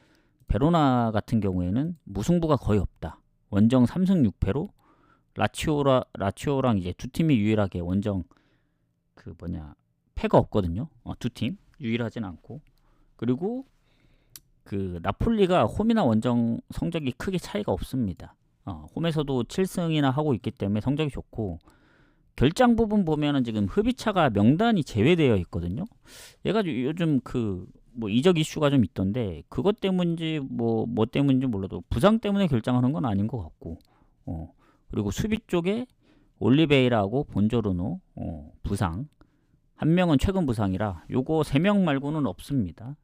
베로나 같은 경우에는 무승부가 거의 없다. 원정 3승 6패로 라치오랑 이제 두 팀이 유일하게 원정 패가 없거든요. 두 팀 유일하진 않고. 그리고 그 나폴리가 홈이나 원정 성적이 크게 차이가 없습니다. 홈에서도 7승이나 하고 있기 때문에 성적이 좋고, 결장 부분 보면은 지금 흡이차가 명단이 제외되어 있거든요. 얘가 요즘 뭐 이적 이슈가 좀 있던데 그것 때문인지 뭐 때문인지 몰라도 부상 때문에 결장하는 건 아닌 것 같고, 그리고 수비 쪽에 올리베이라하고 본조르노 부상, 한 명은 최근 부상이라 요거 3명 말고는 없습니다.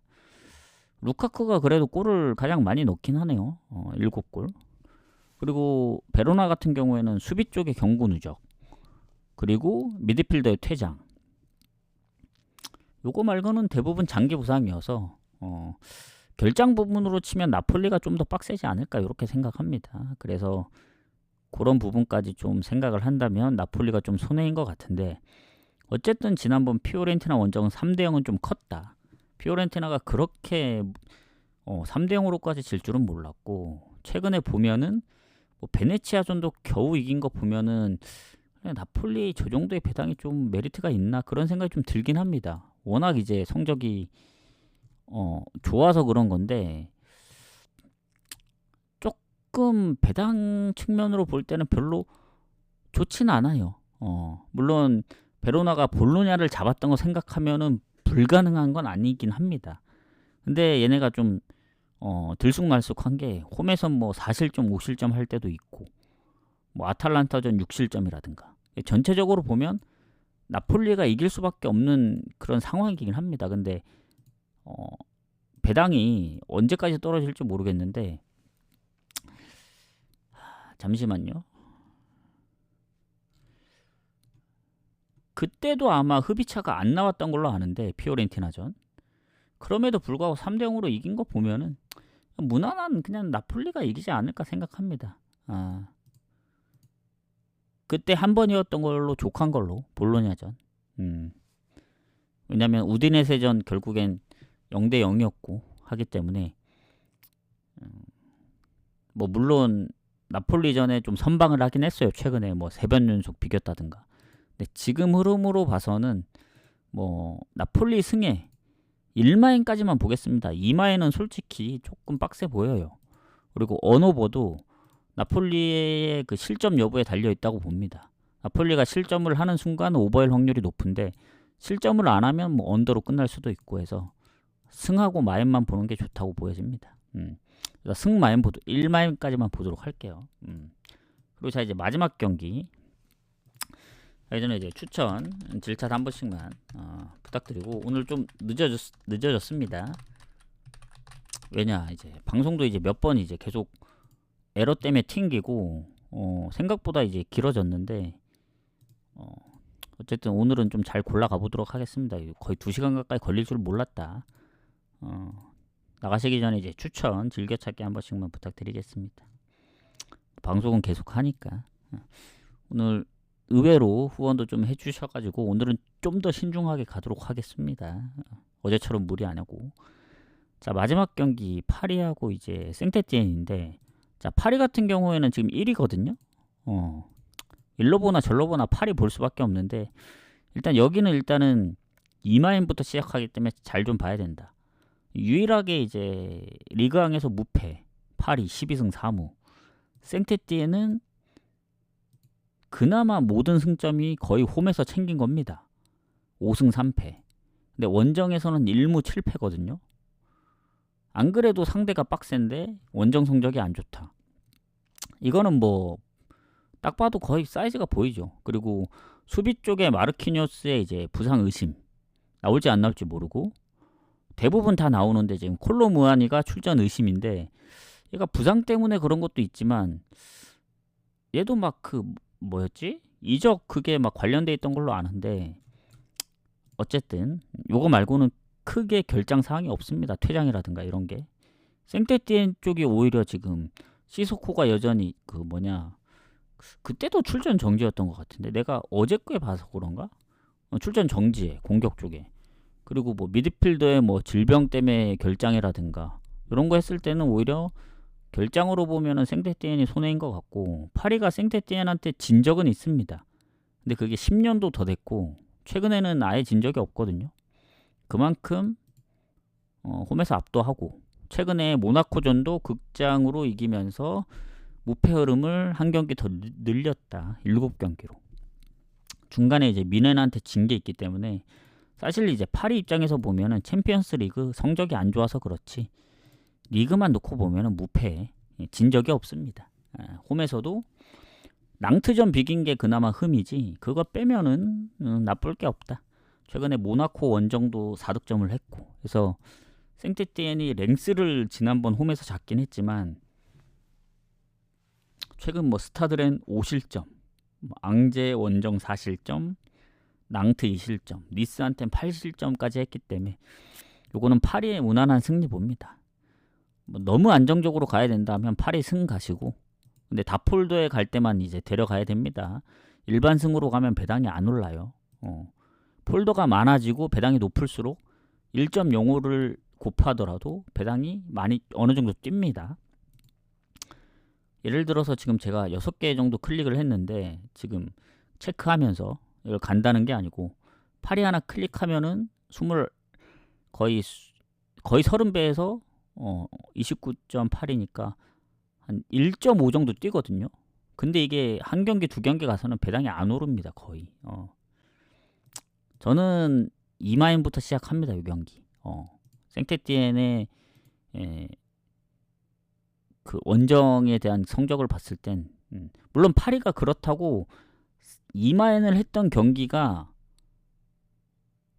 루카쿠가 그래도 골을 가장 많이 넣긴 하네요. 7골. 그리고 베로나 같은 경우에는 수비 쪽에 경고 누적, 그리고 미드필더의 퇴장. 요거 말고는 대부분 장기 부상이어서 결장 부분으로 치면 나폴리가 좀 더 빡세지 않을까 이렇게 생각합니다. 그래서 그런 부분까지 좀 생각을 한다면 나폴리가 좀 손해인 것 같은데, 어쨌든 지난번 피오렌티나 원정은 3대 0은 좀 컸다. 피오렌티나가 그렇게 3대 0으로까지 질 줄은 몰랐고, 최근에 보면은 뭐 베네치아전도 겨우 이긴 거 보면은 그냥 나폴리 저 정도의 배당이 좀 메리트가 있나 그런 생각이 좀 들긴 합니다. 워낙 이제 성적이 좋아서 그런 건데, 조금 배당 측면으로 볼 때는 별로 좋진 않아요. 물론 베로나가 볼로냐를 잡았던 거 생각하면은 불가능한 건 아니긴 합니다. 근데 얘네가 좀 들쑥날쑥한 게 홈에선 뭐 4실점, 5실점 할 때도 있고, 뭐 아탈란타전 6실점이라든가 전체적으로 보면 나폴리가 이길 수밖에 없는 그런 상황이긴 합니다. 근데 배당이 언제까지 떨어질지 모르겠는데, 잠시만요. 그때도 아마 흡입차가 안 나왔던 걸로 아는데, 피오렌티나전. 그럼에도 불구하고 3대 0으로 이긴 거 보면은 무난한 그냥 나폴리가 이기지 않을까 생각합니다. 그때 한 번이었던 걸로 족한 걸로, 볼로냐전. 왜냐면 우디네세전 결국엔 0대 0이었고 하기 때문에, 뭐 물론 나폴리전에 좀 선방을 하긴 했어요. 최근에 뭐 3번 연속 비겼다든가. 근데 지금 흐름으로 봐서는 뭐 나폴리 승에 1마인까지만 보겠습니다. 2마인은 솔직히 조금 빡세 보여요. 그리고 언오버도 나폴리의 그 실점 여부에 달려 있다고 봅니다. 나폴리가 실점을 하는 순간 오버일 확률이 높은데, 실점을 안 하면 뭐 언더로 끝날 수도 있고 해서 승하고 마인만 보는 게 좋다고 보여집니다. 승 마인 1마인까지만 보도록 할게요. 그리고 자, 이제 마지막 경기. 예전에 이제 추천 질차 한 번씩만 부탁드리고, 오늘 좀 늦어졌습니다. 왜냐, 이제 방송도 이제 몇 번 이제 계속 에러 때문에 튕기고 생각보다 이제 길어졌는데, 어쨌든 오늘은 좀 잘 골라가 보도록 하겠습니다. 거의 2시간 가까이 걸릴 줄 몰랐다. 나가시기 전에 이제 추천 즐겨찾기 한 번씩만 부탁드리겠습니다. 방송은 계속 하니까. 오늘 의외로 후원도 좀 해주셔가지고 오늘은 좀 더 신중하게 가도록 하겠습니다. 어제처럼 무리 안 하고. 자, 마지막 경기 파리하고 이제 생테티엔인데, 자, 파리 같은 경우에는 지금 1위거든요. 일로 보나 절로 보나 파리 볼 수밖에 없는데, 일단 여기는 일단은 2마인부터 시작하기 때문에 잘 좀 봐야 된다. 유일하게 이제 리그왕에서 무패 파리 12승 4무, 생테티엔은 그나마 모든 승점이 거의 홈에서 챙긴 겁니다. 5승 3패. 근데 원정에서는 1무 7패거든요. 안 그래도 상대가 빡센데 원정 성적이 안 좋다. 이거는 뭐 딱 봐도 거의 사이즈가 보이죠. 그리고 수비 쪽에 마르키뉴스의 이제 부상 의심, 나올지 안 나올지 모르고 대부분 다 나오는데, 지금 콜로무아니가 출전 의심인데, 얘가 부상 때문에 그런 것도 있지만 얘도 막 그 뭐였지? 이적 그게 막 관련돼 있던 걸로 아는데, 어쨌든 요거 말고는 크게 결장 사항이 없습니다. 퇴장이라든가 이런 게. 생테티엔 쪽이 오히려 지금 시소코가 여전히 그 뭐냐, 그때도 출전 정지였던 것 같은데, 내가 어저께 봐서 그런가? 출전 정지에 공격 쪽에. 그리고 뭐 미드필더의 뭐 질병 때문에 결장이라든가 이런 거 했을 때는 오히려 결장으로 보면은 생테티엔이 손해인 것 같고, 파리가 생테티엔한테 진 적은 있습니다. 근데 그게 10년도 더 됐고 최근에는 아예 진 적이 없거든요. 그만큼 홈에서 압도하고, 최근에 모나코전도 극장으로 이기면서 무패 흐름을 한 경기 더 늘렸다. 7경기로. 중간에 이제 미넨한테 진 게 있기 때문에, 사실 이제 파리 입장에서 보면은 챔피언스 리그 성적이 안 좋아서 그렇지 리그만 놓고 보면은 무패, 진 적이 없습니다. 홈에서도 낭트전 비긴 게 그나마 흠이지, 그거 빼면은 나쁠 게 없다. 최근에 모나코 원정도 4득점을 했고, 그래서 생테티엔이 랭스를 지난번 홈에서 잡긴 했지만, 최근 뭐 스타드렌 5실점, 앙제 원정 4실점, 낭트 2실점, 니스한텐 8실점까지 했기 때문에 요거는 파리의 무난한 승리 봅니다. 뭐 너무 안정적으로 가야 된다면 파리 승 가시고, 근데 다폴도에 갈 때만 이제 데려가야 됩니다. 일반 승으로 가면 배당이 안 올라요. 폴더가 많아지고 배당이 높을수록 1.05를 곱하더라도 배당이 많이 어느 정도 뜁니다. 예를 들어서 지금 제가 6개 정도 클릭을 했는데 지금 체크하면서 이걸 간다는 게 아니고 파리 하나 클릭하면은 거의 30배에서 29.8이니까 한 1.5 정도 뛰거든요. 근데 이게 한 경기 두 경기 가서는 배당이 안 오릅니다. 거의. 저는 2마인부터 시작합니다. 이 경기. 생태띠엔의 그 원정에 대한 성적을 봤을 땐 물론 파리가 그렇다고 2마인을 했던 경기가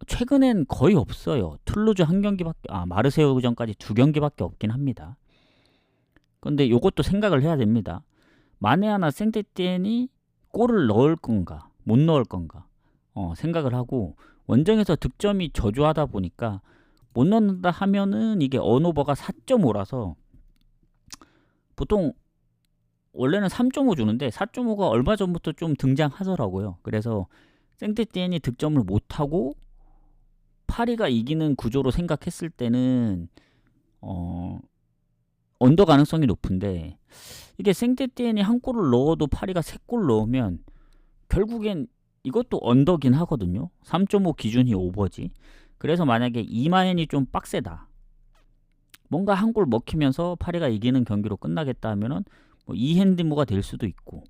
최근엔 거의 없어요. 툴루즈 한 경기밖에 마르세유전까지 2경기밖에 없긴 합니다. 근데 요것도 생각을 해야 됩니다. 만에 하나 생태띠엔이 골을 넣을 건가 못 넣을 건가 생각을 하고 원정에서 득점이 저조하다 보니까 못 넣는다 하면은 이게 언오버가 4.5라서 보통 원래는 3.5 주는데 4.5가 얼마 전부터 좀 등장하더라고요. 그래서 생태띠엔이 득점을 못하고 파리가 이기는 구조로 생각했을 때는 언더 가능성이 높은데 이게 생태띠엔이 한 골을 넣어도 파리가 3골 넣으면 결국엔 이것도 언더긴 하거든요. 3.5 기준이 오버지. 그래서 만약에 이마엔이 좀 빡세다. 뭔가 한 골 먹히면서 파리가 이기는 경기로 끝나겠다 하면은 뭐 이핸드무가 될 수도 있고.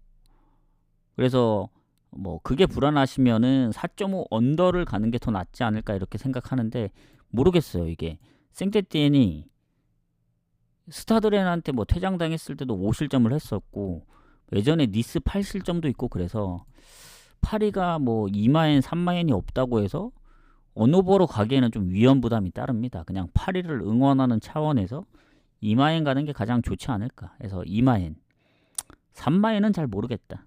그래서 뭐 그게 불안하시면은 4.5 언더를 가는 게 더 낫지 않을까 이렇게 생각하는데 모르겠어요. 이게 생태띠엔이 스타드렌한테 뭐 퇴장당했을 때도 5실점을 했었고 예전에 니스 8실점도 있고 그래서 파리가 뭐 2마엔 3마엔이 없다고 해서 언오버로 가기에는 좀 위험 부담이 따릅니다. 그냥 파리를 응원하는 차원에서 2마엔 가는 게 가장 좋지 않을까 해서 2마엔 3마엔은 잘 모르겠다.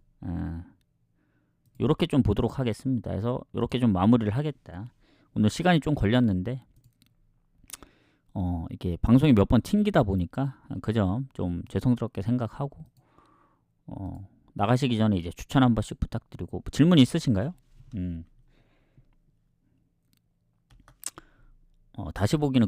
요렇게 좀 보도록 하겠습니다. 그래서 요렇게 좀 마무리를 하겠다. 오늘 시간이 좀 걸렸는데 이게 방송이 몇 번 튕기다 보니까 그 점 좀 죄송스럽게 생각하고 나가시기 전에 이제 추천 한 번씩 부탁드리고 질문 있으신가요? 다시 보기는